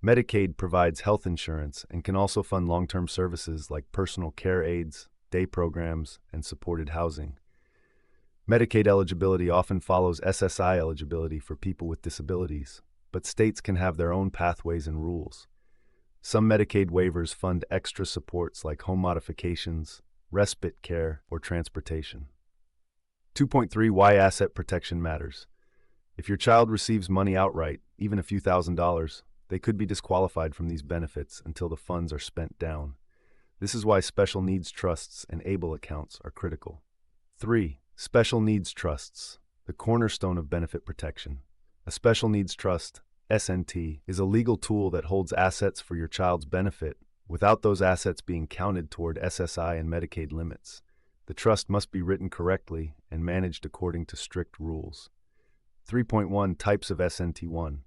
A: Medicaid provides health insurance and can also fund long-term services like personal care aids, day programs, and supported housing. Medicaid eligibility often follows SSI eligibility for people with disabilities, but states can have their own pathways and rules. Some Medicaid waivers fund extra supports like home modifications, respite care, or transportation. 2.3 Why asset protection matters. If your child receives money outright, even a few $1,000s, they could be disqualified from these benefits until the funds are spent down. This is why special needs trusts and ABLE accounts are critical. 3. Special needs trusts, the cornerstone of benefit protection. A special needs trust, SNT, is a legal tool that holds assets for your child's benefit without those assets being counted toward SSI and Medicaid limits. The trust must be written correctly and managed according to strict rules. 3.1 Types of SNT1.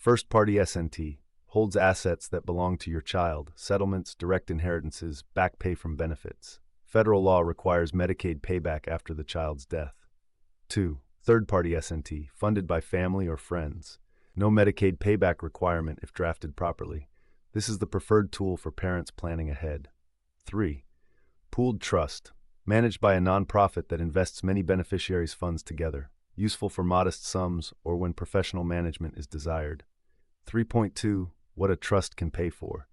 A: First-party SNT holds assets that belong to your child, settlements, direct inheritances, back pay from benefits. Federal law requires Medicaid payback after the child's death. 2. Third-party SNT, funded by family or friends. No Medicaid payback requirement if drafted properly. This is the preferred tool for parents planning ahead. 3. Pooled trust, managed by a nonprofit that invests many beneficiaries' funds together, useful for modest sums or when professional management is desired. 3.2 What a trust can pay for.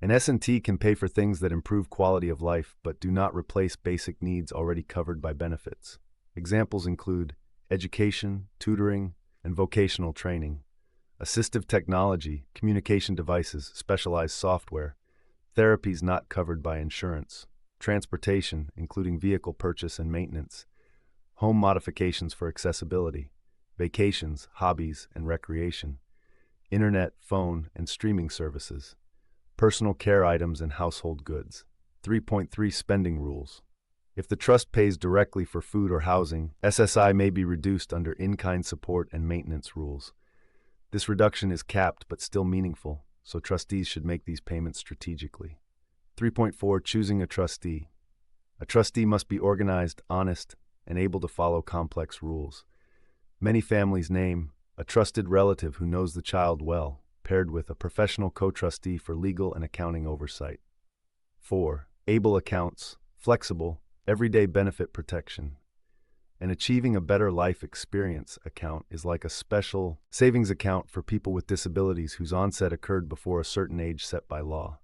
A: An S&T can pay for things that improve quality of life but do not replace basic needs already covered by benefits. Examples include education, tutoring, and vocational training, assistive technology, communication devices, specialized software, therapies not covered by insurance, transportation, including vehicle purchase and maintenance, home modifications for accessibility, vacations, hobbies, and recreation, internet, phone, and streaming services, personal care items and household goods. 3.3 Spending rules. If the trust pays directly for food or housing, SSI may be reduced under in-kind support and maintenance rules. This reduction is capped but still meaningful, so trustees should make these payments strategically. 3.4 Choosing a trustee. A trustee must be organized, honest, and able to follow complex rules. Many families name a trusted relative who knows the child well, paired with a professional co-trustee for legal and accounting oversight. 4. Able accounts, flexible, everyday benefit protection. And achieving a better life experience account is like a special savings account for people with disabilities whose onset occurred before a certain age set by law.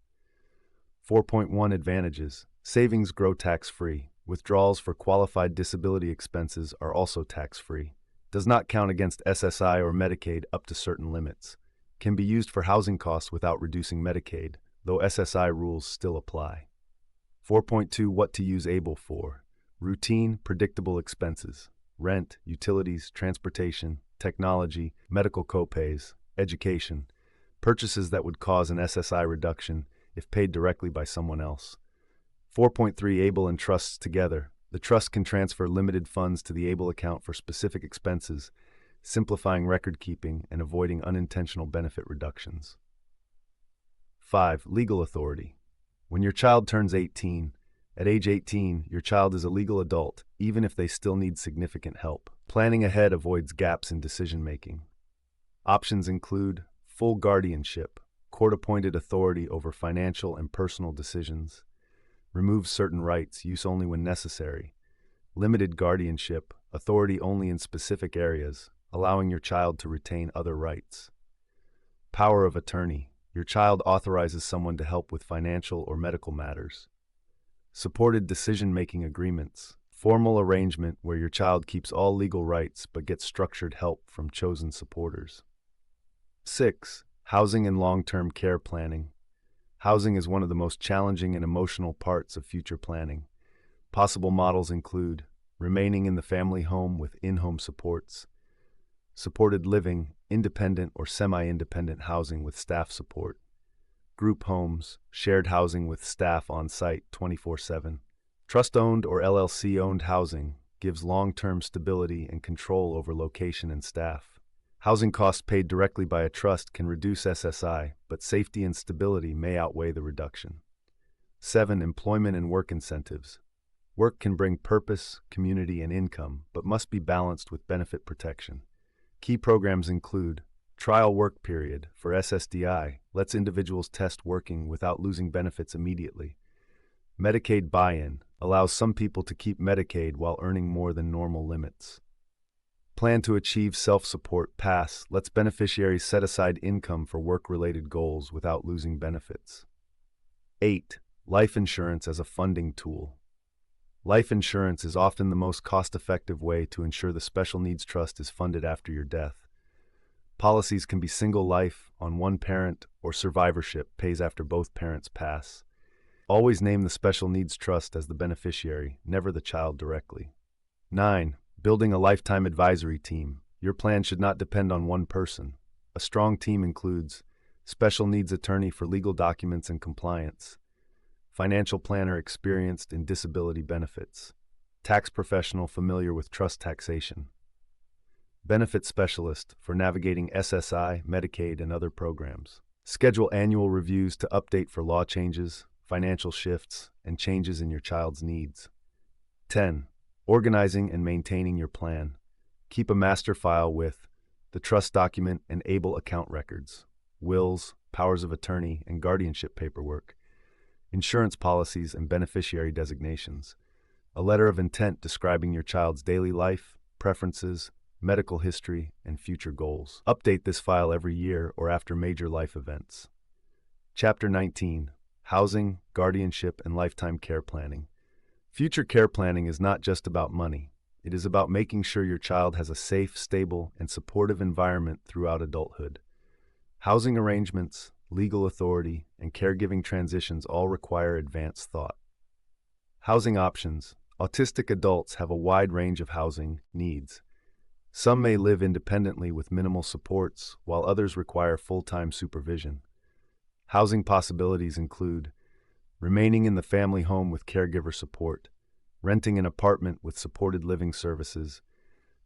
A: 4.1 Advantages. Savings grow tax-free. Withdrawals for qualified disability expenses are also tax-free. Does not count against SSI or Medicaid up to certain limits. Can be used for housing costs without reducing Medicaid, though SSI rules still apply. 4.2 What to use ABLE for. Routine, predictable expenses. Rent, utilities, transportation, technology, medical copays, education. Purchases that would cause an SSI reduction if paid directly by someone else. 4.3 ABLE and trusts together. The trust can transfer limited funds to the ABLE account for specific expenses, simplifying record keeping and avoiding unintentional benefit reductions. 5. Legal authority. When your child turns 18, at age 18, your child is a legal adult, even if they still need significant help. Planning ahead avoids gaps in decision-making. Options include full guardianship, court-appointed authority over financial and personal decisions, removes certain rights, use only when necessary, limited guardianship, authority only in specific areas, allowing your child to retain other rights. Power of attorney. Your child authorizes someone to help with financial or medical matters. Supported decision-making agreements. Formal arrangement where your child keeps all legal rights but gets structured help from chosen supporters. 6. Housing and long-term care planning. Housing is one of the most challenging and emotional parts of future planning. Possible models include remaining in the family home with in-home supports, supported living, independent or semi-independent housing with staff support, group homes, shared housing with staff on site 24/7. Trust-owned or LLC-owned housing gives long-term stability and control over location and staff. Housing costs paid directly by a trust can reduce SSI, but safety and stability may outweigh the reduction. 7. Employment and work incentives. Work can bring purpose, community, and income, but must be balanced with benefit protection. Key programs include trial work period for SSDI, lets individuals test working without losing benefits immediately. Medicaid buy-in, allows some people to keep Medicaid while earning more than normal limits. Plan to achieve self-support pass, lets beneficiaries set aside income for work-related goals without losing benefits. 8. Life insurance as a funding tool. Life insurance is often the most cost-effective way to ensure the special needs trust is funded after your death. Policies can be single life, on one parent, or survivorship pays after both parents pass. Always name the special needs trust as the beneficiary, never the child directly. 9. Building a lifetime advisory team. Your plan should not depend on one person. A strong team includes special needs attorney for legal documents and compliance, financial planner experienced in disability benefits, tax professional familiar with trust taxation, benefit specialist for navigating SSI, Medicaid, and other programs. Schedule annual reviews to update for law changes, financial shifts, and changes in your child's needs. 10. Organizing and maintaining your plan. Keep a master file with the trust document and able account records, wills, powers of attorney, and guardianship paperwork, insurance policies and beneficiary designations, a letter of intent describing your child's daily life, preferences, medical history, and future goals. Update this file every year or after major life events. Chapter 19. Housing, Guardianship, and Lifetime Care Planning. Future care planning is not just about money. It is about making sure your child has a safe, stable, and supportive environment throughout adulthood. Housing arrangements, legal authority, and caregiving transitions all require advanced thought. Housing options. Autistic adults have a wide range of housing needs. Some may live independently with minimal supports, while others require full-time supervision. Housing possibilities include remaining in the family home with caregiver support, renting an apartment with supported living services,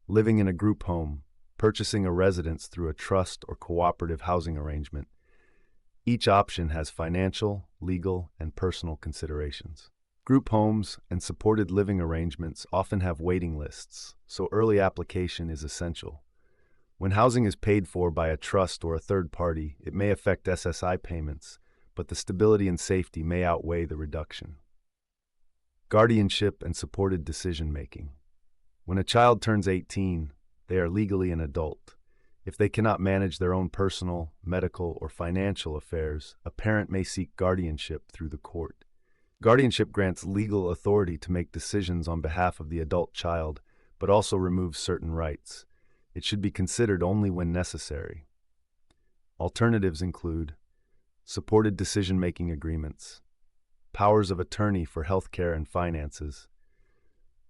A: living in a group home, purchasing a residence through a trust or cooperative housing arrangement. Each option has financial, legal, and personal considerations. Group homes and supported living arrangements often have waiting lists, so early application is essential. When housing is paid for by a trust or a third party, it may affect SSI payments, but the stability and safety may outweigh the reduction. Guardianship and supported decision-making. When a child turns 18, they are legally an adult. If they cannot manage their own personal, medical, or financial affairs, a parent may seek guardianship through the court. Guardianship grants legal authority to make decisions on behalf of the adult child, but also removes certain rights. It should be considered only when necessary. Alternatives include supported decision-making agreements, powers of attorney for healthcare and finances,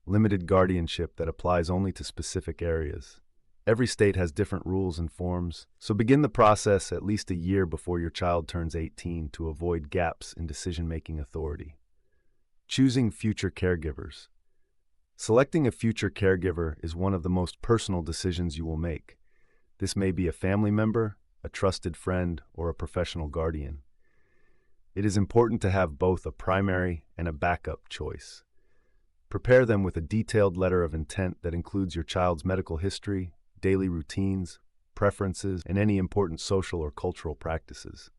A: limited guardianship that applies only to specific areas. Every state has different rules and forms, so begin the process at least a year before your child turns 18 to avoid gaps in decision-making authority. Choosing future caregivers. Selecting a future caregiver is one of the most personal decisions you will make. This may be a family member, a trusted friend, or a professional guardian. It is important to have both a primary and a backup choice. Prepare them with a detailed letter of intent that includes your child's medical history, daily routines, preferences, and any important social or cultural practices.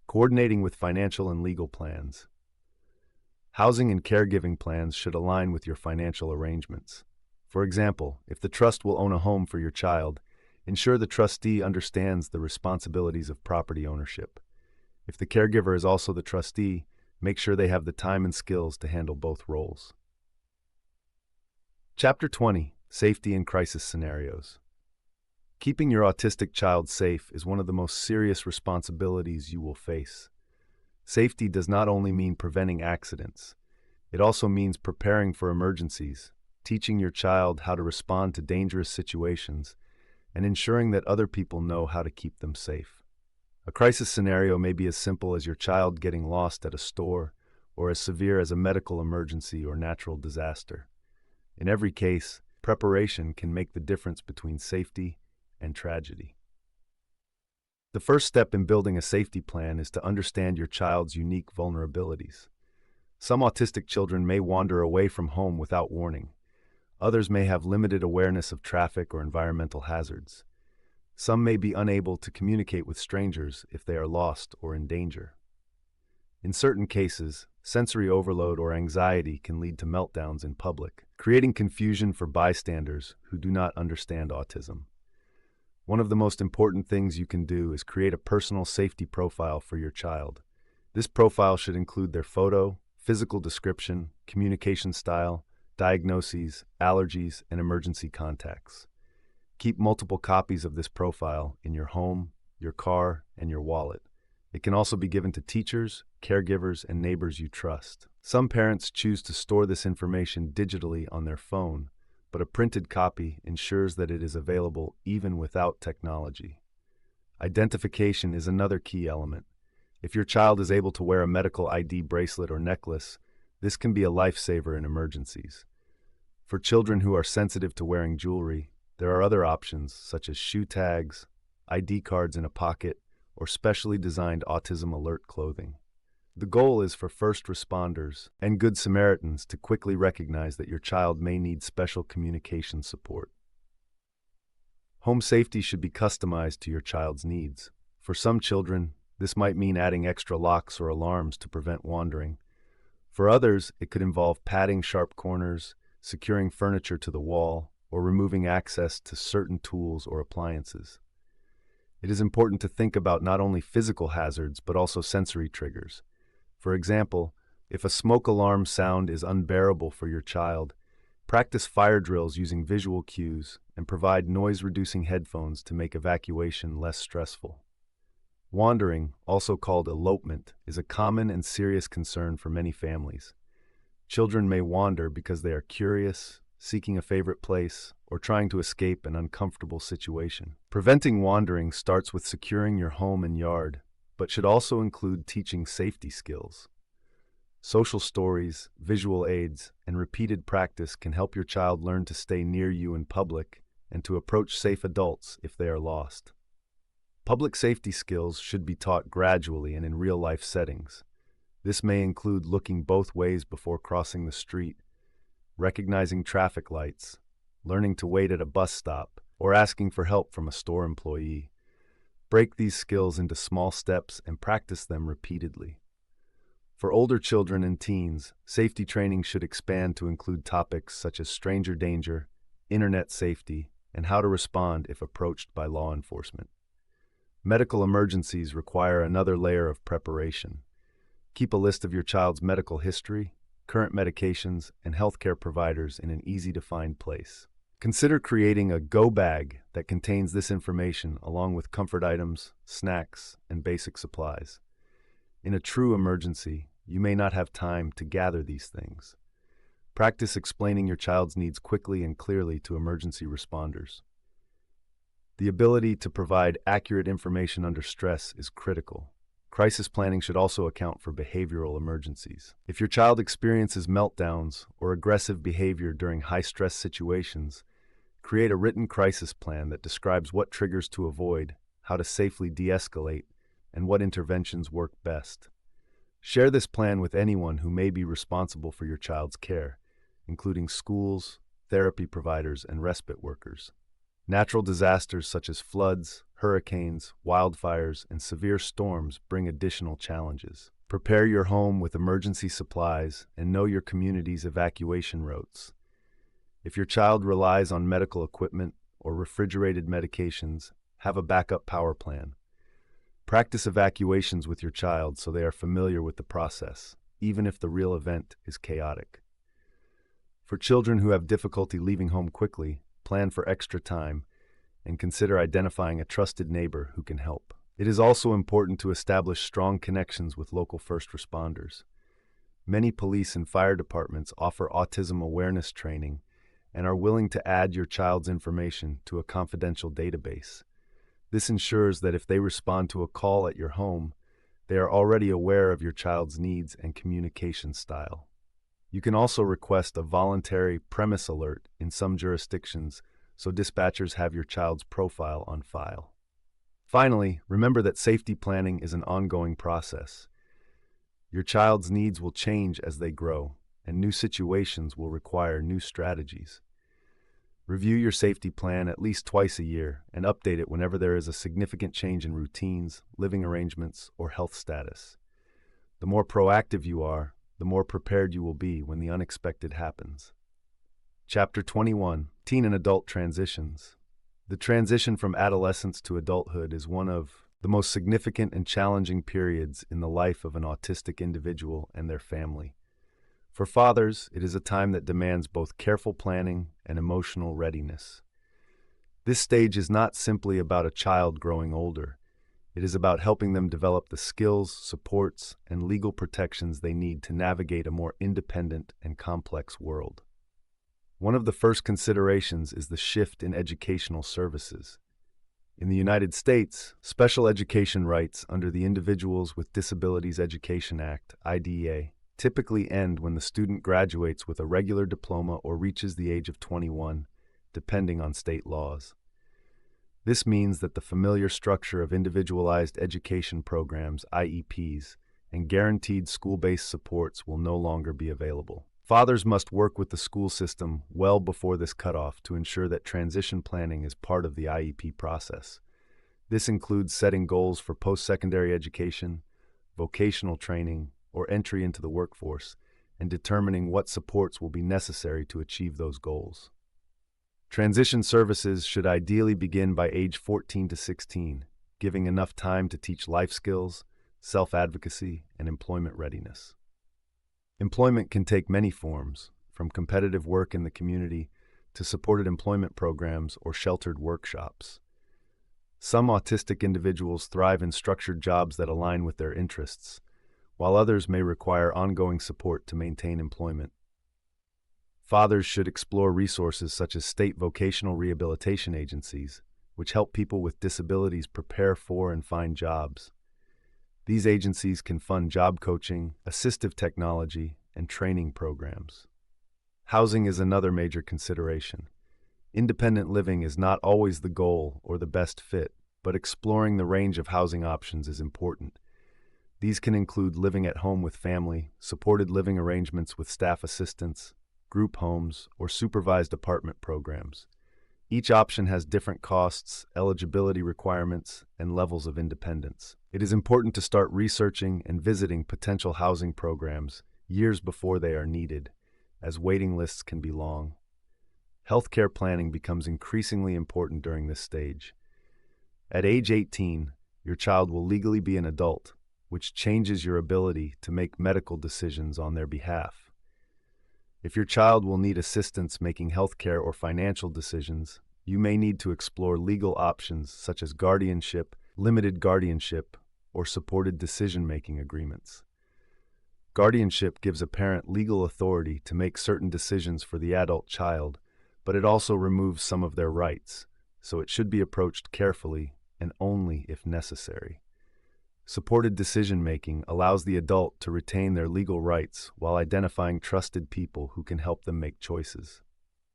A: Coordinating with financial and legal plans. Housing and caregiving plans should align with your financial arrangements. For example, if the trust will own a home for your child, ensure the trustee understands the responsibilities of property ownership. If the caregiver is also the trustee, make sure they have the time and skills to handle both roles. Chapter 20. Safety in Crisis Scenarios. Keeping your autistic child safe is one of the most serious responsibilities you will face. Safety does not only mean preventing accidents. It also means preparing for emergencies, teaching your child how to respond to dangerous situations, and ensuring that other people know how to keep them safe. A crisis scenario may be as simple as your child getting lost at a store, or as severe as a medical emergency or natural disaster. In every case, preparation can make the difference between safety and tragedy. The first step in building a safety plan is to understand your child's unique vulnerabilities. Some autistic children may wander away from home without warning. Others may have limited awareness of traffic or environmental hazards. Some may be unable to communicate with strangers if they are lost or in danger. In certain cases, sensory overload or anxiety can lead to meltdowns in public, creating confusion for bystanders who do not understand autism. One of the most important things you can do is create a personal safety profile for your child. This profile should include their photo, physical description, communication style, diagnoses, allergies, and emergency contacts. Keep multiple copies of this profile in your home, your car, and your wallet. It can also be given to teachers, caregivers, and neighbors you trust. Some parents choose to store this information digitally on their phone, but a printed copy ensures that it is available even without technology. Identification is another key element. If your child is able to wear a medical ID bracelet or necklace, this can be a lifesaver in emergencies. For children who are sensitive to wearing jewelry, There are other options, such as shoe tags, ID cards in a pocket, or specially designed autism alert clothing. The goal is for first responders and Good Samaritans to quickly recognize that your child may need special communication support. Home safety should be customized to your child's needs. For some children, this might mean adding extra locks or alarms to prevent wandering. For others, it could involve padding sharp corners, securing furniture to the wall, or removing access to certain tools or appliances. It is important to think about not only physical hazards, but also sensory triggers. For example, if a smoke alarm sound is unbearable for your child, practice fire drills using visual cues and provide noise-reducing headphones to make evacuation less stressful. Wandering, also called elopement, is a common and serious concern for many families. Children may wander because they are curious, seeking a favorite place, or trying to escape an uncomfortable situation. Preventing wandering starts with securing your home and yard, but should also include teaching safety skills. Social stories, visual aids, and repeated practice can help your child learn to stay near you in public and to approach safe adults if they are lost. Public safety skills should be taught gradually and in real-life settings. This may include looking both ways before crossing the street, recognizing traffic lights, learning to wait at a bus stop, or asking for help from a store employee. Break these skills into small steps and practice them repeatedly. For older children and teens, safety training should expand to include topics such as stranger danger, internet safety, and how to respond if approached by law enforcement. Medical emergencies require another layer of preparation. Keep a list of your child's medical history, current medications, and healthcare providers in an easy-to-find place. Consider creating a go bag that contains this information along with comfort items, snacks, and basic supplies. In a true emergency, you may not have time to gather these things. Practice explaining your child's needs quickly and clearly to emergency responders. The ability to provide accurate information under stress is critical. Crisis planning should also account for behavioral emergencies. If your child experiences meltdowns or aggressive behavior during high-stress situations, create a written crisis plan that describes what triggers to avoid, how to safely de-escalate, and what interventions work best. Share this plan with anyone who may be responsible for your child's care, including schools, therapy providers, and respite workers. Natural disasters such as floods, hurricanes, wildfires, and severe storms bring additional challenges. Prepare your home with emergency supplies and know your community's evacuation routes. If your child relies on medical equipment or refrigerated medications, have a backup power plan. Practice evacuations with your child so they are familiar with the process, even if the real event is chaotic. For children who have difficulty leaving home quickly, plan for extra time, and consider identifying a trusted neighbor who can help. It is also important to establish strong connections with local first responders. Many police and fire departments offer autism awareness training and are willing to add your child's information to a confidential database. This ensures that if they respond to a call at your home, they are already aware of your child's needs and communication style. You can also request a voluntary premise alert in some jurisdictions so dispatchers have your child's profile on file. Finally, remember that safety planning is an ongoing process. Your child's needs will change as they grow, and new situations will require new strategies. Review your safety plan at least twice a year and update it whenever there is a significant change in routines, living arrangements, or health status. The more proactive you are, the more prepared you will be when the unexpected happens. Chapter 21, Teen and Adult Transitions. The transition from adolescence to adulthood is one of the most significant and challenging periods in the life of an autistic individual and their family. For fathers, it is a time that demands both careful planning and emotional readiness. This stage is not simply about a child growing older. It is about helping them develop the skills, supports, and legal protections they need to navigate a more independent and complex world. One of the first considerations is the shift in educational services. In the United States, special education rights under the Individuals with Disabilities Education Act, IDEA, typically end when the student graduates with a regular diploma or reaches the age of 21, depending on state laws. This means that the familiar structure of individualized education programs, IEPs, and guaranteed school-based supports will no longer be available. Fathers must work with the school system well before this cutoff to ensure that transition planning is part of the IEP process. This includes setting goals for post-secondary education, vocational training, or entry into the workforce, and determining what supports will be necessary to achieve those goals. Transition services should ideally begin by age 14 to 16, giving enough time to teach life skills, self-advocacy, and employment readiness. Employment can take many forms, from competitive work in the community to supported employment programs or sheltered workshops. Some autistic individuals thrive in structured jobs that align with their interests, while others may require ongoing support to maintain employment. Fathers should explore resources such as state vocational rehabilitation agencies, which help people with disabilities prepare for and find jobs. These agencies can fund job coaching, assistive technology, and training programs. Housing is another major consideration. Independent living is not always the goal or the best fit, but exploring the range of housing options is important. These can include living at home with family, supported living arrangements with staff assistance, group homes, or supervised apartment programs. Each option has different costs, eligibility requirements, and levels of independence. It is important to start researching and visiting potential housing programs years before they are needed, as waiting lists can be long. Healthcare planning becomes increasingly important during this stage. At age 18, your child will legally be an adult, which changes your ability to make medical decisions on their behalf. If your child will need assistance making healthcare or financial decisions, you may need to explore legal options such as guardianship, limited guardianship, or supported decision-making agreements. Guardianship gives a parent legal authority to make certain decisions for the adult child, but it also removes some of their rights, so it should be approached carefully and only if necessary. Supported decision-making allows the adult to retain their legal rights while identifying trusted people who can help them make choices.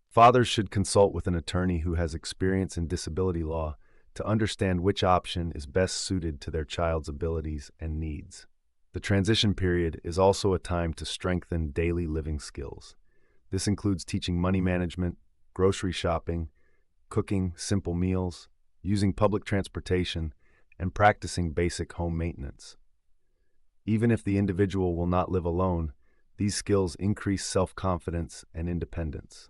A: Fathers should consult with an attorney who has experience in disability law to understand which option is best suited to their child's abilities and needs. The transition period is also a time to strengthen daily living skills. This includes teaching money management, grocery shopping, cooking simple meals, using public transportation, and practicing basic home maintenance. Even if the individual will not live alone, these skills increase self-confidence and independence.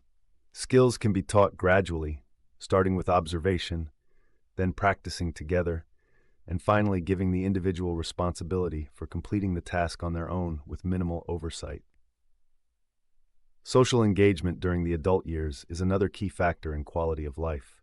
A: Skills can be taught gradually, starting with observation, then practicing together, and finally giving the individual responsibility for completing the task on their own with minimal oversight. Social engagement during the adult years is another key factor in quality of life.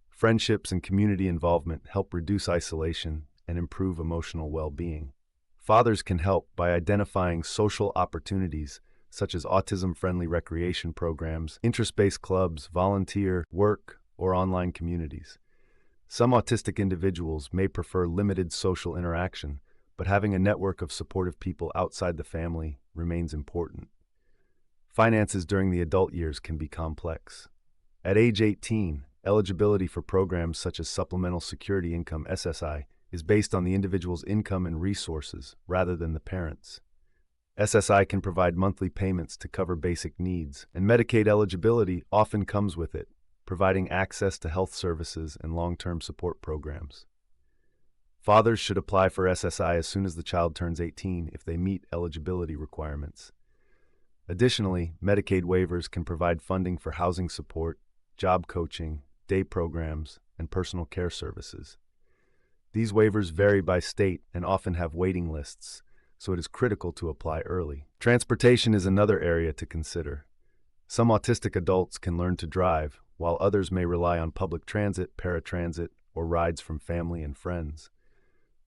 A: Friendships and community involvement help reduce isolation and improve emotional well-being. Fathers can help by identifying social opportunities such as autism-friendly recreation programs, interest-based clubs, volunteer, work, or online communities. Some autistic individuals may prefer limited social interaction, but having a network of supportive people outside the family remains important. Finances during the adult years can be complex. At age 18, eligibility for programs such as Supplemental Security Income (SSI) is based on the individual's income and resources rather than the parents'. SSI can provide monthly payments to cover basic needs, and Medicaid eligibility often comes with it, providing access to health services and long-term support programs. Fathers should apply for SSI as soon as the child turns 18 if they meet eligibility requirements. Additionally, Medicaid waivers can provide funding for housing support, job coaching, day programs, and personal care services. These waivers vary by state and often have waiting lists, so it is critical to apply early. Transportation is another area to consider. Some autistic adults can learn to drive, while others may rely on public transit, paratransit, or rides from family and friends.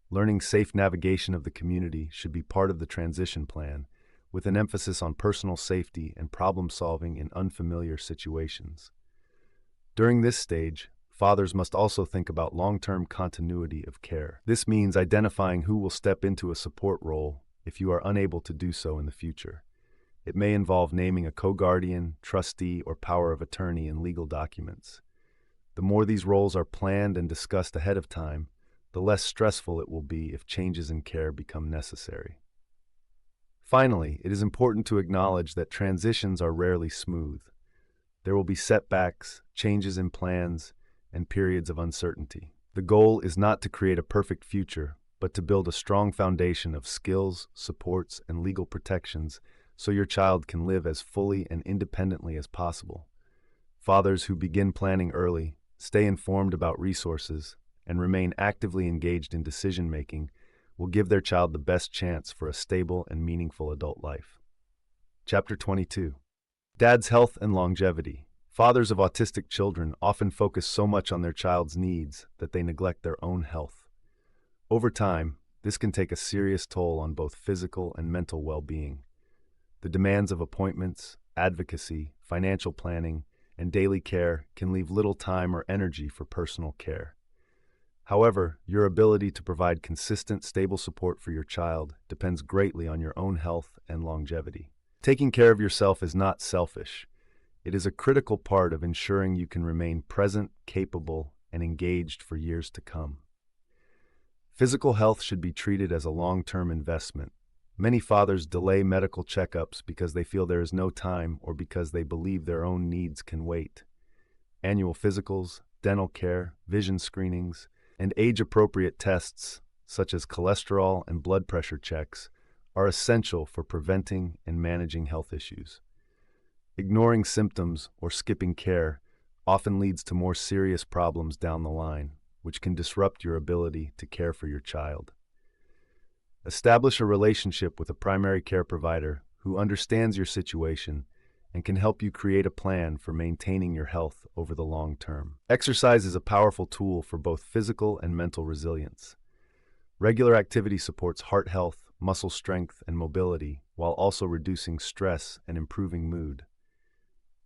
A: Learning safe navigation of the community should be part of the transition plan, with an emphasis on personal safety and problem-solving in unfamiliar situations. During this stage, fathers must also think about long-term continuity of care. This means identifying who will step into a support role if you are unable to do so in the future. It may involve naming a co-guardian, trustee, or power of attorney in legal documents. The more these roles are planned and discussed ahead of time, the less stressful it will be if changes in care become necessary. Finally, it is important to acknowledge that transitions are rarely smooth. There will be setbacks, changes in plans, and periods of uncertainty. The goal is not to create a perfect future, but to build a strong foundation of skills, supports, and legal protections so your child can live as fully and independently as possible. Fathers who begin planning early, stay informed about resources, and remain actively engaged in decision-making will give their child the best chance for a stable and meaningful adult life. Chapter 22. Dad's Health and Longevity. Fathers of autistic children often focus so much on their child's needs that they neglect their own health. Over time, this can take a serious toll on both physical and mental well-being. The demands of appointments, advocacy, financial planning, and daily care can leave little time or energy for personal care. However, your ability to provide consistent, stable support for your child depends greatly on your own health and longevity. Taking care of yourself is not selfish. It is a critical part of ensuring you can remain present, capable, and engaged for years to come. Physical health should be treated as a long-term investment. Many fathers delay medical checkups because they feel there is no time or because they believe their own needs can wait. Annual physicals, dental care, vision screenings, and age-appropriate tests, such as cholesterol and blood pressure checks, are essential for preventing and managing health issues. Ignoring symptoms or skipping care often leads to more serious problems down the line, which can disrupt your ability to care for your child. Establish a relationship with a primary care provider who understands your situation and can help you create a plan for maintaining your health over the long term. Exercise is a powerful tool for both physical and mental resilience. Regular activity supports heart health, muscle strength, and mobility, while also reducing stress and improving mood.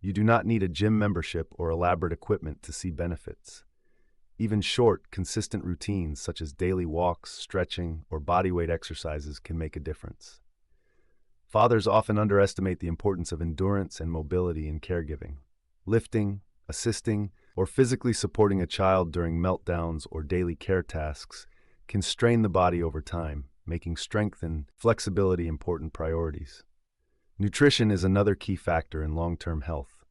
A: You do not need a gym membership or elaborate equipment to see benefits. Even short, consistent routines such as daily walks, stretching, or bodyweight exercises can make a difference. Fathers often underestimate the importance of endurance and mobility in caregiving. Lifting, assisting, or physically supporting a child during meltdowns or daily care tasks can strain the body over time, making strength and flexibility important priorities. Nutrition is another key factor in long-term health.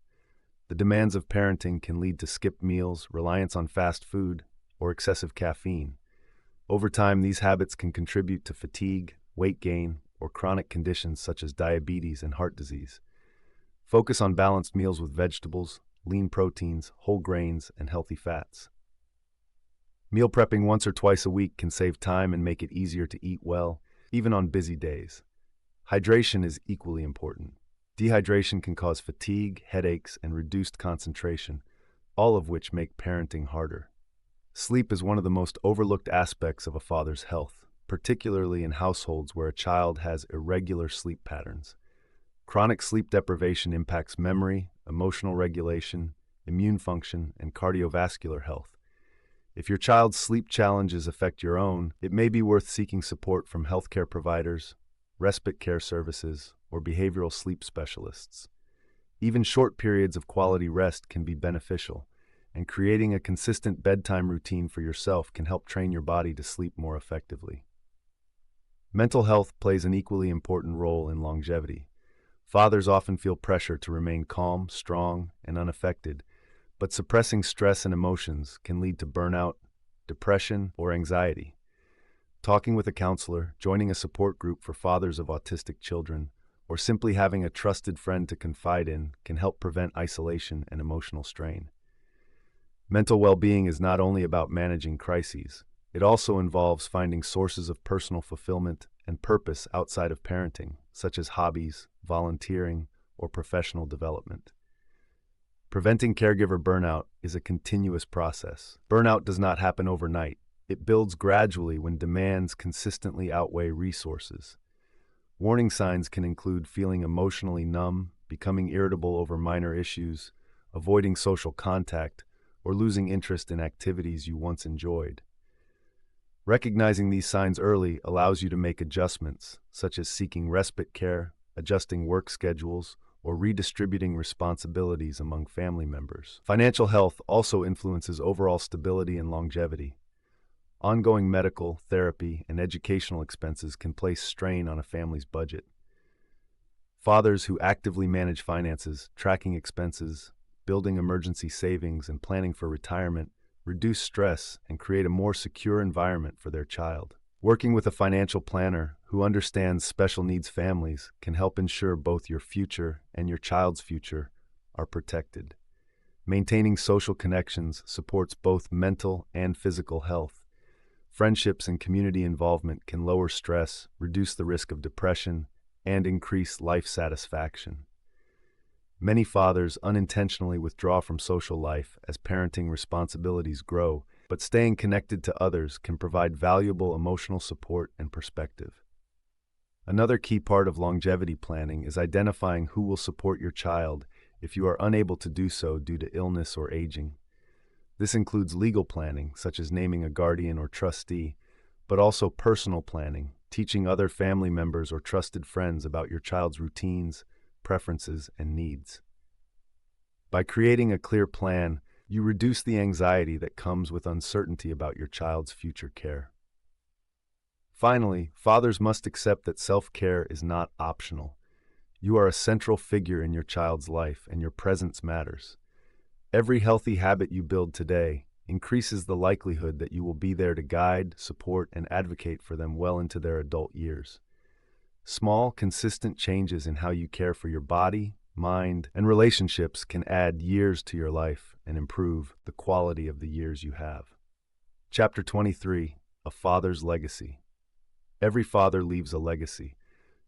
A: The demands of parenting can lead to skipped meals, reliance on fast food, or excessive caffeine. Over time, these habits can contribute to fatigue, weight gain, or chronic conditions such as diabetes and heart disease. Focus on balanced meals with vegetables, lean proteins, whole grains, and healthy fats. Meal prepping once or twice a week can save time and make it easier to eat well, even on busy days. Hydration is equally important. Dehydration can cause fatigue, headaches, and reduced concentration, all of which make parenting harder. Sleep is one of the most overlooked aspects of a father's health, particularly in households where a child has irregular sleep patterns. Chronic sleep deprivation impacts memory, emotional regulation, immune function, and cardiovascular health. If your child's sleep challenges affect your own, it may be worth seeking support from healthcare providers, respite care services, or behavioral sleep specialists. Even short periods of quality rest can be beneficial, and creating a consistent bedtime routine for yourself can help train your body to sleep more effectively. Mental health plays an equally important role in longevity. Fathers often feel pressure to remain calm, strong, and unaffected, but suppressing stress and emotions can lead to burnout, depression, or anxiety. Talking with a counselor, joining a support group for fathers of autistic children, or simply having a trusted friend to confide in can help prevent isolation and emotional strain. Mental well-being is not only about managing crises, it also involves finding sources of personal fulfillment and purpose outside of parenting, such as hobbies, volunteering, or professional development. Preventing caregiver burnout is a continuous process. Burnout does not happen overnight. It builds gradually when demands consistently outweigh resources. Warning signs can include feeling emotionally numb, becoming irritable over minor issues, avoiding social contact, or losing interest in activities you once enjoyed. Recognizing these signs early allows you to make adjustments, such as seeking respite care, adjusting work schedules, or redistributing responsibilities among family members. Financial health also influences overall stability and longevity. Ongoing medical, therapy, and educational expenses can place strain on a family's budget. Fathers who actively manage finances, tracking expenses, building emergency savings, and planning for retirement reduce stress and create a more secure environment for their child. Working with a financial planner who understands special needs families can help ensure both your future and your child's future are protected. Maintaining social connections supports both mental and physical health. Friendships and community involvement can lower stress, reduce the risk of depression, and increase life satisfaction. Many fathers unintentionally withdraw from social life as parenting responsibilities grow, but staying connected to others can provide valuable emotional support and perspective. Another key part of longevity planning is identifying who will support your child if you are unable to do so due to illness or aging. This includes legal planning, such as naming a guardian or trustee, but also personal planning, teaching other family members or trusted friends about your child's routines, preferences, and needs. By creating a clear plan, you reduce the anxiety that comes with uncertainty about your child's future care. Finally, fathers must accept that self-care is not optional. You are a central figure in your child's life, and your presence matters. Every healthy habit you build today increases the likelihood that you will be there to guide, support, and advocate for them well into their adult years. Small, consistent changes in how you care for your body, mind, and relationships can add years to your life and improve the quality of the years you have. Chapter 23: A Father's Legacy. Every father leaves a legacy.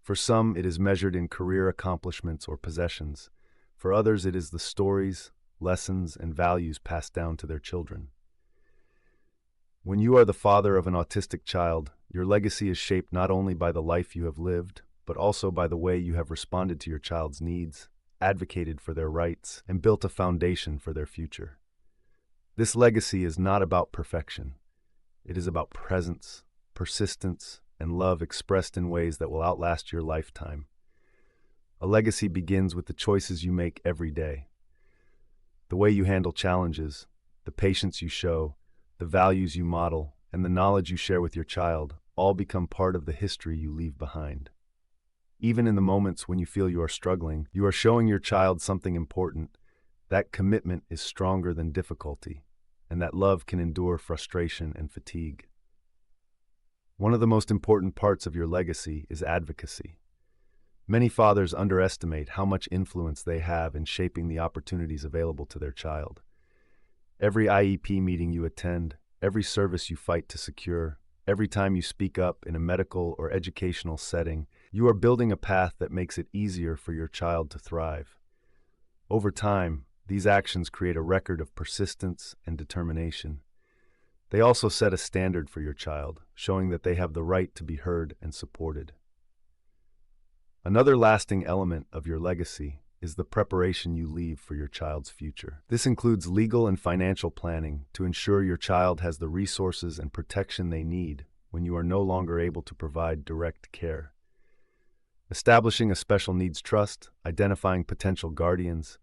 A: For some, it is measured in career accomplishments or possessions. For others, it is the stories, lessons, and values passed down to their children. When you are the father of an autistic child, your legacy is shaped not only by the life you have lived, but also by the way you have responded to your child's needs, advocated for their rights, and built a foundation for their future. This legacy is not about perfection. It is about presence, persistence, and love expressed in ways that will outlast your lifetime. A legacy begins with the choices you make every day. The way you handle challenges, the patience you show, the values you model, and the knowledge you share with your child all become part of the history you leave behind. Even in the moments when you feel you are struggling, you are showing your child something important. That commitment is stronger than difficulty, and that love can endure frustration and fatigue. One of the most important parts of your legacy is advocacy. Many fathers underestimate how much influence they have in shaping the opportunities available to their child. Every IEP meeting you attend, every service you fight to secure, every time you speak up in a medical or educational setting, you are building a path that makes it easier for your child to thrive. Over time, these actions create a record of persistence and determination. They also set a standard for your child, showing that they have the right to be heard and supported. Another lasting element of your legacy is the preparation you leave for your child's future. This includes legal and financial planning to ensure your child has the resources and protection they need when you are no longer able to provide direct care. Establishing a special needs trust, identifying potential guardians,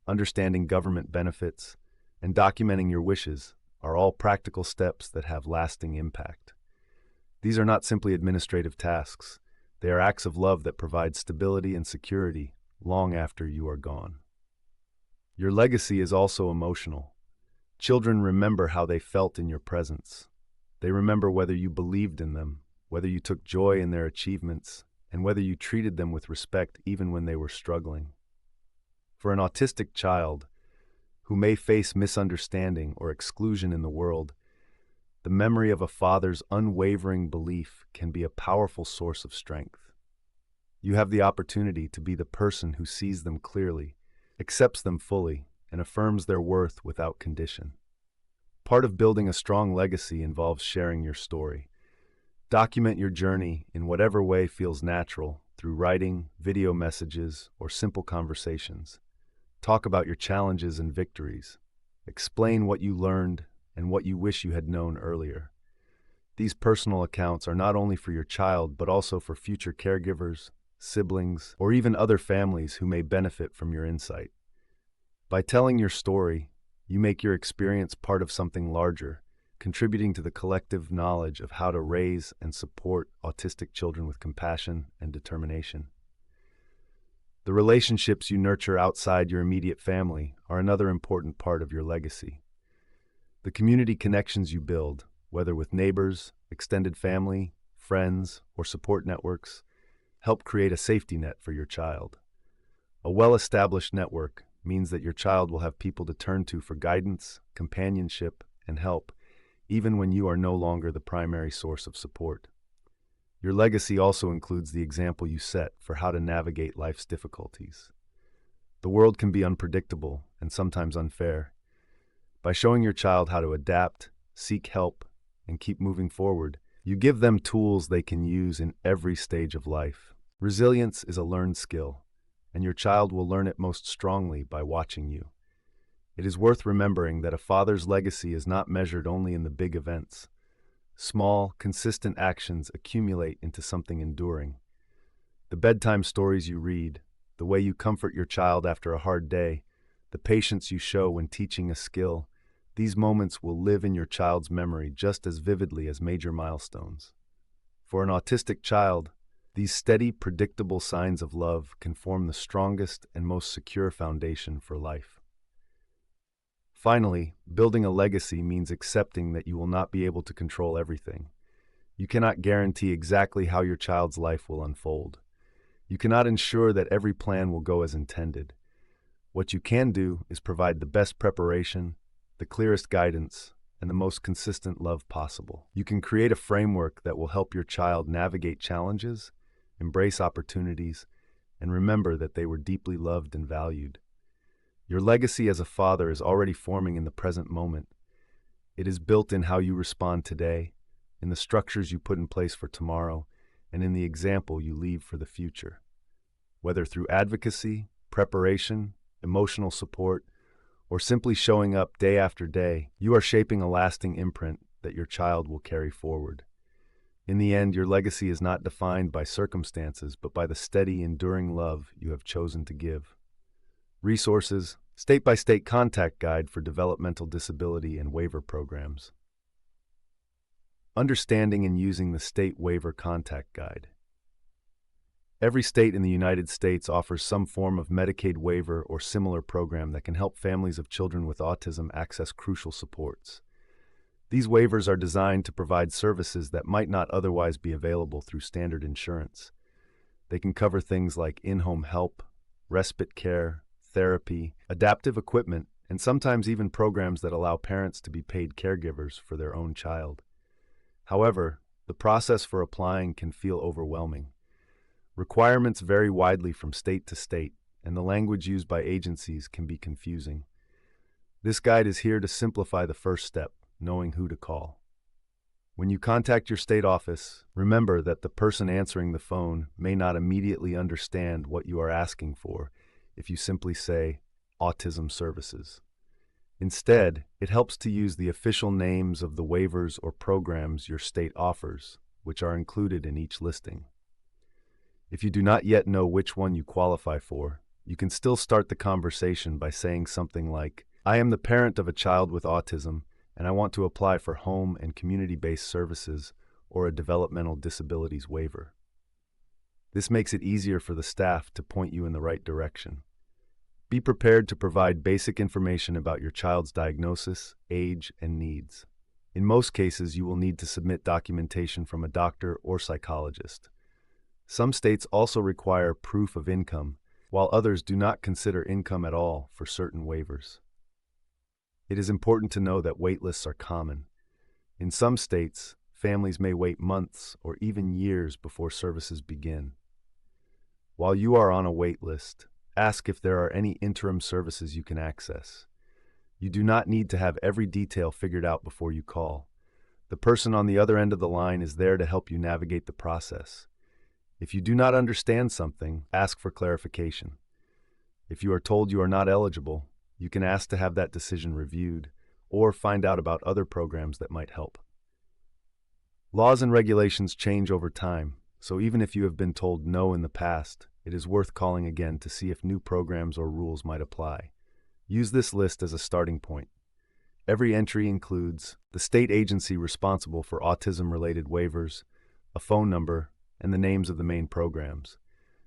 A: understanding government benefits, and documenting your wishes are all practical steps that have lasting impact. These are not simply administrative tasks. They are acts of love that provide stability and security long after you are gone. Your legacy is also emotional. Children remember how they felt in your presence. They remember whether you believed in them, whether you took joy in their achievements, and whether you treated them with respect even when they were struggling. For an autistic child who may face misunderstanding or exclusion in the world, the memory of a father's unwavering belief can be a powerful source of strength. You have the opportunity to be the person who sees them clearly, accepts them fully, and affirms their worth without condition. Part of building a strong legacy involves sharing your story. Document your journey in whatever way feels natural, through writing, video messages, or simple conversations. Talk about your challenges and victories. Explain what you learned and what you wish you had known earlier. These personal accounts are not only for your child, but also for future caregivers, siblings, or even other families who may benefit from your insight. By telling your story, you make your experience part of something larger, contributing to the collective knowledge of how to raise and support autistic children with compassion and determination. The relationships you nurture outside your immediate family are another important part of your legacy. The community connections you build, whether with neighbors, extended family, friends, or support networks, help create a safety net for your child. A well-established network means that your child will have people to turn to for guidance, companionship, and help, even when you are no longer the primary source of support. Your legacy also includes the example you set for how to navigate life's difficulties. The world can be unpredictable and sometimes unfair. By showing your child how to adapt, seek help, and keep moving forward, you give them tools they can use in every stage of life. Resilience is a learned skill, and your child will learn it most strongly by watching you. It is worth remembering that a father's legacy is not measured only in the big events. Small, consistent actions accumulate into something enduring. The bedtime stories you read, the way you comfort your child after a hard day, the patience you show when teaching a skill, these moments will live in your child's memory just as vividly as major milestones. For an autistic child, these steady, predictable signs of love can form the strongest and most secure foundation for life. Finally, building a legacy means accepting that you will not be able to control everything. You cannot guarantee exactly how your child's life will unfold. You cannot ensure that every plan will go as intended. What you can do is provide the best preparation, the clearest guidance, and the most consistent love possible. You can create a framework that will help your child navigate challenges, embrace opportunities, and remember that they were deeply loved and valued. Your legacy as a father is already forming in the present moment. It is built in how you respond today, in the structures you put in place for tomorrow, and in the example you leave for the future. Whether through advocacy, preparation, emotional support, or simply showing up day after day, you are shaping a lasting imprint that your child will carry forward. In the end, your legacy is not defined by circumstances, but by the steady, enduring love you have chosen to give. Resources: State-by-State Contact Guide for Developmental Disability and Waiver Programs. Understanding and using the State Waiver Contact Guide. Every state in the United States offers some form of Medicaid waiver or similar program that can help families of children with autism access crucial supports. These waivers are designed to provide services that might not otherwise be available through standard insurance. They can cover things like in-home help, respite care, therapy, adaptive equipment, and sometimes even programs that allow parents to be paid caregivers for their own child. However, the process for applying can feel overwhelming. Requirements vary widely from state to state, and the language used by agencies can be confusing. This guide is here to simplify the first step, knowing who to call. When you contact your state office, remember that the person answering the phone may not immediately understand what you are asking for if you simply say, "Autism Services." Instead, it helps to use the official names of the waivers or programs your state offers, which are included in each listing. If you do not yet know which one you qualify for, you can still start the conversation by saying something like, "I am the parent of a child with autism, and I want to apply for home and community-based services or a developmental disabilities waiver." This makes it easier for the staff to point you in the right direction. Be prepared to provide basic information about your child's diagnosis, age, and needs. In most cases, you will need to submit documentation from a doctor or psychologist. Some states also require proof of income, while others do not consider income at all for certain waivers. It is important to know that waitlists are common. In some states, families may wait months or even years before services begin. While you are on a wait list, ask if there are any interim services you can access. You do not need to have every detail figured out before you call. The person on the other end of the line is there to help you navigate the process. If you do not understand something, ask for clarification. If you are told you are not eligible, you can ask to have that decision reviewed or find out about other programs that might help. Laws and regulations change over time, So even if you have been told no in the past, it is worth calling again to see if new programs or rules might apply. Use this list as a starting point. Every entry includes the state agency responsible for autism-related waivers, a phone number, and the names of the main programs.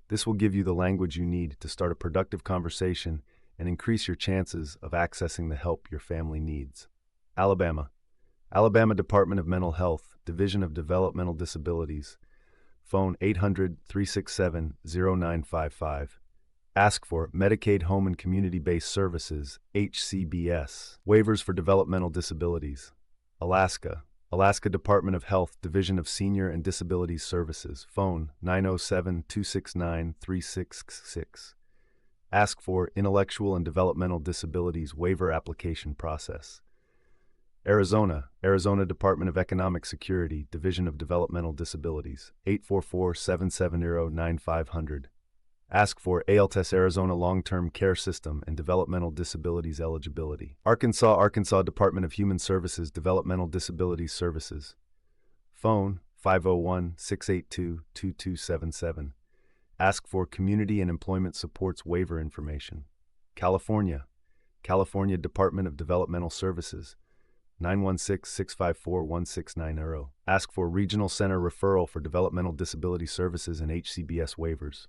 A: This will give you the language you need to start a productive conversation and increase your chances of accessing the help your family needs. Alabama. Alabama Department of Mental Health, Division of Developmental Disabilities. Phone 800-367-0955. Ask for Medicaid Home and Community-Based Services, HCBS. Waivers for developmental disabilities. Alaska. Alaska Department of Health, Division of Senior and Disabilities Services. Phone 907-269-3666. Ask for Intellectual and Developmental Disabilities Waiver Application Process. Arizona. Arizona Department of Economic Security, Division of Developmental Disabilities. 844-770-9500. Ask for ALTS Arizona Long-Term Care System and Developmental Disabilities Eligibility. Arkansas. Arkansas Department of Human Services Developmental Disabilities Services. Phone 501-682-2277. Ask for Community and Employment Supports Waiver Information. California. California Department of Developmental Services. 916-654-1690. Ask for Regional Center Referral for Developmental Disability Services and HCBS waivers.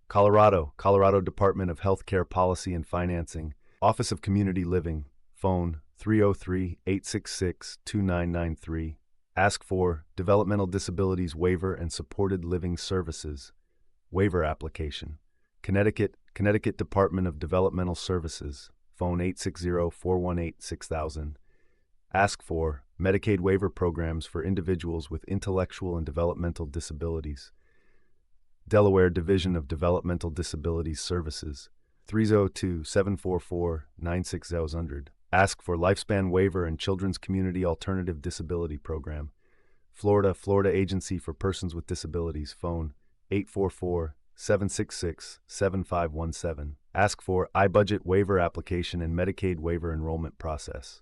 A: Colorado. Colorado Department of Healthcare Policy and Financing. Office of Community Living. Phone 303-866-2993. Ask for Developmental Disabilities Waiver and Supported Living Services. Waiver application. Connecticut. Connecticut Department of Developmental Services. Phone 860-418-6000. Ask for Medicaid waiver programs for individuals with intellectual and developmental disabilities. Delaware Division of Developmental Disabilities Services. 302-744-9600. Ask for Lifespan Waiver and Children's Community Alternative Disability Program. Florida. Florida Agency for Persons with Disabilities. Phone 844-766-7517. Ask for iBudget Waiver Application and Medicaid Waiver Enrollment Process.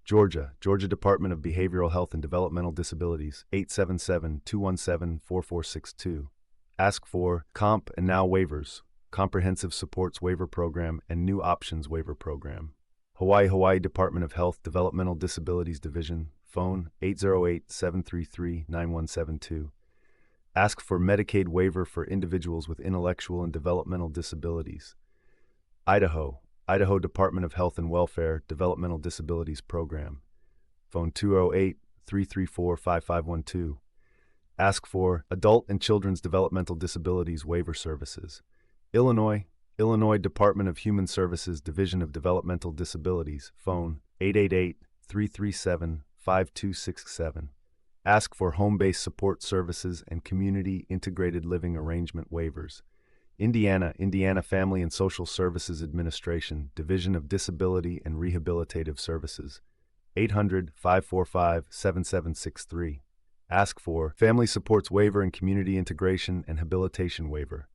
A: Georgia. Georgia Department of Behavioral Health and Developmental Disabilities. 877-217-4462. Ask for Comp and Now Waivers, Comprehensive Supports Waiver Program and New Options Waiver Program. Hawaii. Hawaii Department of Health Developmental Disabilities Division. Phone 808-733-9172. Ask for Medicaid waiver for individuals with intellectual and developmental disabilities. Idaho. Idaho Department of Health and Welfare Developmental Disabilities Program. Phone 208-334-5512. Ask for Adult and Children's Developmental Disabilities Waiver Services. Illinois. Illinois Department of Human Services Division of Developmental Disabilities. Phone 888-337-5267. Ask for Home-Based Support Services and Community Integrated Living Arrangement Waivers. Indiana. Indiana Family and Social Services Administration Division of Disability and Rehabilitative Services. 800-545-7763. Ask for Family Supports Waiver and Community Integration and Habilitation Waiver.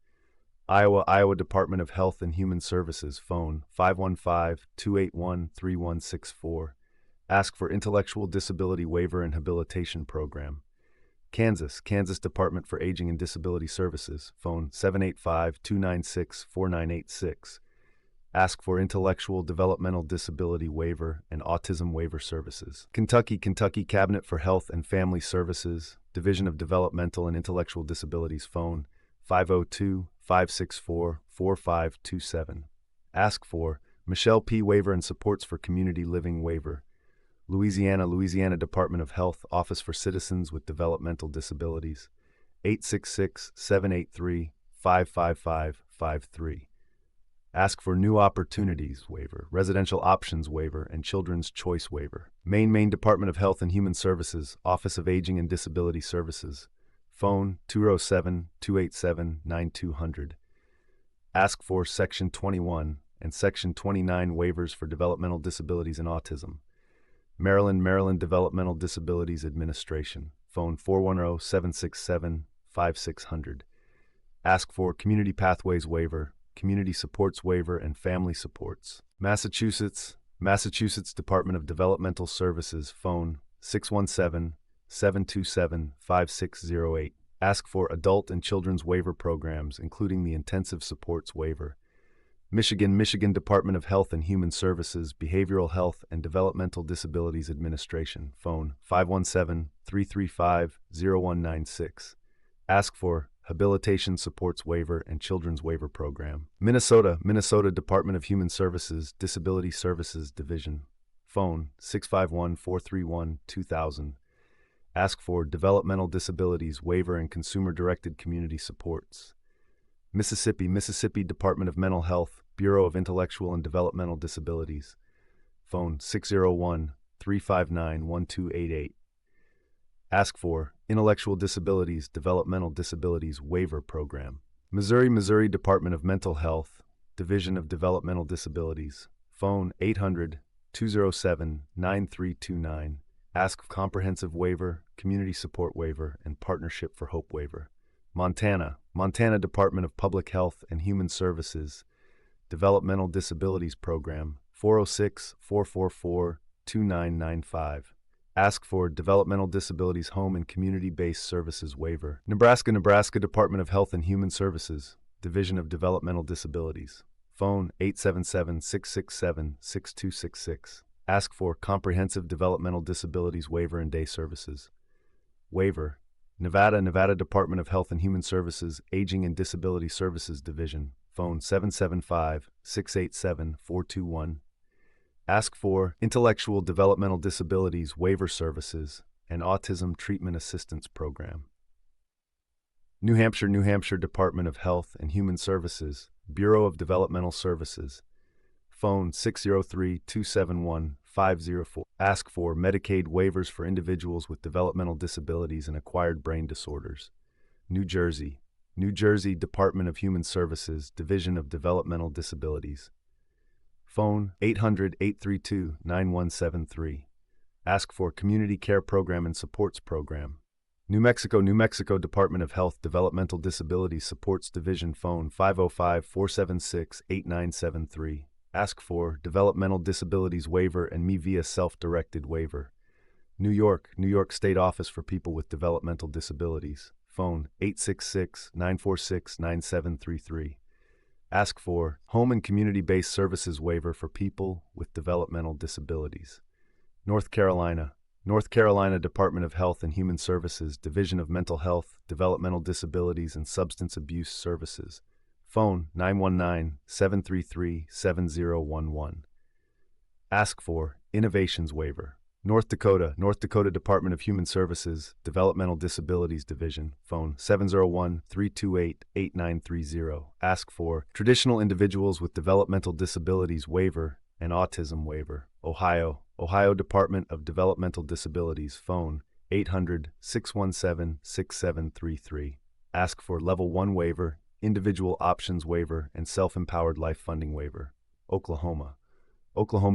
A: Iowa. Iowa Department of Health and Human Services. Phone 515-281-3164. Ask for Intellectual Disability Waiver and Habilitation Program. Kansas. Kansas Department for Aging and Disability Services. Phone 785-296-4986. Ask for Intellectual Developmental Disability Waiver and Autism Waiver Services. Kentucky. Kentucky Cabinet for Health and Family Services, Division of Developmental and Intellectual Disabilities. Phone 502-564-4527. Ask for Michelle P. Waiver and Supports for Community Living Waiver. Louisiana. Louisiana Department of Health, Office for Citizens with Developmental Disabilities. 866-783-55553. Ask for New Opportunities Waiver, Residential Options Waiver, and Children's Choice Waiver. Maine Department of Health and Human Services, Office of Aging and Disability Services. Phone 207-287-9200. Ask for Section 21 and Section 29 waivers for developmental disabilities and autism. Maryland. Maryland Developmental Disabilities Administration. Phone 410-767-5600. Ask for Community Pathways Waiver, Community Supports Waiver, and Family Supports. Massachusetts. Massachusetts Department of Developmental Services. Phone 617-727-5608. Ask for adult and children's waiver programs, including the intensive supports waiver. Michigan Department of Health and Human Services, Behavioral Health and Developmental Disabilities Administration, phone 517-335-0196. Ask for Habilitation Supports Waiver and Children's Waiver Program. Minnesota Department of Human Services, Disability Services Division, phone 651-431-2000. Ask for Developmental Disabilities Waiver and Consumer-Directed Community Supports. Mississippi Department of Mental Health, Bureau of Intellectual and Developmental Disabilities, phone 601-359-1288. Ask for Intellectual Disabilities Developmental Disabilities Waiver Program. Missouri Department of Mental Health, Division of Developmental Disabilities, phone 800-207-9329. Ask for Comprehensive Waiver, Community Support Waiver, and Partnership for Hope Waiver. Montana Department of Public Health and Human Services, Developmental Disabilities Program, 406-444-2995. Ask for Developmental Disabilities Home and Community-Based Services Waiver. Nebraska Department of Health and Human Services, Division of Developmental Disabilities, phone 877-667-6266. Ask for Comprehensive Developmental Disabilities Waiver and Day Services. Waiver. Nevada Department of Health and Human Services, Aging and Disability Services Division, phone 775-687-421. Ask for Intellectual Developmental Disabilities Waiver Services and Autism Treatment Assistance Program. New Hampshire Department of Health and Human Services, Bureau of Developmental Services, phone 603-271-504. Ask for Medicaid waivers for individuals with developmental disabilities and acquired brain disorders. New Jersey Department of Human Services, Division of Developmental Disabilities, phone 800-832-9173. Ask for Community Care Program and Supports Program. New Mexico Department of Health Developmental Disabilities Supports Division, phone 505-476-8973. Ask for Developmental Disabilities Waiver and Me Via Self-Directed Waiver. New York State Office for People with Developmental Disabilities, phone 866-946-9733. Ask for Home and Community-Based Services Waiver for People with Developmental Disabilities. North Carolina Department of Health and Human Services, Division of Mental Health, Developmental Disabilities, and Substance Abuse Services, phone 919-733-7011. Ask for Innovations Waiver. North Dakota Department of Human Services, Developmental Disabilities Division, phone 701-328-8930. Ask for Traditional Individuals with Developmental Disabilities Waiver and Autism Waiver. Ohio Department of Developmental Disabilities, phone 800-617-6733. Ask for Level 1 Waiver, Individual Options Waiver, and Self-Empowered Life Funding Waiver. Oklahoma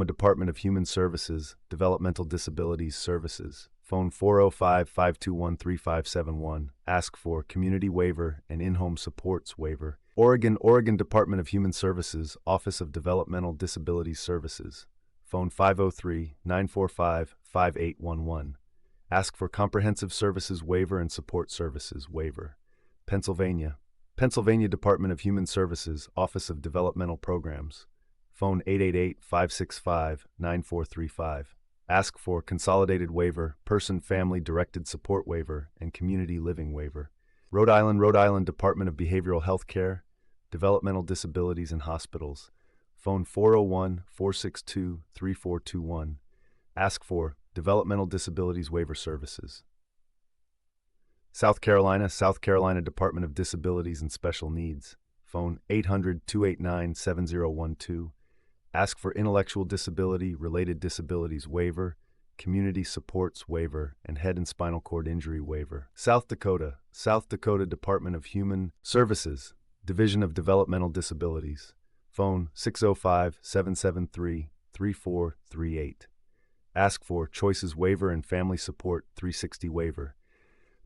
A: Department of Human Services, Developmental Disabilities Services, phone 405-521-3571. Ask for Community Waiver and In-Home Supports Waiver. Oregon Department of Human Services, Office of Developmental Disabilities Services, phone 503-945-5811. Ask for Comprehensive Services Waiver and Support Services Waiver. Pennsylvania Department of Human Services, Office of Developmental Programs, phone 888-565-9435. Ask for Consolidated Waiver, Person-Family Directed Support Waiver, and Community Living Waiver. Rhode Island Department of Behavioral Health Care, Developmental Disabilities and Hospitals, phone 401-462-3421. Ask for Developmental Disabilities Waiver Services. South Carolina Department of Disabilities and Special Needs, phone 800-289-7012. Ask for Intellectual Disability, Related Disabilities Waiver, Community Supports Waiver, and Head and Spinal Cord Injury Waiver. South Dakota Department of Human Services, Division of Developmental Disabilities, phone 605-773-3438. Ask for Choices Waiver and Family Support 360 Waiver.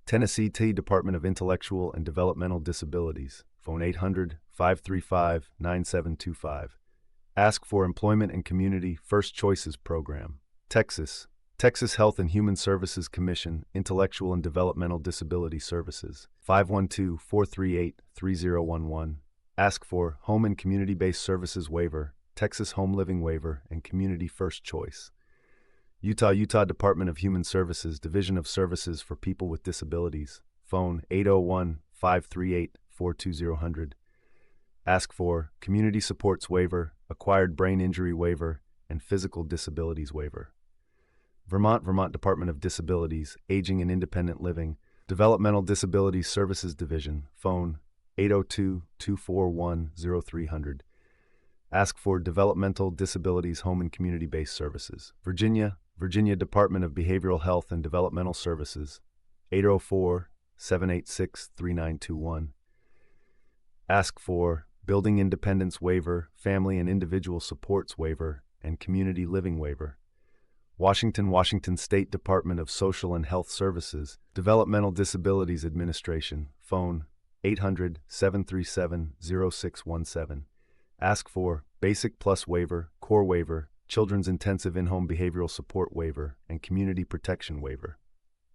A: Tennessee Department of Intellectual and Developmental Disabilities, phone 800-535-9725. Ask for Employment and Community First Choices Program. Texas Texas Health and Human Services Commission, Intellectual and Developmental Disability Services, 512-438-3011. Ask for Home and Community-Based Services Waiver, Texas Home Living Waiver, and Community First Choice. Utah Department of Human Services, Division of Services for People with Disabilities, phone 801-538-42000. Ask for Community Supports Waiver, Acquired Brain Injury Waiver, and Physical Disabilities Waiver. Vermont Department of Disabilities, Aging and Independent Living, Developmental Disabilities Services Division, phone 802-241-0300. Ask for Developmental Disabilities Home and Community-Based Services. Virginia Department of Behavioral Health and Developmental Services, 804-786-3921. Ask for Building Independence Waiver, Family and Individual Supports Waiver, and Community Living Waiver. Washington State Department of Social and Health Services, Developmental Disabilities Administration, phone 800-737-0617. Ask for Basic Plus Waiver, Core Waiver, Children's Intensive In-Home Behavioral Support Waiver, and Community Protection Waiver.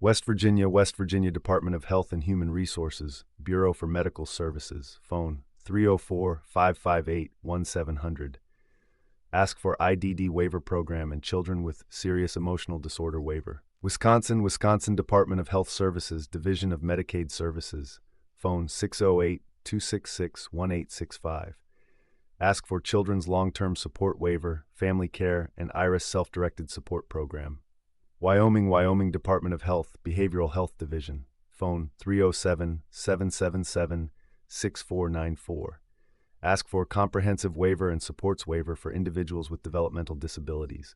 A: West Virginia Department of Health and Human Resources, Bureau for Medical Services, phone 304-558-1700. Ask for IDD Waiver Program and Children with Serious Emotional Disorder Waiver. Wisconsin Department of Health Services, Division of Medicaid Services, phone 608-266-1865. Ask for Children's Long-Term Support Waiver, Family Care, and IRIS Self-Directed Support Program. Wyoming Department of Health, Behavioral Health Division, phone 307-777-6494. Ask for Comprehensive Waiver and Supports Waiver for individuals with developmental disabilities.